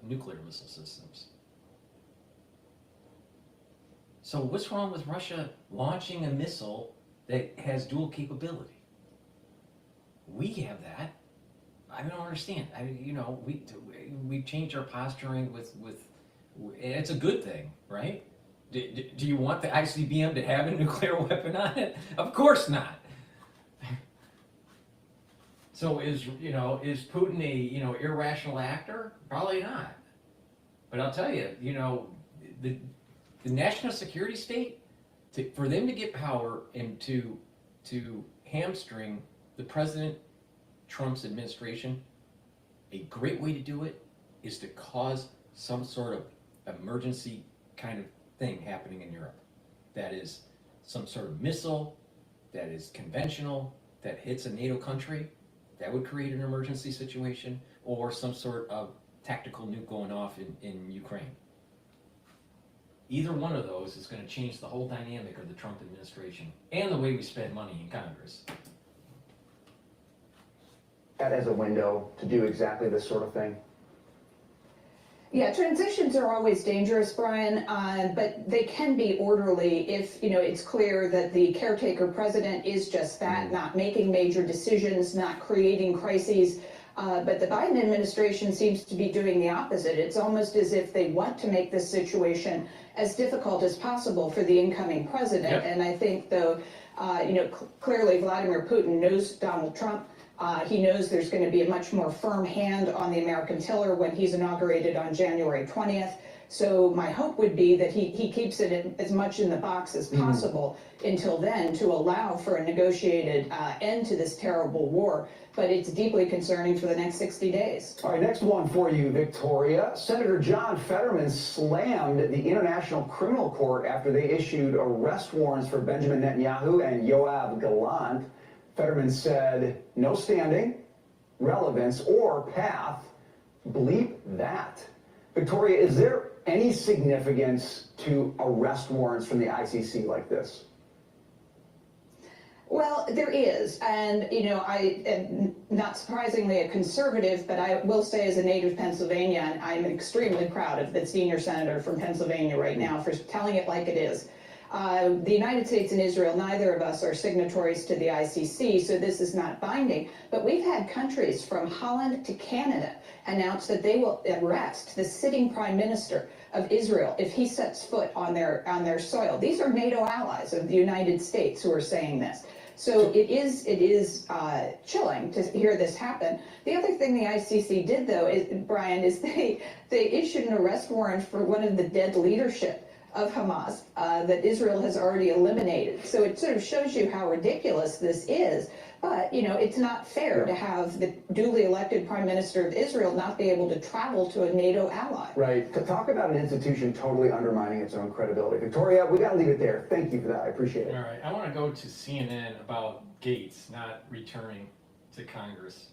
nuclear missile systems. So what's wrong with Russia launching a missile that has dual capability? We have that. I don't understand. We've changed our posturing with it's a good thing, right? Do you want the ICBM to have a nuclear weapon on it? Of course not. So is Putin a irrational actor? Probably not. But I'll tell you, the national security state, for them to get power and to hamstring the President Trump's administration, a great way to do it is to cause some sort of emergency kind of thing happening in Europe. That is some sort of missile that is conventional, that hits a NATO country, that would create an emergency situation, or some sort of tactical nuke going off in Ukraine. either one of those is gonna change the whole dynamic of the Trump administration and the way we spend money in Congress. That as a window to do exactly this sort of thing? Yeah, transitions are always dangerous, Brian, but they can be orderly if, it's clear that the caretaker president is just that, not making major decisions, not creating crises. But the Biden administration seems to be doing the opposite. It's almost as if they want to make this situation as difficult as possible for the incoming president. Yep. And I think, though, clearly Vladimir Putin knows Donald Trump. He knows there's going to be a much more firm hand on the American tiller when he's inaugurated on January 20th. So my hope would be that he keeps it as much in the box as possible until then, to allow for a negotiated end to this terrible war. But it's deeply concerning for the next 60 days. All right, next one for you, Victoria. Senator John Fetterman slammed the International Criminal Court after they issued arrest warrants for Benjamin Netanyahu and Yoav Gallant. Fetterman said, no standing, relevance, or path. Bleep that. Victoria, is there any significance to arrest warrants from the ICC like this? Well, there is, and I am not surprisingly a conservative, but I will say as a native Pennsylvanian, I'm extremely proud of the senior senator from Pennsylvania right now for telling it like it is. The United States and Israel, neither of us are signatories to the ICC, so this is not binding, but we've had countries from Holland to Canada announce that they will arrest the sitting prime minister of Israel if he sets foot on their soil. These are NATO allies of the United States who are saying this. So it is chilling to hear this happen. The other thing the ICC did, though, Brian, is they issued an arrest warrant for one of the dead leadership of Hamas that Israel has already eliminated. So it sort of shows you how ridiculous this is. But, it's not fair to have the duly elected prime minister of Israel not be able to travel to a NATO ally. Right. To talk about an institution totally undermining its own credibility. Victoria, we got to leave it there. Thank you for that. I appreciate it. All right, I want to go to CNN about Gaetz not returning to Congress.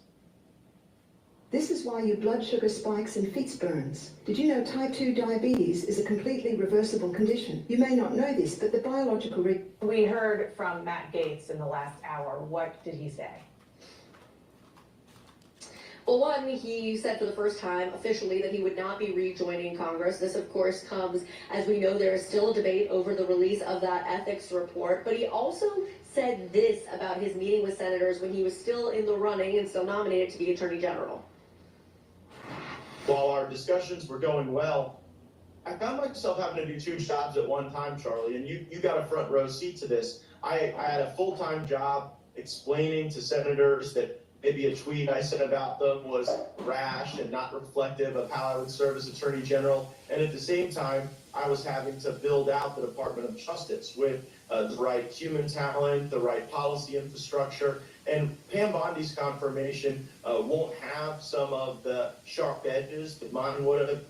This is why your blood sugar spikes and feet burns. Did you know type 2 diabetes is a completely reversible condition? You may not know this, but the biological... We heard from Matt Gaetz in the last hour. What did he say? Well, one, he said for the first time officially that he would not be rejoining Congress. This, of course, comes as we know there is still a debate over the release of that ethics report. But he also said this about his meeting with senators when he was still in the running and still nominated to be Attorney General. While our discussions were going well, I found myself having to do two jobs at one time, Charlie, and you got a front row seat to this. I had a full-time job explaining to senators that maybe a tweet I said about them was rash and not reflective of how I would serve as Attorney General. And at the same time, I was having to build out the Department of Justice with the right human talent, the right policy infrastructure. And Pam Bondi's confirmation won't have some of the sharp edges that mine would have.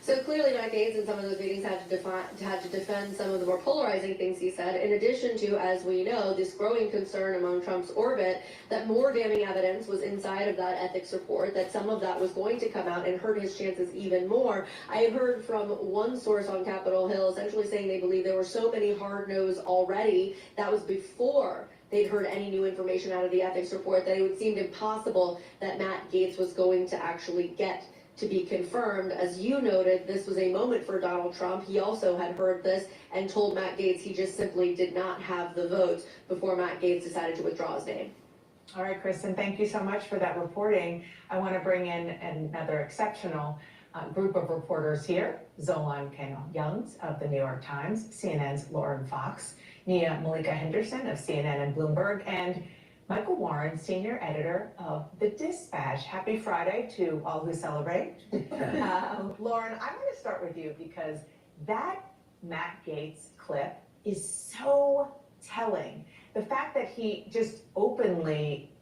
So clearly Matt Gaetz in some of those meetings had to defend some of the more polarizing things he said, in addition to, as we know, this growing concern among Trump's orbit that more damning evidence was inside of that ethics report, that some of that was going to come out and hurt his chances even more. I have heard from one source on Capitol Hill essentially saying they believe there were so many hard no's already. That was before they'd heard any new information out of the ethics report, that it would seem impossible that Matt Gaetz was going to actually get to be confirmed. As you noted, this was a moment for Donald Trump. He also had heard this and told Matt Gaetz he just simply did not have the votes before Matt Gaetz decided to withdraw his name. All right, Kristen, thank you so much for that reporting. I want to bring in another exceptional group of reporters here. Zolan Kano-Youngs of the New York Times, CNN's Lauren Fox, Nia Malika Henderson of CNN and Bloomberg, and Michael Warren, senior editor of The Dispatch. Happy Friday to all who celebrate. Lauren, I want to start with you because that Matt Gaetz clip is so telling. The fact that he just openly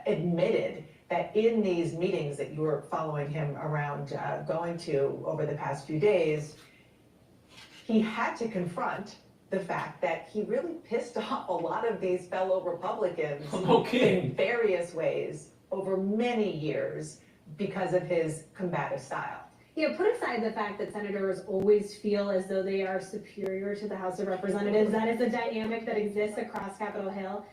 admitted that in these meetings that you were following him around going to over the past few days, he had to confront the fact that he really pissed off a lot of these fellow Republicans in various ways over many years because of his combative style. put aside the fact that senators always feel as though they are superior to the House of Representatives. That is a dynamic that exists across Capitol Hill.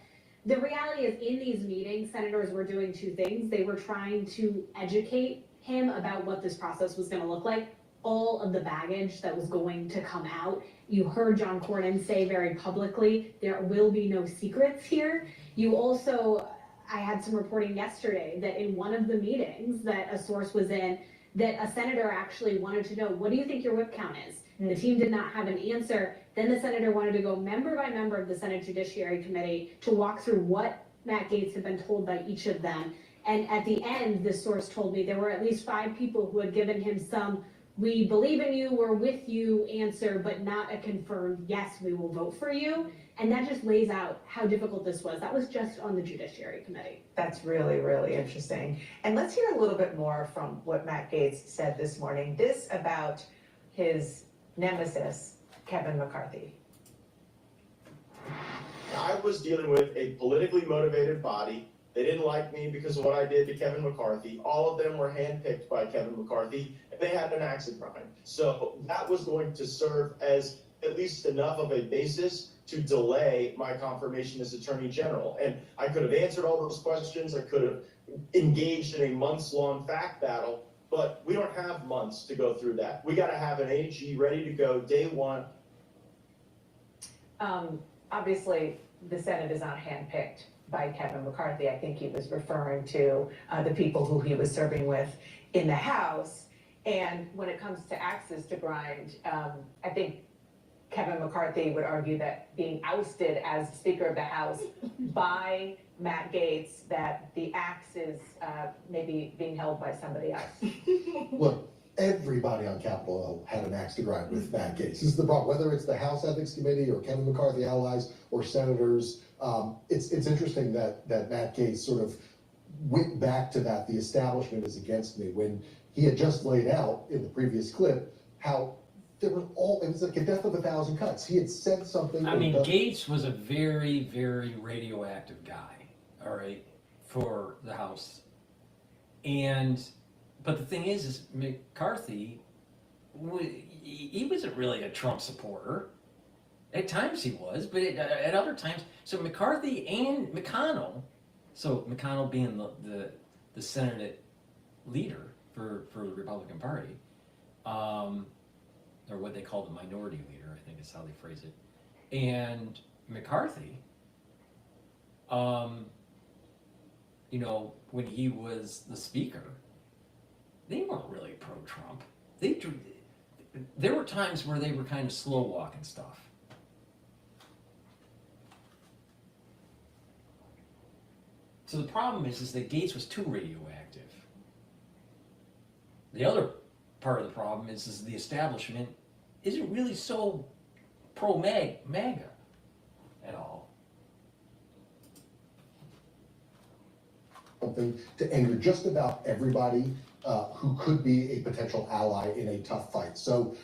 The reality is, in these meetings, senators were doing two things. They were trying to educate him about what this process was going to look like, all of the baggage that was going to come out. You heard John Cornyn say very publicly, there will be no secrets here. You also, I had some reporting yesterday that in one of the meetings that a source was in, that a senator actually wanted to know, what do you think your whip count is? And the team did not have an answer. Then the senator wanted to go member by member of the Senate Judiciary Committee to walk through what Matt Gaetz had been told by each of them. And at the end, this source told me there were at least 5 people who had given him some, we believe in you, we're with you answer, but not a confirmed, yes, we will vote for you. And that just lays out how difficult this was. That was just on the Judiciary Committee. That's really, really interesting. And let's hear a little bit more from what Matt Gaetz said this morning. This about his nemesis, Kevin McCarthy. I was dealing with a politically motivated body. They didn't like me because of what I did to Kevin McCarthy. All of them were handpicked by Kevin McCarthy, and they had an axe to grind. So that was going to serve as at least enough of a basis to delay my confirmation as Attorney General. And I could have answered all those questions. I could have engaged in a months-long fact battle, but we don't have months to go through that. We got to have an AG ready to go day one. Obviously, the Senate is not handpicked by Kevin McCarthy. I think he was referring to the people who he was serving with in the House. And when it comes to axes to grind, I think Kevin McCarthy would argue that being ousted as Speaker of the House by Matt Gaetz, that the axe is maybe being held by somebody else. Look, everybody on Capitol Hill had an axe to grind with Matt Gaetz. This is the problem, whether it's the House Ethics Committee or Kevin McCarthy allies or senators. It's interesting that Matt Gaetz sort of went back to that, the establishment is against me, when he had just laid out in the previous clip how it was like a death of 1,000 cuts. He had said something. I mean, Gaetz was a very, very radioactive guy, all right, for the House. But the thing is McCarthy, he wasn't really a Trump supporter. At times he was, but at other times, so McCarthy and McConnell, so McConnell being the Senate leader for the Republican Party, or what they call the minority leader, I think is how they phrase it, and McCarthy, when he was the Speaker, they weren't really pro-Trump. There were times where they were kind of slow walking stuff. So the problem is that Gaetz was too radioactive. The other part of the problem is the establishment isn't really so pro-MAGA at all. Something to anger just about everybody who could be a potential ally in a tough fight. So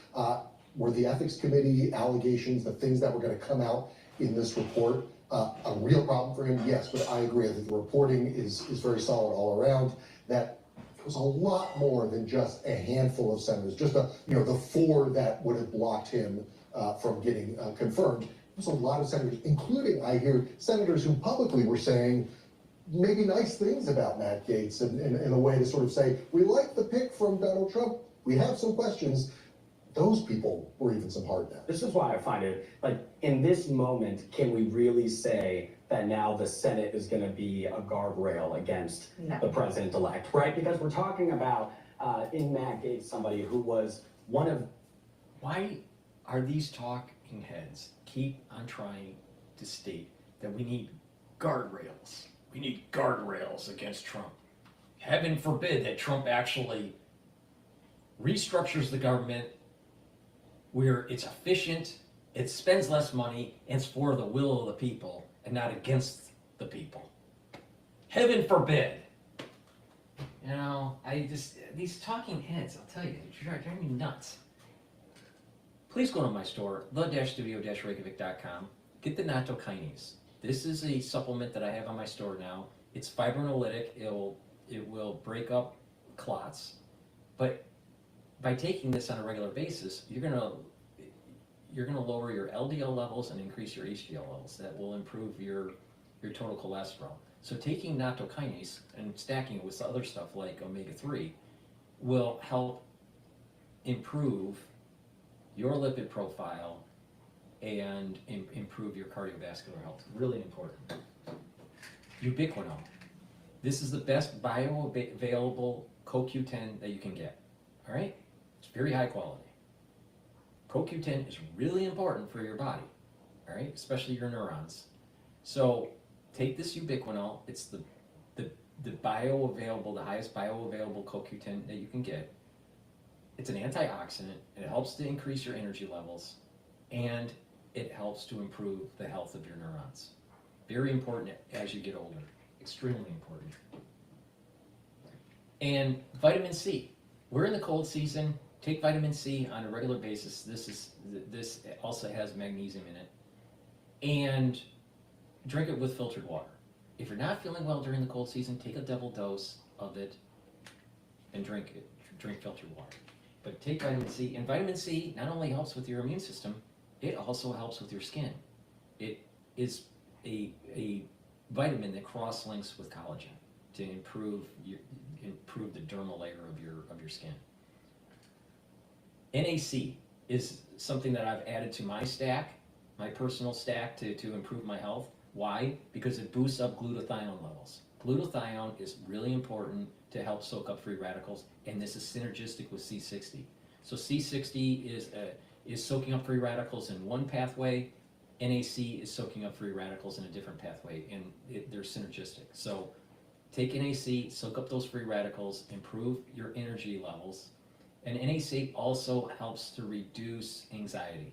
were the Ethics Committee allegations, the things that were going to come out in this report, a real problem for him? Yes, but I agree that the reporting is very solid all around, that it was a lot more than just a handful of senators, just the 4 that would have blocked him from getting confirmed. It was a lot of senators, including, I hear, senators who publicly were saying maybe nice things about Matt Gaetz in a way to sort of say, we like the pick from Donald Trump, we have some questions. Those people were even some hard now. This is why I find it, like, in this moment, can we really say that now the Senate is going to be a guardrail against the president-elect, right? Because we're talking about, in Matt Gaetz, somebody who was one of... Why are these talking heads keep on trying to state that we need guardrails? We need guardrails against Trump. Heaven forbid that Trump actually restructures the government where it's efficient, it spends less money, and it's for the will of the people and not against the people. Heaven forbid. These talking heads, I'll tell you, they drive me nuts. Please go to my store, the-studio-reykjavik.com. Get the natto kinase. This is a supplement that I have on my store now. It's fibrinolytic. It will break up clots, but by taking this on a regular basis, you're gonna lower your LDL levels and increase your HDL levels. That will improve your total cholesterol. So taking nattokinase and stacking it with other stuff like omega-3 will help improve your lipid profile and improve your cardiovascular health. Really important. Ubiquinol. This is the best bioavailable CoQ10 that you can get. All right? It's very high quality. CoQ10 is really important for your body, all right? Especially your neurons. So take this ubiquinol. It's the bioavailable, the highest bioavailable CoQ10 that you can get. It's an antioxidant. It helps to increase your energy levels, and it helps to improve the health of your neurons. Very important as you get older. Extremely important. And vitamin C. We're in the cold season. Take vitamin C on a regular basis. This also has magnesium in it. And drink it with filtered water. If you're not feeling well during the cold season, take a double dose of it and drink filtered water. But take vitamin C, and vitamin C not only helps with your immune system, it also helps with your skin. It is a vitamin that cross-links with collagen to improve the dermal layer of your skin. NAC is something that I've added to my stack, my personal stack, to improve my health. Why? Because it boosts up glutathione levels. Glutathione is really important to help soak up free radicals, and this is synergistic with C60. So C60 is soaking up free radicals in one pathway, NAC is soaking up free radicals in a different pathway, and they're synergistic. So take NAC, soak up those free radicals, improve your energy levels, and NAC also helps to reduce anxiety,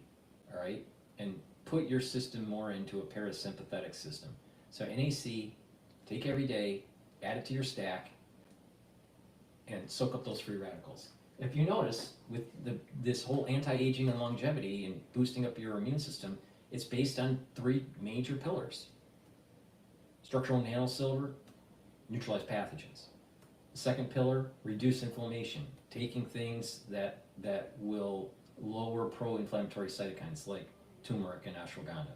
all right? And put your system more into a parasympathetic system. So NAC, take every day, add it to your stack, and soak up those free radicals. If you notice, with this whole anti-aging and longevity and boosting up your immune system, it's based on 3 major pillars. Structural nanosilver, neutralize pathogens. The second pillar, reduce inflammation, taking things that will lower pro-inflammatory cytokines like turmeric and ashwagandha.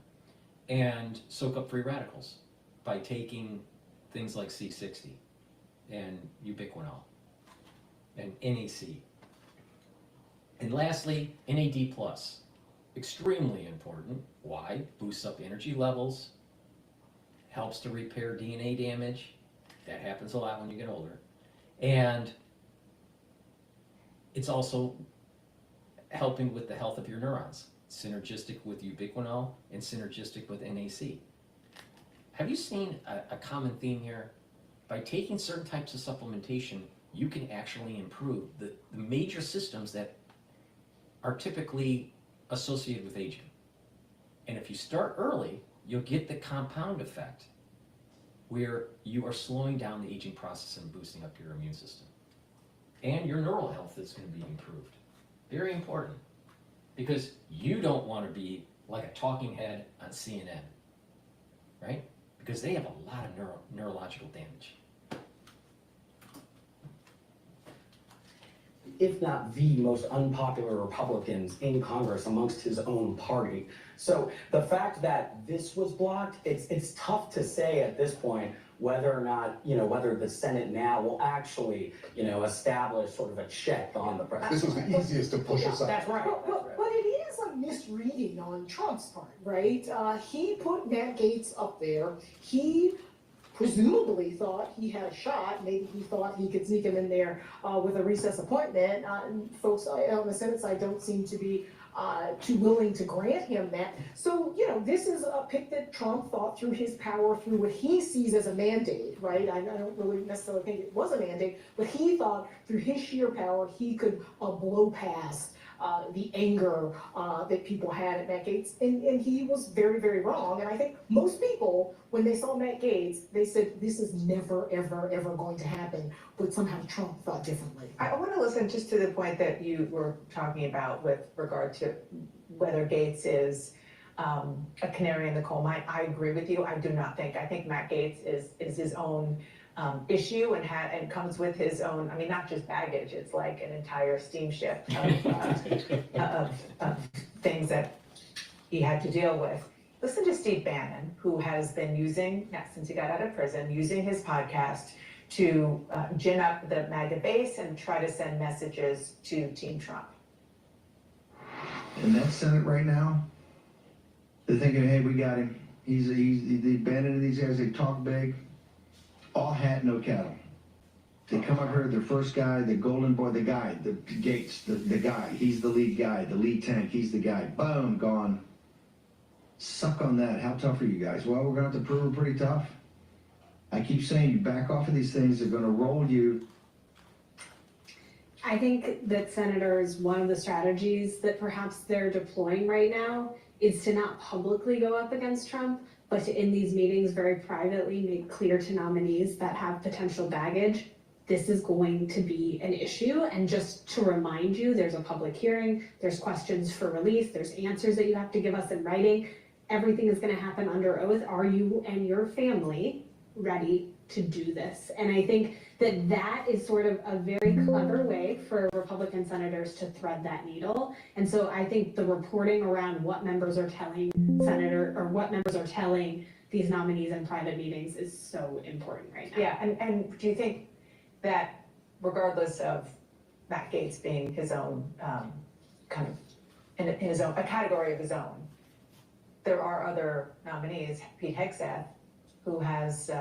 And soak up free radicals by taking things like C60 and ubiquinol and NAC. And lastly, NAD+, extremely important. Why? Boosts up energy levels, helps to repair DNA damage. That happens a lot when you get older. And it's also helping with the health of your neurons, synergistic with ubiquinol and synergistic with NAC. Have you seen a common theme here? By taking certain types of supplementation, you can actually improve the major systems that are typically associated with aging. And if you start early, you'll get the compound effect where you are slowing down the aging process and boosting up your immune system. And your neural health is going to be improved. Very important. Because you don't want to be like a talking head on CNN, right? Because they have a lot of neurological damage. If not the most unpopular Republicans in Congress amongst his own party. So the fact that this was blocked, it's tough to say at this point whether or not, whether the Senate now will actually, establish sort of a check on the president. This was the easiest to push aside. That's right. But it is a misreading on Trump's part, right? He put Matt Gaetz up there. He presumably thought he had a shot. Maybe he thought he could sneak him in there with a recess appointment. Folks on the Senate side don't seem to be too willing to grant him that. So, this is a pick that Trump thought through his power, through what he sees as a mandate, right? I don't really necessarily think it was a mandate, but he thought through his sheer power, he could blow past the anger that people had at Matt Gaetz, and he was very, very wrong. And I think most people, when they saw Matt Gaetz, they said, this is never, ever, ever going to happen, but somehow Trump thought differently. I want to listen just to the point that you were talking about with regard to whether Gaetz is a canary in the coal mine. I agree with you. I do not think. I think Matt Gaetz is his own issue and comes with his own, I mean, not just baggage, it's like an entire steamship of things that he had to deal with. Listen to Steve Bannon, who has been using, since he got out of prison, using his podcast to gin up the MAGA base and try to send messages to Team Trump. In that Senate right now, they're thinking, hey, we got him. He's the Bannon and these guys, they talk big. All hat, no cattle. They come up here, their first guy, the golden boy, the guy, the Gaetz, the guy. He's the lead guy, the lead tank, he's the guy. Boom, gone. Suck on that. How tough are you guys? Well, we're going to have to prove we're pretty tough. I keep saying, you back off of these things, they're going to roll you. I think that, senators, one of the strategies that perhaps they're deploying right now is to not publicly go up against Trump, but to, in these meetings, very privately make clear to nominees that have potential baggage, this is going to be an issue. And just to remind you, there's a public hearing, there's questions for release, there's answers that you have to give us in writing. Everything is going to happen under oath. Are you and your family ready to do this? And I think that that is sort of a very clever way for Republican senators to thread that needle. And so I think the reporting around what members are telling what members are telling these nominees in private meetings is so important right now. Yeah, and do you think that regardless of Matt Gaetz being his own kind of in his own, a category of his own, there are other nominees, Pete Hegseth, who has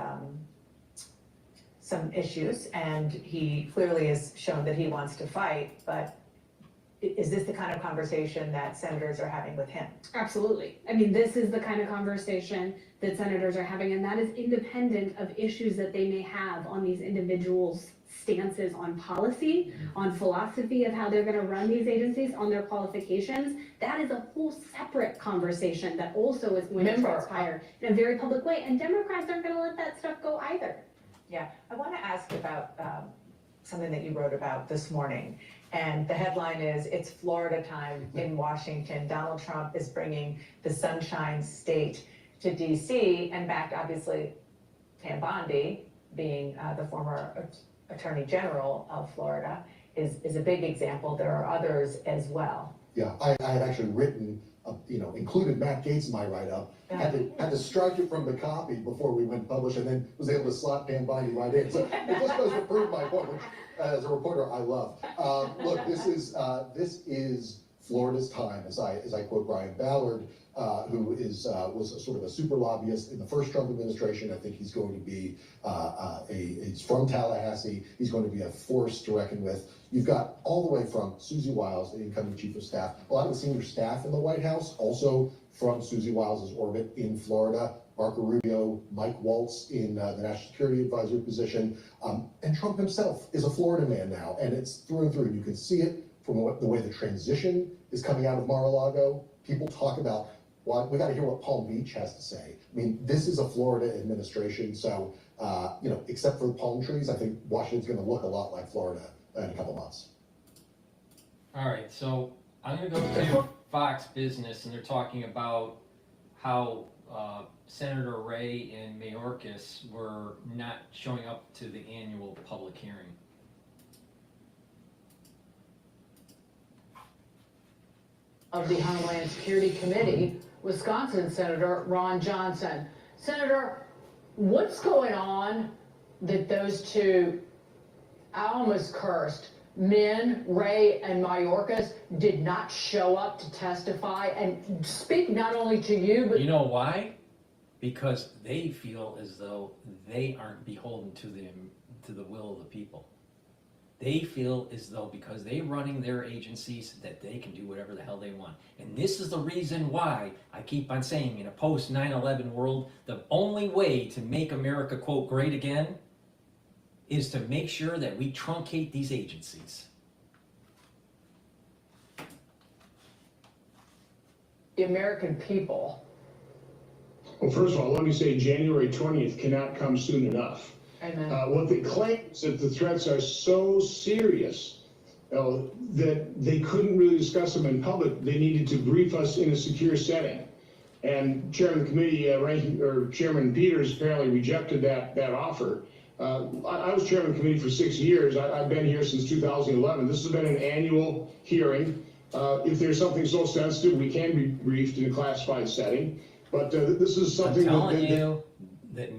some issues, and he clearly has shown that he wants to fight, but is this the kind of conversation that senators are having with him? Absolutely. I mean, this is the kind of conversation that senators are having, and that is independent of issues that they may have on these individuals' stances on policy, on philosophy of how they're going to run these agencies, on their qualifications. That is a whole separate conversation that also is going to transpire in a very public way, and Democrats aren't going to let that stuff go either. Yeah, I want to ask about something that you wrote about this morning. And the headline is, it's Florida time in Washington. Donald Trump is bringing the Sunshine State to DC, and backed, obviously, Pam Bondi, being the former Attorney General of Florida, is a big example. There are others as well. Yeah, I had actually written, included Matt Gaetz in my write-up, had to strike it from the copy before we went publish, and then was able to slot Pam Bondi right in. So it just goes to prove my point, which as a reporter I love. Look, this is Florida's time, as I quote Brian Ballard, who was sort of a super lobbyist in the first Trump administration. I think he's going to be he's from Tallahassee. He's going to be a force to reckon with. You've got all the way from Susie Wiles, the incoming chief of staff, a lot of the senior staff in the White House, also from Susie Wiles' orbit in Florida. Marco Rubio, Mike Waltz in the National Security Advisor position, and Trump himself is a Florida man now, and it's through and through. You can see it from the way the transition is coming out of Mar-a-Lago. People talk about, well, we got to hear what Palm Beach has to say. I mean, this is a Florida administration, so except for the palm trees, I think Washington's going to look a lot like Florida in a couple months. All right, so I'm going to go to Fox Business, and they're talking about how Senator Ray and Mayorkas were not showing up to the annual public hearing. Of the Homeland Security Committee, Wisconsin Senator Ron Johnson. Senator, what's going on that those two, I almost cursed, men, Ray and Mayorkas, did not show up to testify and speak not only to you, but... You know why? Because they feel as though they aren't beholden to the will of the people. They feel as though because they're running their agencies that they can do whatever the hell they want. And this is the reason why I keep on saying in a post 9/11 world, the only way to make America, quote, great again is to make sure that we truncate these agencies. the American people. Well, first of all, let me say January 20th cannot come soon enough. Amen. What they claim is that the threats are so serious that they couldn't really discuss them in public. They needed to brief us in a secure setting. And Chairman of the committee, Chairman Peters, apparently rejected that offer. I was chairman of the committee for 6 years. I've been here since 2011. This has been an annual hearing. If there's something so sensitive, we can be briefed in a classified setting. But this is something I'm telling you that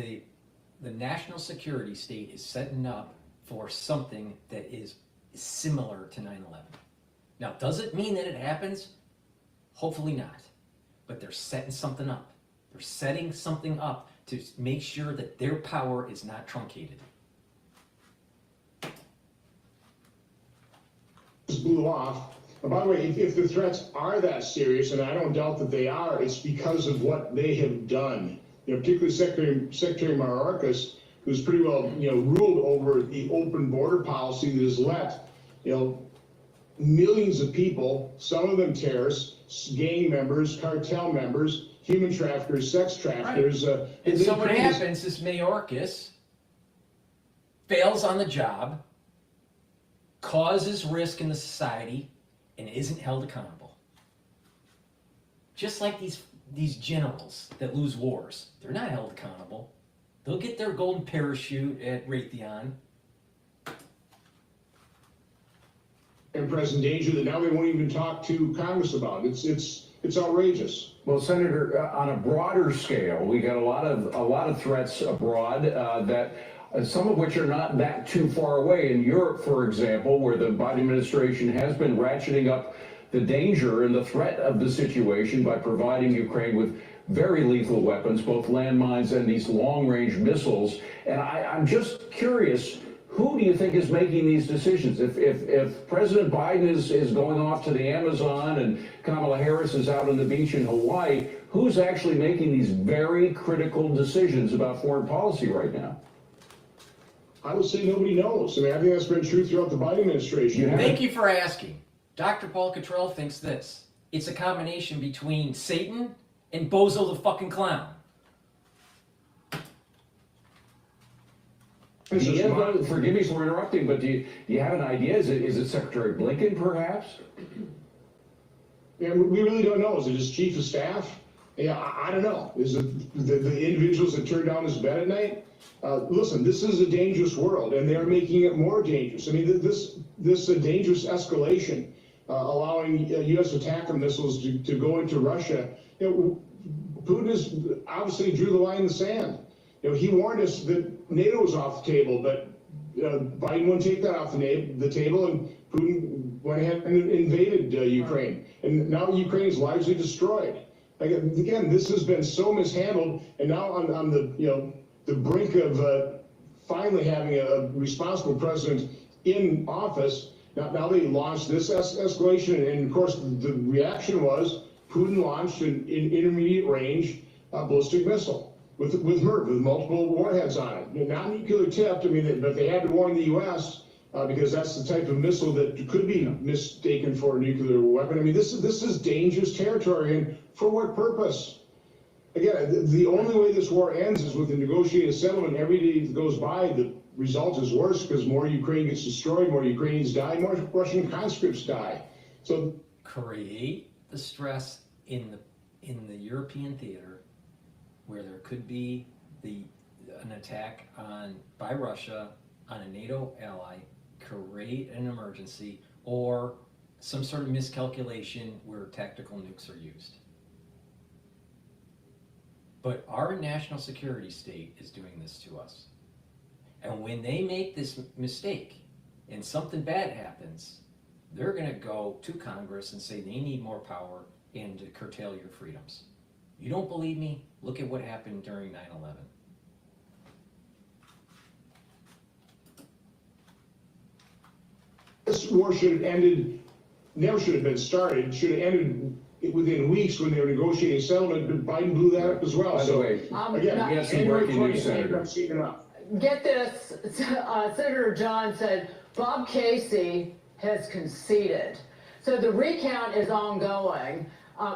the national security state is setting up for something that is similar to 9/11. Now, does it mean that it happens? Hopefully not. But they're setting something up. They're setting something up to make sure that their power is not truncated. Just blew off. And by the way, if the threats are that serious, and I don't doubt that they are, it's because of what they have done. You know, particularly Secretary Mayorkas, who's pretty well, ruled over the open border policy that has let, millions of people, some of them terrorists, gang members, cartel members, human traffickers, sex traffickers. Right. And so what happens is Mayorkas fails on the job, causes risk in the society, and isn't held accountable. Just like these generals that lose wars, they're not held accountable. They'll get their golden parachute at Raytheon. And present danger that now they won't even talk to Congress about. It's outrageous. Well, Senator, on a broader scale, we got a lot of threats abroad that some of which are not that too far away. In Europe, for example, where the Biden administration has been ratcheting up the danger and the threat of the situation by providing Ukraine with very lethal weapons, both landmines and these long-range missiles. And I'm just curious, who do you think is making these decisions? If President Biden is going off to the Amazon and Kamala Harris is out on the beach in Hawaii, who's actually making these very critical decisions about foreign policy right now? I would say nobody knows. I mean, I think that's been true throughout the Biden administration. Thank you for asking. Dr. Paul Cottrell thinks this. It's a combination between Satan and Bozo the fucking clown. Forgive me for interrupting, but do you have an idea? Is it Secretary Blinken, perhaps? Yeah, we really don't know. Is it his chief of staff? Yeah, I don't know. Is it the individuals that turn down his bed at night? Listen, this is a dangerous world, and they're making it more dangerous. I mean, this dangerous escalation, allowing U.S. attacker missiles to go into Russia. Putin has obviously drew the line in the sand. He warned us that NATO was off the table, but Biden wouldn't take that off the table, and Putin went ahead and invaded Ukraine. And now Ukraine is largely destroyed. Again, this has been so mishandled, and now on the brink of finally having a responsible president in office, now they launched this escalation, and of course the reaction was Putin launched an intermediate range ballistic missile with MIRV, with multiple warheads on it. Not nuclear tipped, but they had to warn the U.S. Because that's the type of missile that could be mistaken for a nuclear weapon. This is dangerous territory, and for what purpose? Again, the only way this war ends is with a negotiated settlement. Every day that goes by, the result is worse because more Ukraine gets destroyed, more Ukrainians die, more Russian conscripts die. So create the stress in the European theater where there could be an attack by Russia on a NATO ally, create an emergency, or some sort of miscalculation where tactical nukes are used. But our national security state is doing this to us. And when they make this mistake and something bad happens, they're going to go to Congress and say they need more power and to curtail your freedoms. You don't believe me? Look at what happened during 9/11. This war should have ended, never should have been started, should have ended within weeks when they were negotiating settlement, but Biden blew that up as well. By the way, again, we have some breaking news, Senator. Get this, Senator John said Bob Casey has conceded. So the recount is ongoing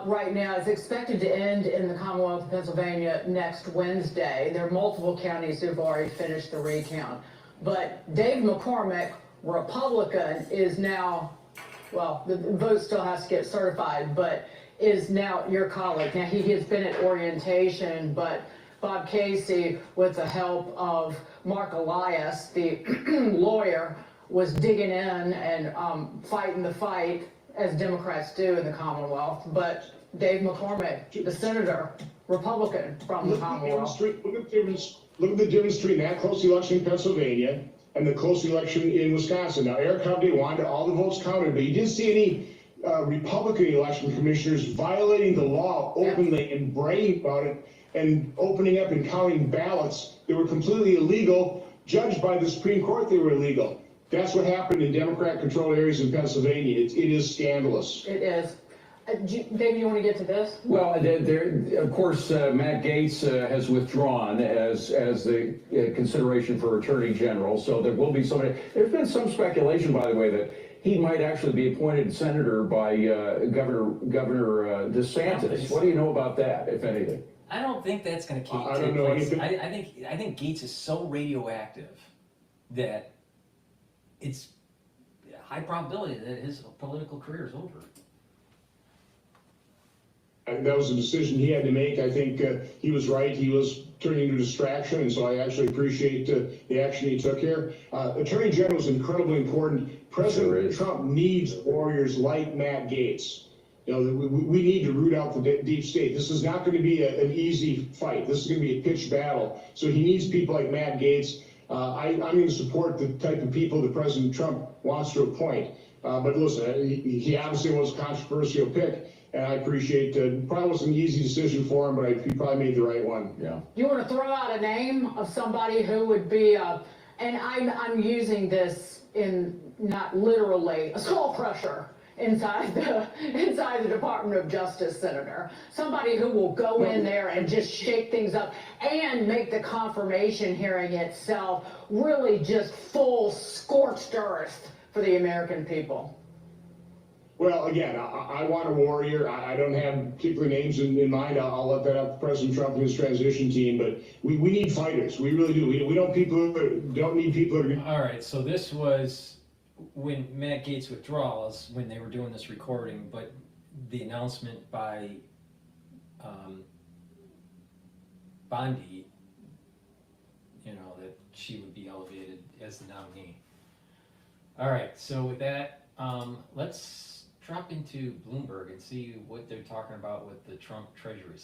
right now. It's expected to end in the Commonwealth of Pennsylvania next Wednesday. There are multiple counties who've already finished the recount. But Dave McCormick, Republican, is now, well, the vote still has to get certified, but is now your colleague. Now, he has been at orientation, but Bob Casey, with the help of Mark Elias, the lawyer, was digging in and fighting the fight, as Democrats do in the Commonwealth. But Dave McCormick, the senator, Republican from the Commonwealth. Look at the difference between that close election in Pennsylvania and the close election in Wisconsin. Now, Eric Hovde wanted all the votes counted, but you didn't see any Republican election commissioners violating the law openly and bragging about it and opening up and counting ballots that were completely illegal, judged by the Supreme Court they were illegal. That's what happened in Democrat-controlled areas in Pennsylvania. It is scandalous. It is. Dave, you want to get to this? Well, of course, Matt Gaetz has withdrawn as the consideration for Attorney General, so there will be somebody. There's been some speculation, by the way, that he might actually be appointed senator by Governor DeSantis. What do you know about that, if anything? I don't think that's going to take place. I think Gaetz is so radioactive that it's a high probability that his political career is over. And that was a decision he had to make. I think he was right. He was turning into distraction, and so I actually appreciate the action he took here. Attorney General is incredibly important. President Trump needs warriors like Matt Gaetz. You know, we need to root out the deep state. This is not going to be an easy fight. This is going to be a pitched battle. So he needs people like Matt Gaetz. I'm going to support the type of people that President Trump wants to appoint. But listen, he obviously was a controversial pick. And I appreciate probably wasn't an easy decision for him, but he probably made the right one. Yeah. You want to throw out a name of somebody who would be and I'm using this in not literally a skull crusher inside the Department of Justice, Senator. Somebody who will go in there and just shake things up and make the confirmation hearing itself really just full scorched earth for the American people. Well, again, I want a warrior. I don't have particular names in mind. I'll let that up to President Trump and his transition team. But we need fighters. We really do. We don't need people who are... All right, so this was when Matt Gaetz withdrawals, when they were doing this recording, but the announcement by Bondi, you know, that she would be elevated as the nominee. All right, so with that, let's drop into Bloomberg and see what they're talking about with the Trump Treasury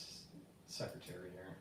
Secretary there.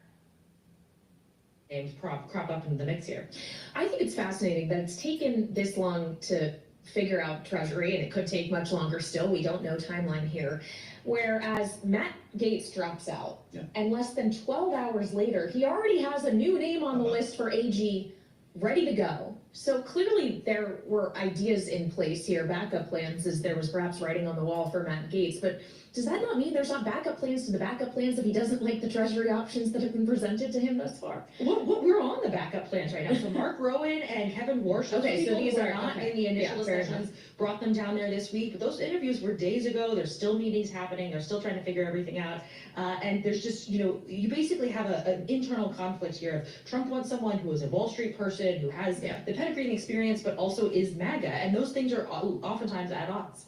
Names crop up into the mix here. I think it's fascinating that it's taken this long to figure out Treasury, and it could take much longer still. We don't know timeline here. Whereas Matt Gaetz drops out, and less than 12 hours later, he already has a new name on the list for AG ready to go. So clearly there were ideas in place here, backup plans, as there was perhaps writing on the wall for Matt Gaetz. But does that not mean there's not backup plans to the backup plans if he doesn't like the Treasury options that have been presented to him thus far? We're on the backup plans right now. So Mark Rowan and Kevin Warsh, Okay, so these were are not in the initial discussions, brought them down there this week. But those interviews were days ago. There's still meetings happening. They're still trying to figure everything out. And there's just, you basically have an internal conflict here of Trump wants someone who is a Wall Street person, who has the pedigree and experience, but also is MAGA. And those things are oftentimes at odds.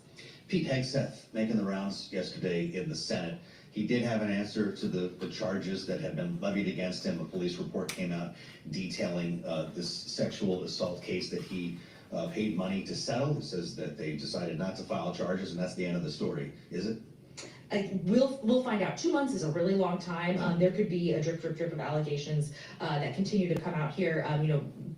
Pete Hegseth making the rounds yesterday in the Senate. He did have an answer to the charges that had been levied against him. A police report came out detailing this sexual assault case that he paid money to settle. He says that they decided not to file charges, and that's the end of the story. Is it? We'll find out. 2 months is a really long time. There could be a drip of allegations that continue to come out here.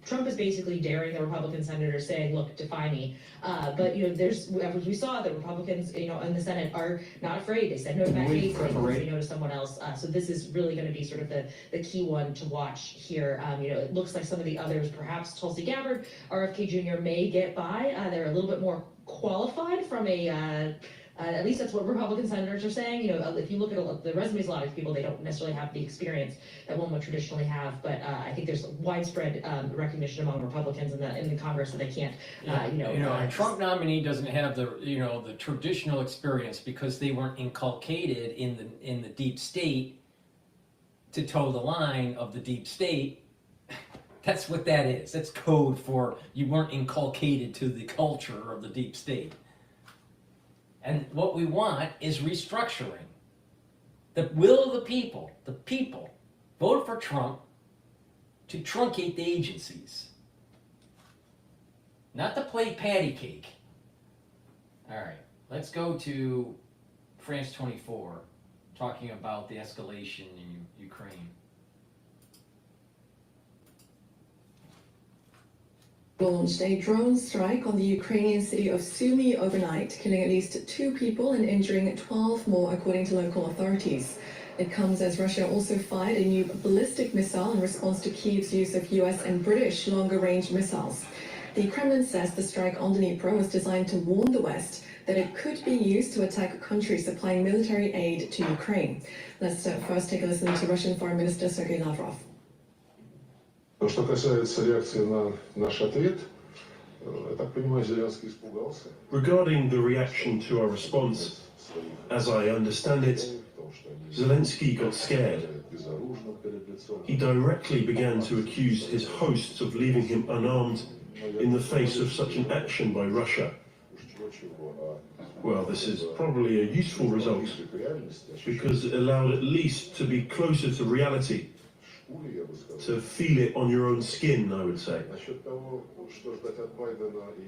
Trump is basically daring the Republican senators, saying, "Look, defy me." But there's, as we saw, the Republicans, in the Senate are not afraid. They said no to Matt Gaetz, they say no to someone else. So this is really going to be sort of the key one to watch here. It looks like some of the others, perhaps Tulsi Gabbard, RFK Jr. may get by. They're a little bit more qualified from a. At least that's what Republican senators are saying. If you look at the resumes of a lot of these people, they don't necessarily have the experience that one would traditionally have. But I think there's widespread recognition among Republicans in the Congress that they can't. A Trump nominee doesn't have the traditional experience because they weren't inculcated in the deep state to toe the line of the deep state. That's what that is. That's code for you weren't inculcated to the culture of the deep state. And what we want is restructuring. The will of the people voted for Trump to truncate the agencies. Not to play patty cake. All right, let's go to France 24, talking about the escalation in Ukraine. Launched a drone strike on the Ukrainian city of Sumy overnight, killing at least 2 people and injuring 12 more, according to local authorities. It comes as Russia also fired a new ballistic missile in response to Kyiv's use of US and British longer-range missiles. The Kremlin says the strike on Dnipro was designed to warn the West that it could be used to attack countries supplying military aid to Ukraine. Let's first take a listen to Russian Foreign Minister Sergei Lavrov. Что касается реакции на наш ответ, я так понимаю, Зеленский испугался. Regarding the reaction to our response, as I understand it, Zelensky got scared. He directly began to accuse his hosts of leaving him unarmed in the face of such an action by Russia. Well, this is probably a useful result because it allowed at least to be closer to reality, to feel it on your own skin, I would say.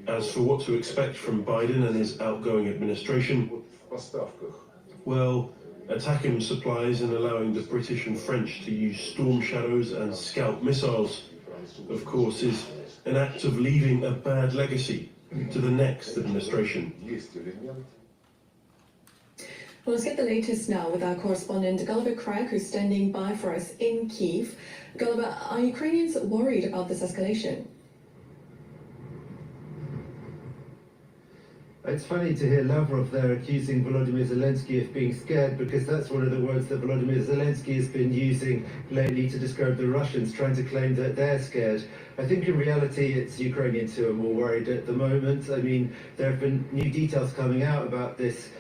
As for what to expect from Biden and his outgoing administration, well, attacking supplies and allowing the British and French to use Storm Shadows and Scalp missiles, of course, is an act of leaving a bad legacy to the next administration. Well, let's get the latest now with our correspondent Gulliver Craig, who's standing by for us in Kyiv. Gulliver, are Ukrainians worried about this escalation? It's funny to hear Lavrov there accusing Volodymyr Zelensky of being scared, because that's one of the words that Volodymyr Zelensky has been using lately to describe the Russians, trying to claim that they're scared. I think in reality it's Ukrainians who are more worried at the moment. I mean, there have been new details coming out about this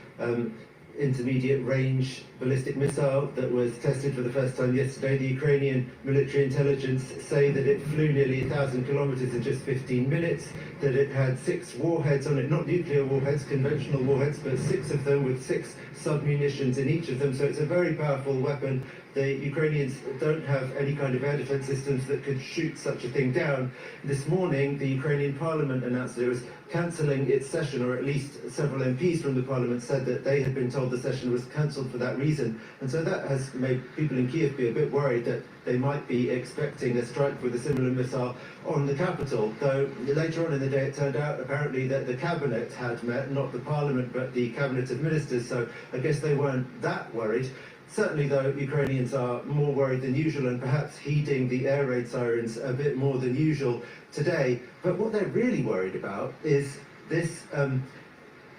intermediate range ballistic missile that was tested for the first time yesterday. The Ukrainian military intelligence say that it flew nearly 1,000 kilometers in just 15 minutes, that it had 6 warheads on it, not nuclear warheads, conventional warheads, but 6 of them with 6 submunitions in each of them. So it's a very powerful weapon. The Ukrainians don't have any kind of air defense systems that could shoot such a thing down. This morning, the Ukrainian parliament announced that it was cancelling its session, or at least several MPs from the parliament said that they had been told the session was cancelled for that reason. And so that has made people in Kyiv be a bit worried that they might be expecting a strike with a similar missile on the capital. Though later on in the day it turned out apparently that the cabinet had met, not the parliament, but the cabinet of ministers. So I guess they weren't that worried. Certainly, though, Ukrainians are more worried than usual and perhaps heeding the air raid sirens a bit more than usual today. But what they're really worried about is this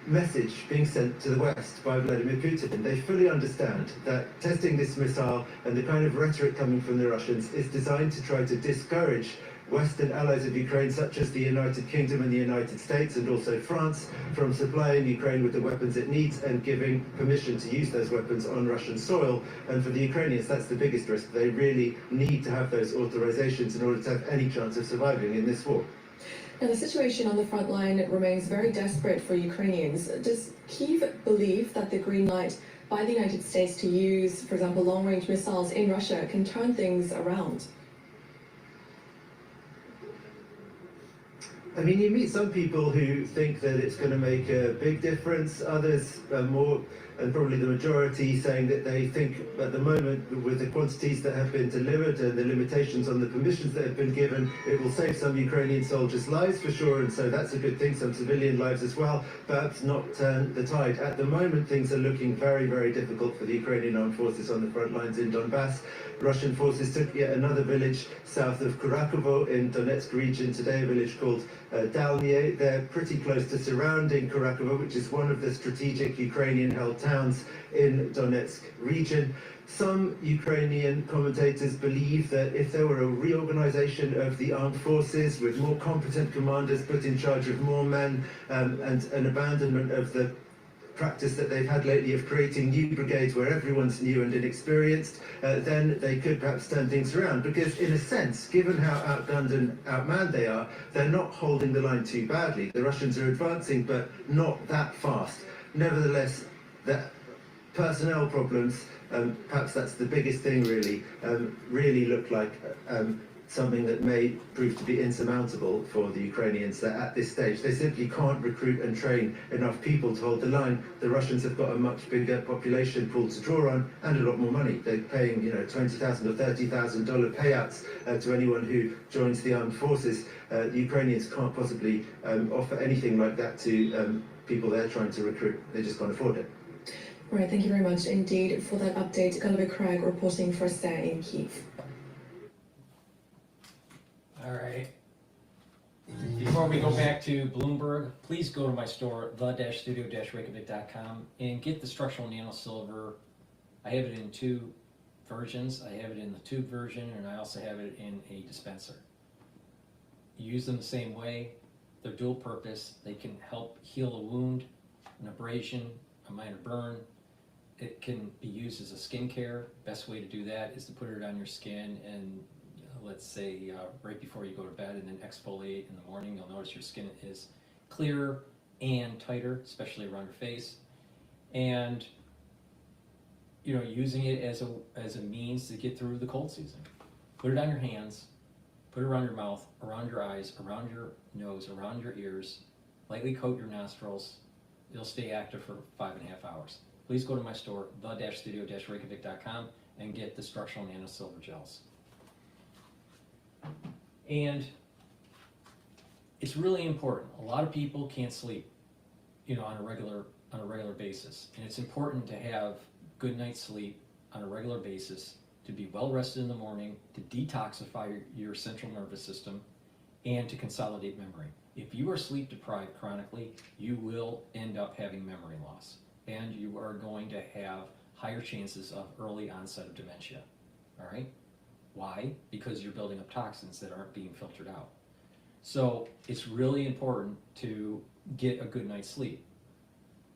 message being sent to the West by Vladimir Putin. They fully understand that testing this missile and the kind of rhetoric coming from the Russians is designed to try to discourage Western allies of Ukraine, such as the United Kingdom and the United States, and also France, from supplying Ukraine with the weapons it needs and giving permission to use those weapons on Russian soil. And for the Ukrainians, that's the biggest risk. They really need to have those authorizations in order to have any chance of surviving in this war. Now, the situation on the front line remains very desperate for Ukrainians. Does Kyiv believe that the green light by the United States to use, for example, long-range missiles in Russia can turn things around? I mean, you meet some people who think that it's going to make a big difference, others more, and probably the majority, saying that they think at the moment, with the quantities that have been delivered and the limitations on the permissions that have been given, it will save some Ukrainian soldiers' lives for sure, and so that's a good thing, some civilian lives as well, perhaps not turn the tide. At the moment, things are looking very, very difficult for the Ukrainian armed forces on the front lines in Donbass. Russian forces took yet another village south of Kurakovo in Donetsk region today, a village called Dalnie. They're pretty close to surrounding Kurakovo, which is one of the strategic Ukrainian-held towns in Donetsk region. Some Ukrainian commentators believe that if there were a reorganization of the armed forces with more competent commanders put in charge of more men and an abandonment of the practice that they've had lately of creating new brigades where everyone's new and inexperienced, then they could perhaps turn things around. Because in a sense, given how outgunned and outmanned they are, they're not holding the line too badly. The Russians are advancing, but not that fast. Nevertheless, the personnel problems Perhaps that's the biggest thing really, really look like something that may prove to be insurmountable for the Ukrainians, that at this stage they simply can't recruit and train enough people to hold the line. The Russians have got a much bigger population pool to draw on and a lot more money. They're paying, $20,000 or $30,000 payouts to anyone who joins the armed forces. The Ukrainians can't possibly offer anything like that to people they're trying to recruit. They just can't afford it. Right, thank you very much indeed for that update. Gulliver Craig reporting for us there in Kyiv. All right. Before we go back to Bloomberg, please go to my store, the-studio-reykjavik.com, and get the structural nano silver. I have it in 2 versions. I have it in the tube version, and I also have it in a dispenser. You use them the same way. They're dual purpose. They can help heal a wound, an abrasion, a minor burn. It can be used as a skincare. Best way to do that is to put it on your skin and let's say right before you go to bed, and then exfoliate in the morning. You'll notice your skin is clearer and tighter, especially around your face. And using it as a means to get through the cold season. Put it on your hands, put it around your mouth, around your eyes, around your nose, around your ears. Lightly coat your nostrils. You'll stay active for 5.5 hours. Please go to my store, the-studio-reykjavik.com, and get the structural nano silver gels. And it's really important. A lot of people can't sleep, on a regular basis. And it's important to have good night's sleep on a regular basis, to be well rested in the morning, to detoxify your central nervous system, and to consolidate memory. If you are sleep deprived chronically, you will end up having memory loss, and you are going to have higher chances of early onset of dementia. All right? Why? Because you're building up toxins that aren't being filtered out. So it's really important to get a good night's sleep.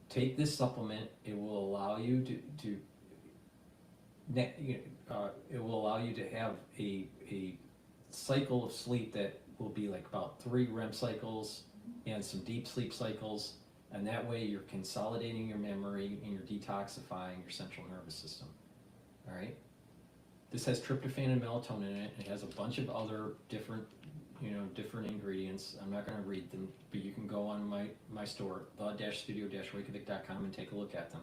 Take this supplement. It will allow you it will allow you to have a cycle of sleep that will be like about 3 REM cycles and some deep sleep cycles, and that way you're consolidating your memory and you're detoxifying your central nervous system. All right. This has tryptophan and melatonin in it. It has a bunch of other different ingredients. I'm not going to read them, but you can go on my store, the-studio-reykjavik.com, and take a look at them.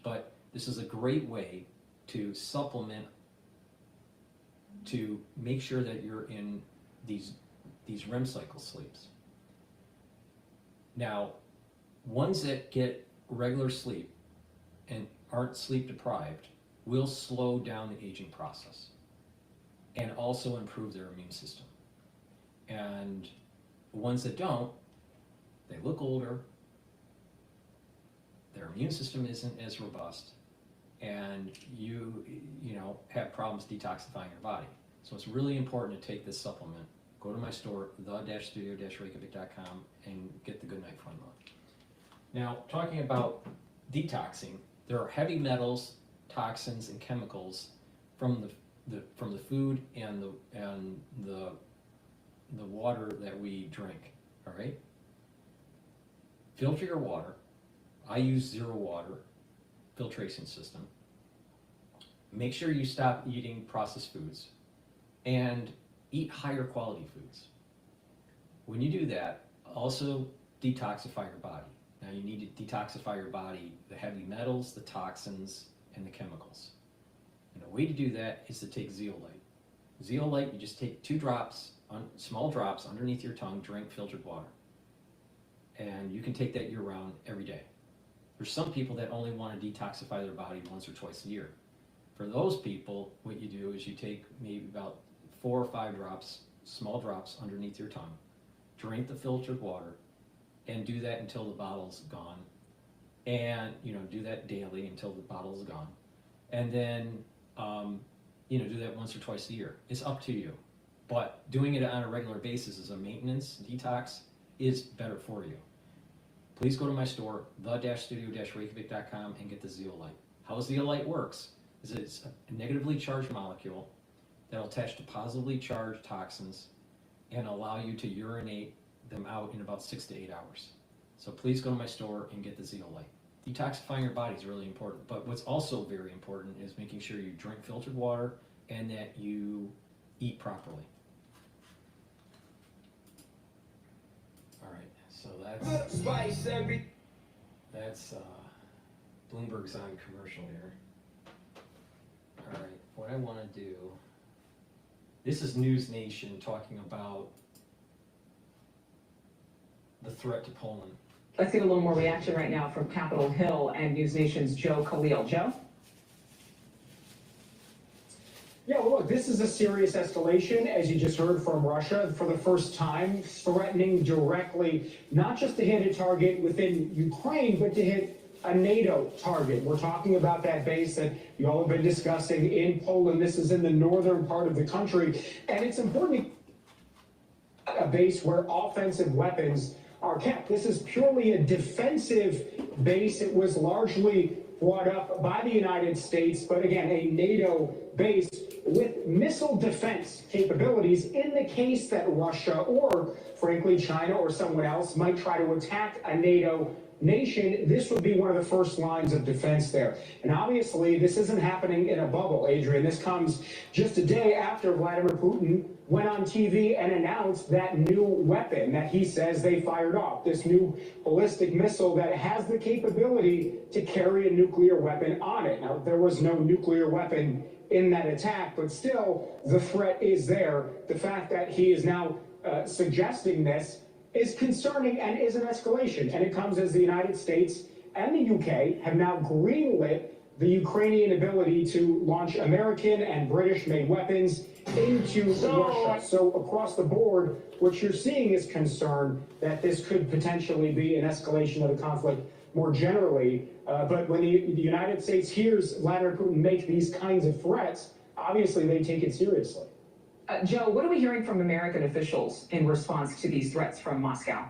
But this is a great way to supplement, to make sure that you're in these REM cycle sleeps. Now, ones that get regular sleep and aren't sleep deprived will slow down the aging process and also improve their immune system. And the ones that don't, they look older, their immune system isn't as robust, and you have problems detoxifying your body. So it's really important to take this supplement. Go to my store, the-studio-reykjavik.com, and get the Good Night Formula. Now, talking about detoxing, there are heavy metals, toxins, and chemicals from the food and the water that we drink. All right. Filter your water. I use Zero Water filtration system. Make sure you stop eating processed foods and eat higher quality foods. When you do that, also detoxify your body. Now you need to detoxify your body, the heavy metals, the toxins, and the chemicals. And the way to do that is to take zeolite. Zeolite, you just take 2 drops, small drops underneath your tongue, drink filtered water. And you can take that year-round every day. There's some people that only want to detoxify their body once or twice a year. For those people, what you do is you take maybe about 4 or 5 drops, small drops underneath your tongue, drink the filtered water, and do that until the bottle's gone. And do that daily until the bottle's gone. And then do that once or twice a year. It's up to you. But doing it on a regular basis as a maintenance detox is better for you. Please go to my store, the-studio-reykjavik.com, and get the zeolite. How zeolite works is it's a negatively charged molecule that will attach to positively charged toxins and allow you to urinate them out in about 6 to 8 hours. So please go to my store and get the zeolite. Detoxifying your body is really important, but what's also very important is making sure you drink filtered water and that you eat properly. All right, so that's Bloomberg's on commercial here. All right, what I want to do, this is News Nation talking about the threat to Poland. Let's get a little more reaction right now from Capitol Hill and News Nation's Joe Khalil. Joe? Yeah, well, look, this is a serious escalation, as you just heard from Russia, for the first time, threatening directly not just to hit a target within Ukraine, but to hit a NATO target. We're talking about that base that you all have been discussing in Poland. This is in the northern part of the country, and it's important, a base where offensive weapons are kept. This is purely a defensive base. It was largely brought up by the United States, but again, a NATO base with missile defense capabilities in the case that Russia or, frankly, China or someone else might try to attack a NATO nation. This would be one of the first lines of defense there. And obviously, this isn't happening in a bubble, Adrian. This comes just a day after Vladimir Putin went on TV and announced that new weapon that he says they fired off, this new ballistic missile that has the capability to carry a nuclear weapon on it. Now, there was no nuclear weapon in that attack, but still, the threat is there. The fact that he is now suggesting this is concerning and is an escalation. And it comes as the United States and the UK have now greenlit the Ukrainian ability to launch American and British-made weapons into Russia. So across the board, what you're seeing is concern that this could potentially be an escalation of the conflict more generally. But when the United States hears Vladimir Putin make these kinds of threats, obviously they take it seriously. Joe, what are we hearing from American officials in response to these threats from Moscow?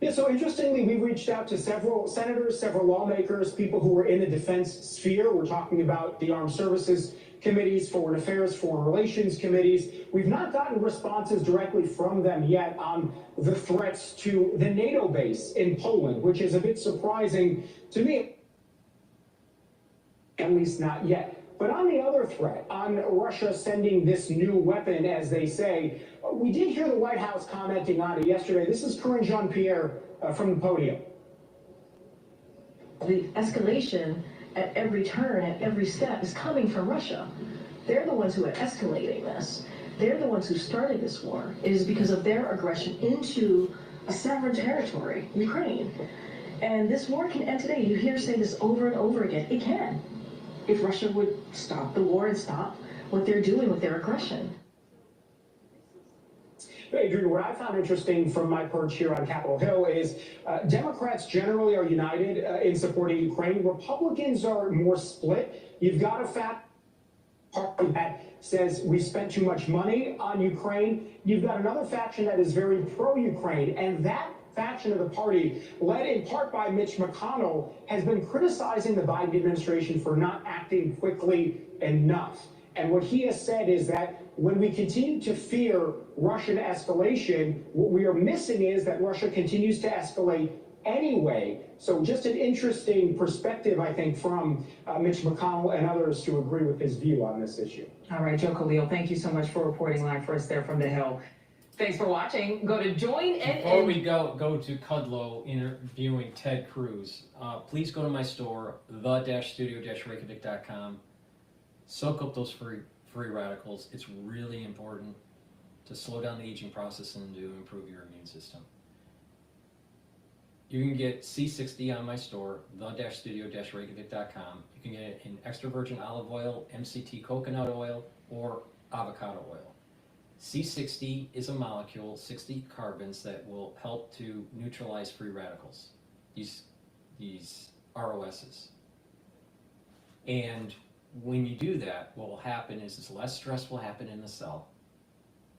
Yeah, so interestingly, we reached out to several senators, several lawmakers, people who were in the defense sphere. We're talking about the Armed Services Committees, Foreign Affairs, Foreign Relations Committees. We've not gotten responses directly from them yet on the threats to the NATO base in Poland, which is a bit surprising to me, at least not yet. But on the other threat, on Russia sending this new weapon, as they say, we did hear the White House commenting on it yesterday. This is Karine Jean-Pierre from the podium. The escalation at every turn, at every step, is coming from Russia. They're the ones who are escalating this. They're the ones who started this war. It is because of their aggression into a sovereign territory, Ukraine. And this war can end today. You hear say this over and over again. It can, if Russia would stop the war and stop what they're doing with their aggression. Adrian, what I found interesting from my perch here on Capitol Hill is Democrats generally are united in supporting Ukraine. Republicans are more split. You've got a fact party that says we spent too much money on Ukraine. You've got another faction that is very pro-Ukraine, and that faction of the party, led in part by Mitch McConnell, has been criticizing the Biden administration for not acting quickly enough. And what he has said is that when we continue to fear Russian escalation, what we are missing is that Russia continues to escalate anyway. So just an interesting perspective, I think, from Mitch McConnell and others to agree with his view on this issue. All right, Joe Khalil, thank you so much for reporting live for us there from the Hill. Thanks for watching. Go to join and... Before we go to Cudlow interviewing Ted Cruz, please go to my store, the-studio-reykjavik.com. Soak up those free radicals. It's really important to slow down the aging process and to improve your immune system. You can get C60 on my store, the-studio-reykjavik.com. You can get it in extra virgin olive oil, MCT coconut oil, or avocado oil. C60 is a molecule, 60 carbons, that will help to neutralize free radicals, these ROSs. And when you do that, what will happen is less stress will happen in the cell,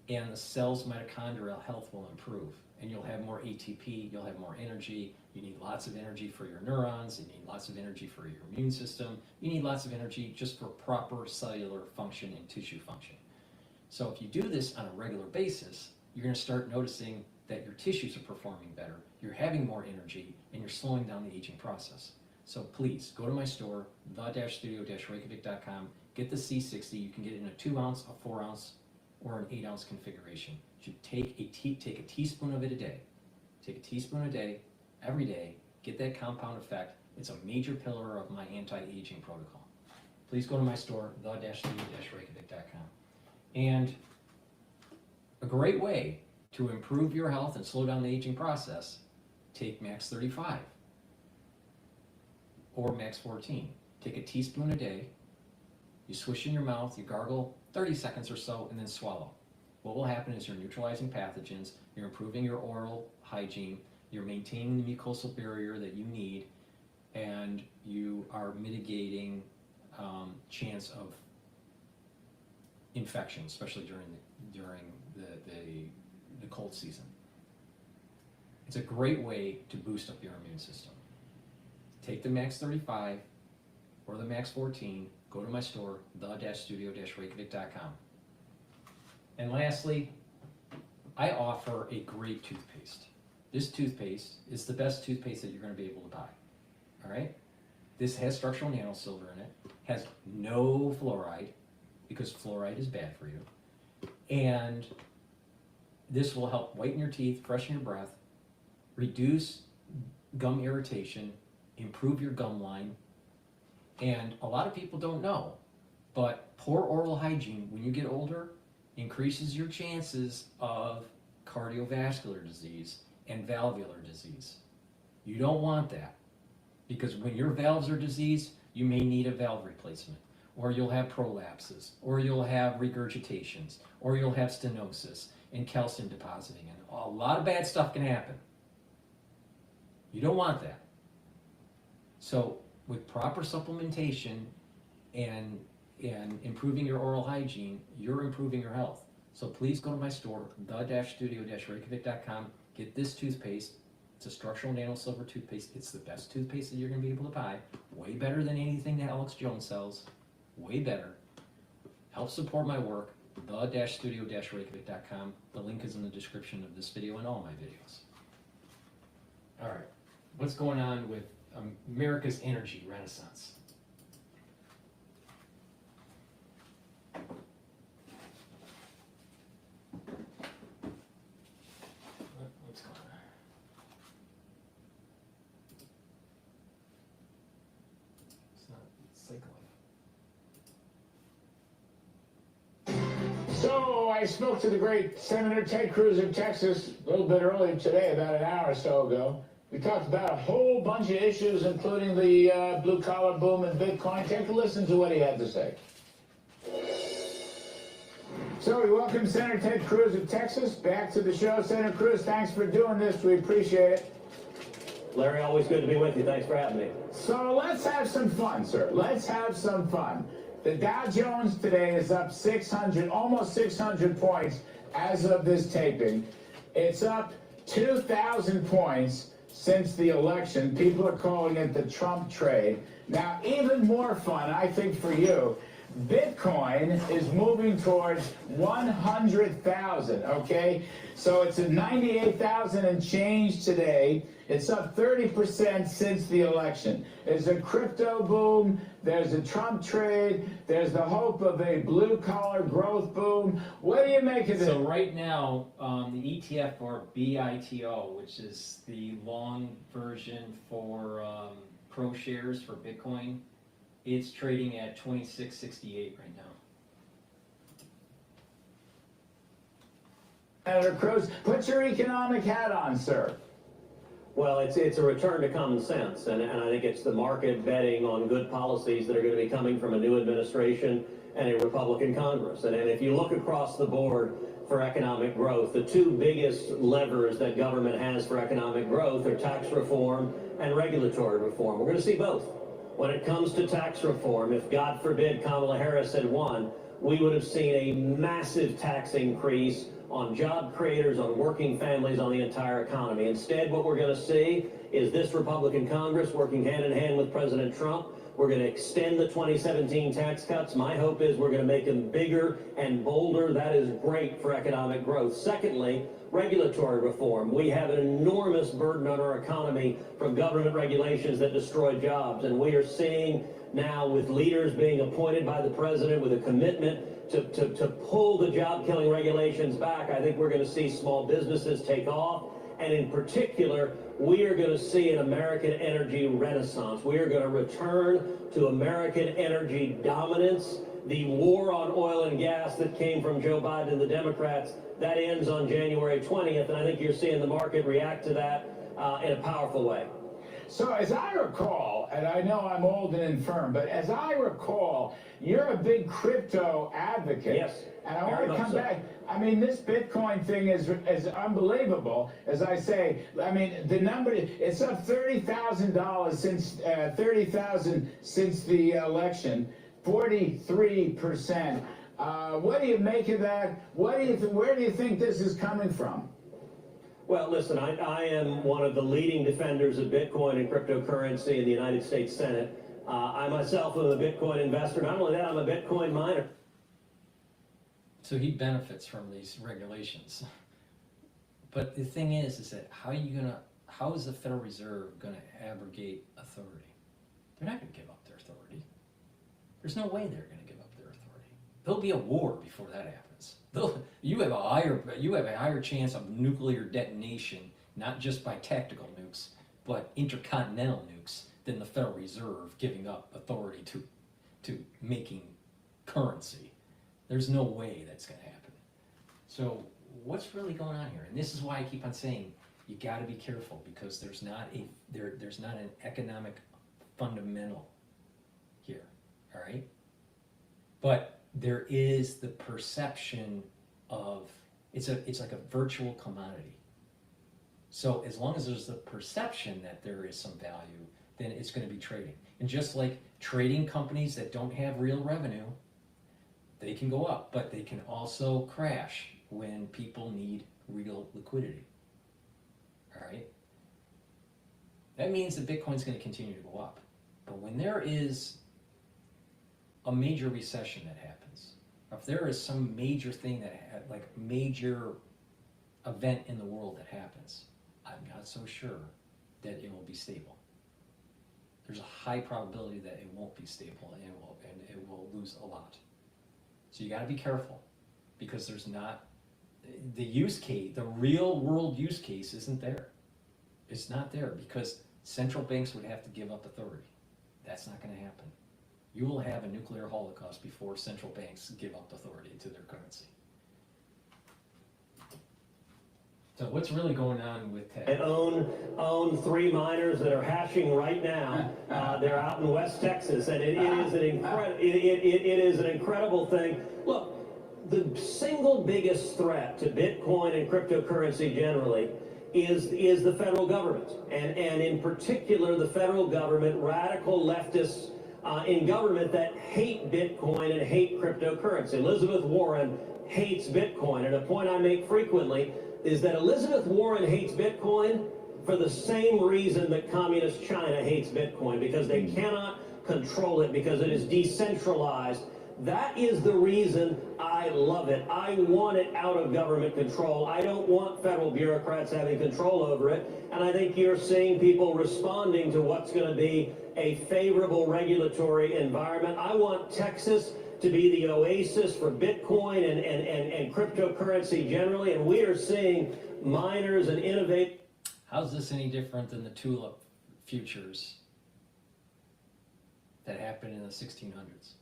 and the cell's mitochondrial health will improve, and you'll have more ATP, you'll have more energy. You need lots of energy for your neurons, you need lots of energy for your immune system, you need lots of energy just for proper cellular function and tissue function. So if you do this on a regular basis, you're going to start noticing that your tissues are performing better, you're having more energy, and you're slowing down the aging process. So please, go to my store, the-studio-reykjavik.com, get the C60. You can get it in a 2 ounce, a 4 ounce, or an 8 ounce configuration. You take a teaspoon of it a day. Take a teaspoon a day, every day, get that compound effect. It's a major pillar of my anti-aging protocol. Please go to my store, the-studio-reykjavik.com. And a great way to improve your health and slow down the aging process, take Max 35 or Max 14. Take a teaspoon a day, you swish in your mouth, you gargle 30 seconds or so, and then swallow. What will happen is you're neutralizing pathogens, you're improving your oral hygiene, you're maintaining the mucosal barrier that you need, and you are mitigating chance of infection, especially during the cold season. It's a great way to boost up your immune system. Take the Max 35 or the Max 14, go to my store, the-studio-reykjavik.com. And lastly, I offer a great toothpaste. This toothpaste is the best toothpaste that you're going to be able to buy. All right? This has structural nanosilver in it, has no fluoride, because fluoride is bad for you. And this will help whiten your teeth, freshen your breath, reduce gum irritation, improve your gum line. And a lot of people don't know, but poor oral hygiene when you get older increases your chances of cardiovascular disease and valvular disease. You don't want that, because when your valves are diseased, you may need a valve replacement, or you'll have prolapses, or you'll have regurgitations, or you'll have stenosis and calcium depositing, and a lot of bad stuff can happen. You don't want that. So with proper supplementation and improving your oral hygiene, you're improving your health. So please go to my store, the-studio-reykjavik.com, get this toothpaste. It's a structural nanosilver toothpaste. It's the best toothpaste that you're going to be able to buy. Way better than anything that Alex Jones sells. Way better. Help support my work, the-studio-reykjavik.com. The link is in the description of this video and all my videos. All right, what's going on with America's energy renaissance? What's going on? It's not cycling. So I spoke to the great Senator Ted Cruz of Texas a little bit earlier today, about an hour or so ago. We talked about a whole bunch of issues, including the blue-collar boom and Bitcoin. Take a listen to what he had to say. So we welcome Senator Ted Cruz of Texas back to the show. Senator Cruz, thanks for doing this. We appreciate it. Larry, always good to be with you. Thanks for having me. So let's have some fun, sir. Let's have some fun. The Dow Jones today is up 600, almost 600 points as of this taping. It's up 2,000 points since the election. People are calling it the Trump trade. Now, even more fun, I think, for you, Bitcoin is moving towards 100,000, okay? So it's at 98,000 and change today. It's up 30% since the election. There's a crypto boom, there's a Trump trade, there's the hope of a blue-collar growth boom. What do you make of it? So right now, the ETF, or BITO, which is the long version for pro shares for Bitcoin, it's trading at 26.68 right now. Senator Cruz, put your economic hat on, sir. Well, it's a return to common sense, and I think it's the market betting on good policies that are going to be coming from a new administration and a Republican Congress. And if you look across the board for economic growth, the two biggest levers that government has for economic growth are tax reform and regulatory reform. We're going to see both. When it comes to tax reform, if God forbid Kamala Harris had won, we would have seen a massive tax increase on job creators, on working families, on the entire economy. Instead, what we're going to see is this Republican Congress working hand in hand with President Trump We're going to extend the 2017 tax cuts. My hope is we're going to make them bigger and bolder. That is great for economic growth. Secondly, regulatory reform. We have an enormous burden on our economy from government regulations that destroy jobs, and we are seeing now, with leaders being appointed by the president with a commitment to pull the job-killing regulations back, I think we're going to see small businesses take off. And in particular, we are going to see an American energy renaissance. We are going to return to American energy dominance. The war on oil and gas that came from Joe Biden and the Democrats, that ends on January 20th, and I think you're seeing the market react to that in a powerful way. So as I recall, and I know I'm old and infirm, but as I recall, you're a big crypto advocate. Yes. And I want to come back. I mean, this Bitcoin thing is unbelievable. As I say, I mean, the number, it's up $30,000 since $30,000 since the election, 43%. What do you make of that? Where do you think this is coming from? Well, listen, I am one of the leading defenders of Bitcoin and cryptocurrency in the United States Senate. I myself am a Bitcoin investor. Not only that, I'm a Bitcoin miner. So he benefits from these regulations. But the thing is that how is the Federal Reserve gonna abrogate authority? They're not gonna give up their authority. There's no way they're gonna give up their authority. There'll be a war before that happens. You have a higher chance of nuclear detonation, not just by tactical nukes, but intercontinental nukes, than the Federal Reserve giving up authority to making currency. There's no way that's going to happen. So what's really going on here? And this is why I keep on saying you got to be careful, because there's not an economic fundamental here. All right, but there is the perception of it's like a virtual commodity. So as long as there's the perception that there is some value, then it's going to be trading. And just like trading companies that don't have real revenue, they can go up, but they can also crash when people need real liquidity. All right? That means that Bitcoin's going to continue to go up. But when there is a major recession that happens, if there is some major thing like major event in the world that happens, I'm not so sure that it will be stable. There's a high probability that it won't be stable, and it will lose a lot. So you got to be careful, because there's not the use case, the real world use case isn't there. It's not there because central banks would have to give up authority. That's not going to happen. You will have a nuclear holocaust before central banks give up authority to their currency. So what's really going on with that? I own 3 miners that are hashing right now. They're out in West Texas, and it is an incredible thing. Look, the single biggest threat to Bitcoin and cryptocurrency generally is the federal government, and in particular the federal government, radical leftists in government that hate Bitcoin and hate cryptocurrency. Elizabeth Warren hates Bitcoin, and a point I make frequently is that Elizabeth Warren hates Bitcoin for the same reason that communist China hates Bitcoin, because they cannot control it, because it is decentralized. That is the reason I love it. I want it out of government control. I don't want federal bureaucrats having control over it. And I think you're seeing people responding to what's going to be a favorable regulatory environment. I want Texas to be the oasis for Bitcoin and cryptocurrency generally. And we are seeing miners and innovators. How's this any different than the tulip futures that happened in the 1600s?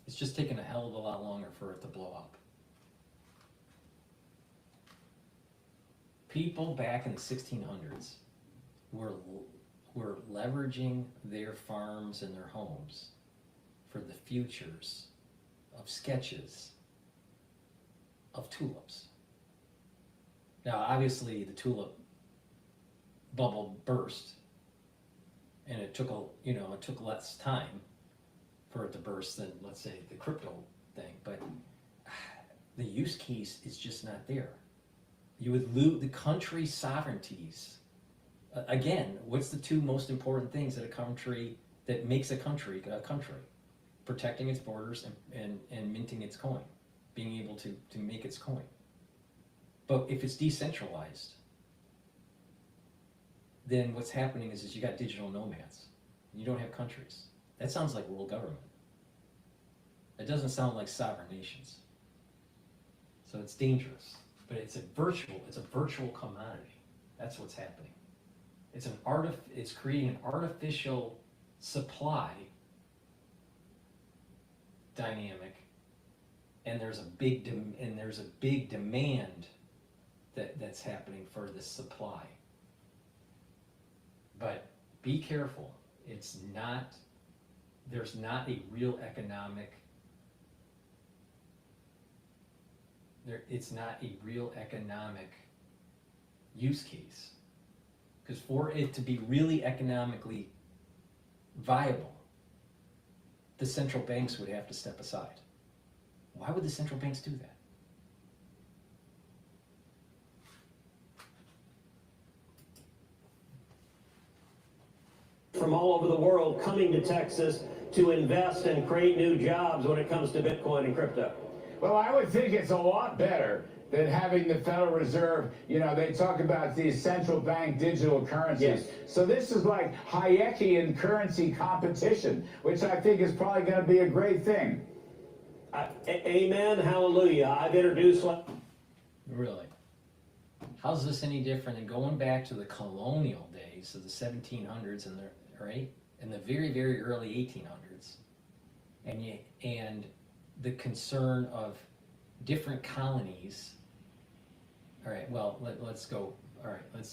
It's just taken a hell of a lot longer for it to blow up. People back in the 1600s were leveraging their farms and their homes for the futures of sketches of tulips. Now, obviously, the tulip bubble burst, and it took less time for it to burst than, let's say, the crypto thing, but the use case is just not there. You would lose the country's sovereignties Again, what's the two most important things that a country, that makes a country a country? Protecting its borders and minting its coin, being able to make its coin. But if it's decentralized, then what's happening is you got digital nomads. You don't have countries. That sounds like world government. It doesn't sound like sovereign nations. So it's dangerous, but it's a virtual commodity. That's what's happening. It's creating an artificial supply dynamic, and there's a big demand that's happening for this supply. But be careful. There's not a real economic. It's not a real economic use case. Because for it to be really economically viable, the central banks would have to step aside. Why would the central banks do that? From all over the world coming to Texas to invest and create new jobs when it comes to Bitcoin and crypto. Well, I would think it's a lot better than having the Federal Reserve, they talk about these central bank digital currencies. Yes. So this is like Hayekian currency competition, which I think is probably going to be a great thing. Amen, hallelujah. I've introduced... Really? How's this any different than going back to the colonial days of the 1700s and the very, very early 1800s, and the concern of different colonies? All right, well, let's go. All right,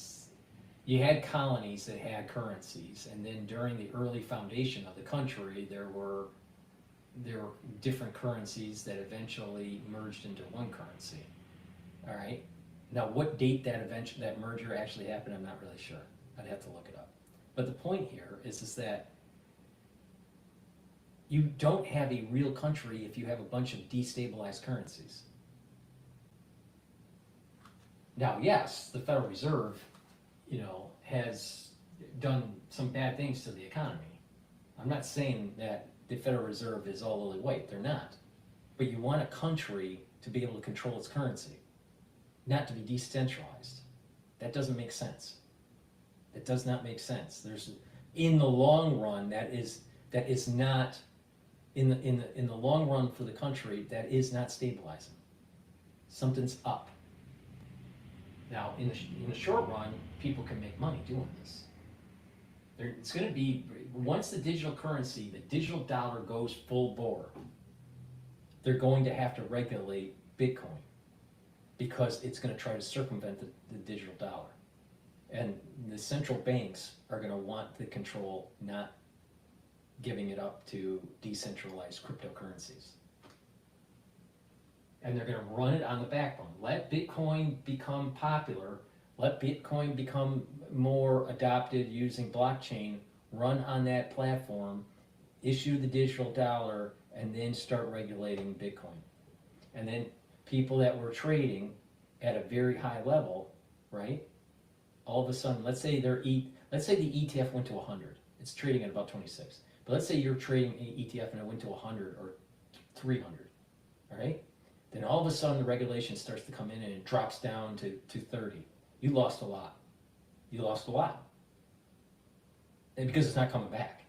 you had colonies that had currencies, and then during the early foundation of the country, there were different currencies that eventually merged into one currency. All right. Now, what date that merger actually happened, I'm not really sure. I'd have to look it up. But the point here is that you don't have a real country if you have a bunch of destabilized currencies. Now, yes, the Federal Reserve, has done some bad things to the economy. I'm not saying that the Federal Reserve is all lily white. They're not. But you want a country to be able to control its currency, not to be decentralized. That doesn't make sense. That does not make sense. In the long run, that is not in the long run for the country. That is not stabilizing. Something's up. Now, in the short run, people can make money doing this. It's going to be, once the digital currency, the digital dollar goes full bore, they're going to have to regulate Bitcoin, because it's going to try to circumvent the digital dollar. And the central banks are going to want the control, not giving it up to decentralized cryptocurrencies. And they're going to run it on the backbone. Let Bitcoin become popular. Let Bitcoin become more adopted using blockchain. Run on that platform. Issue the digital dollar, and then start regulating Bitcoin. And then people that were trading at a very high level, right? All of a sudden, let's say the ETF went to 100. It's trading at about 26. But let's say you're trading an ETF and it went to 100 or 300, all right? Then all of a sudden the regulation starts to come in and it drops down to 30. You lost a lot. You lost a lot. And because it's not coming back.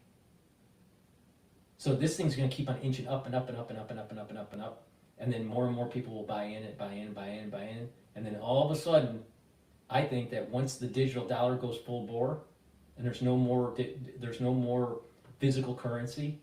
So this thing's going to keep on inching up and up and up and up and up and up and up and up. And then more and more people will buy in. And then all of a sudden, I think that once the digital dollar goes full bore and there's no more physical currency,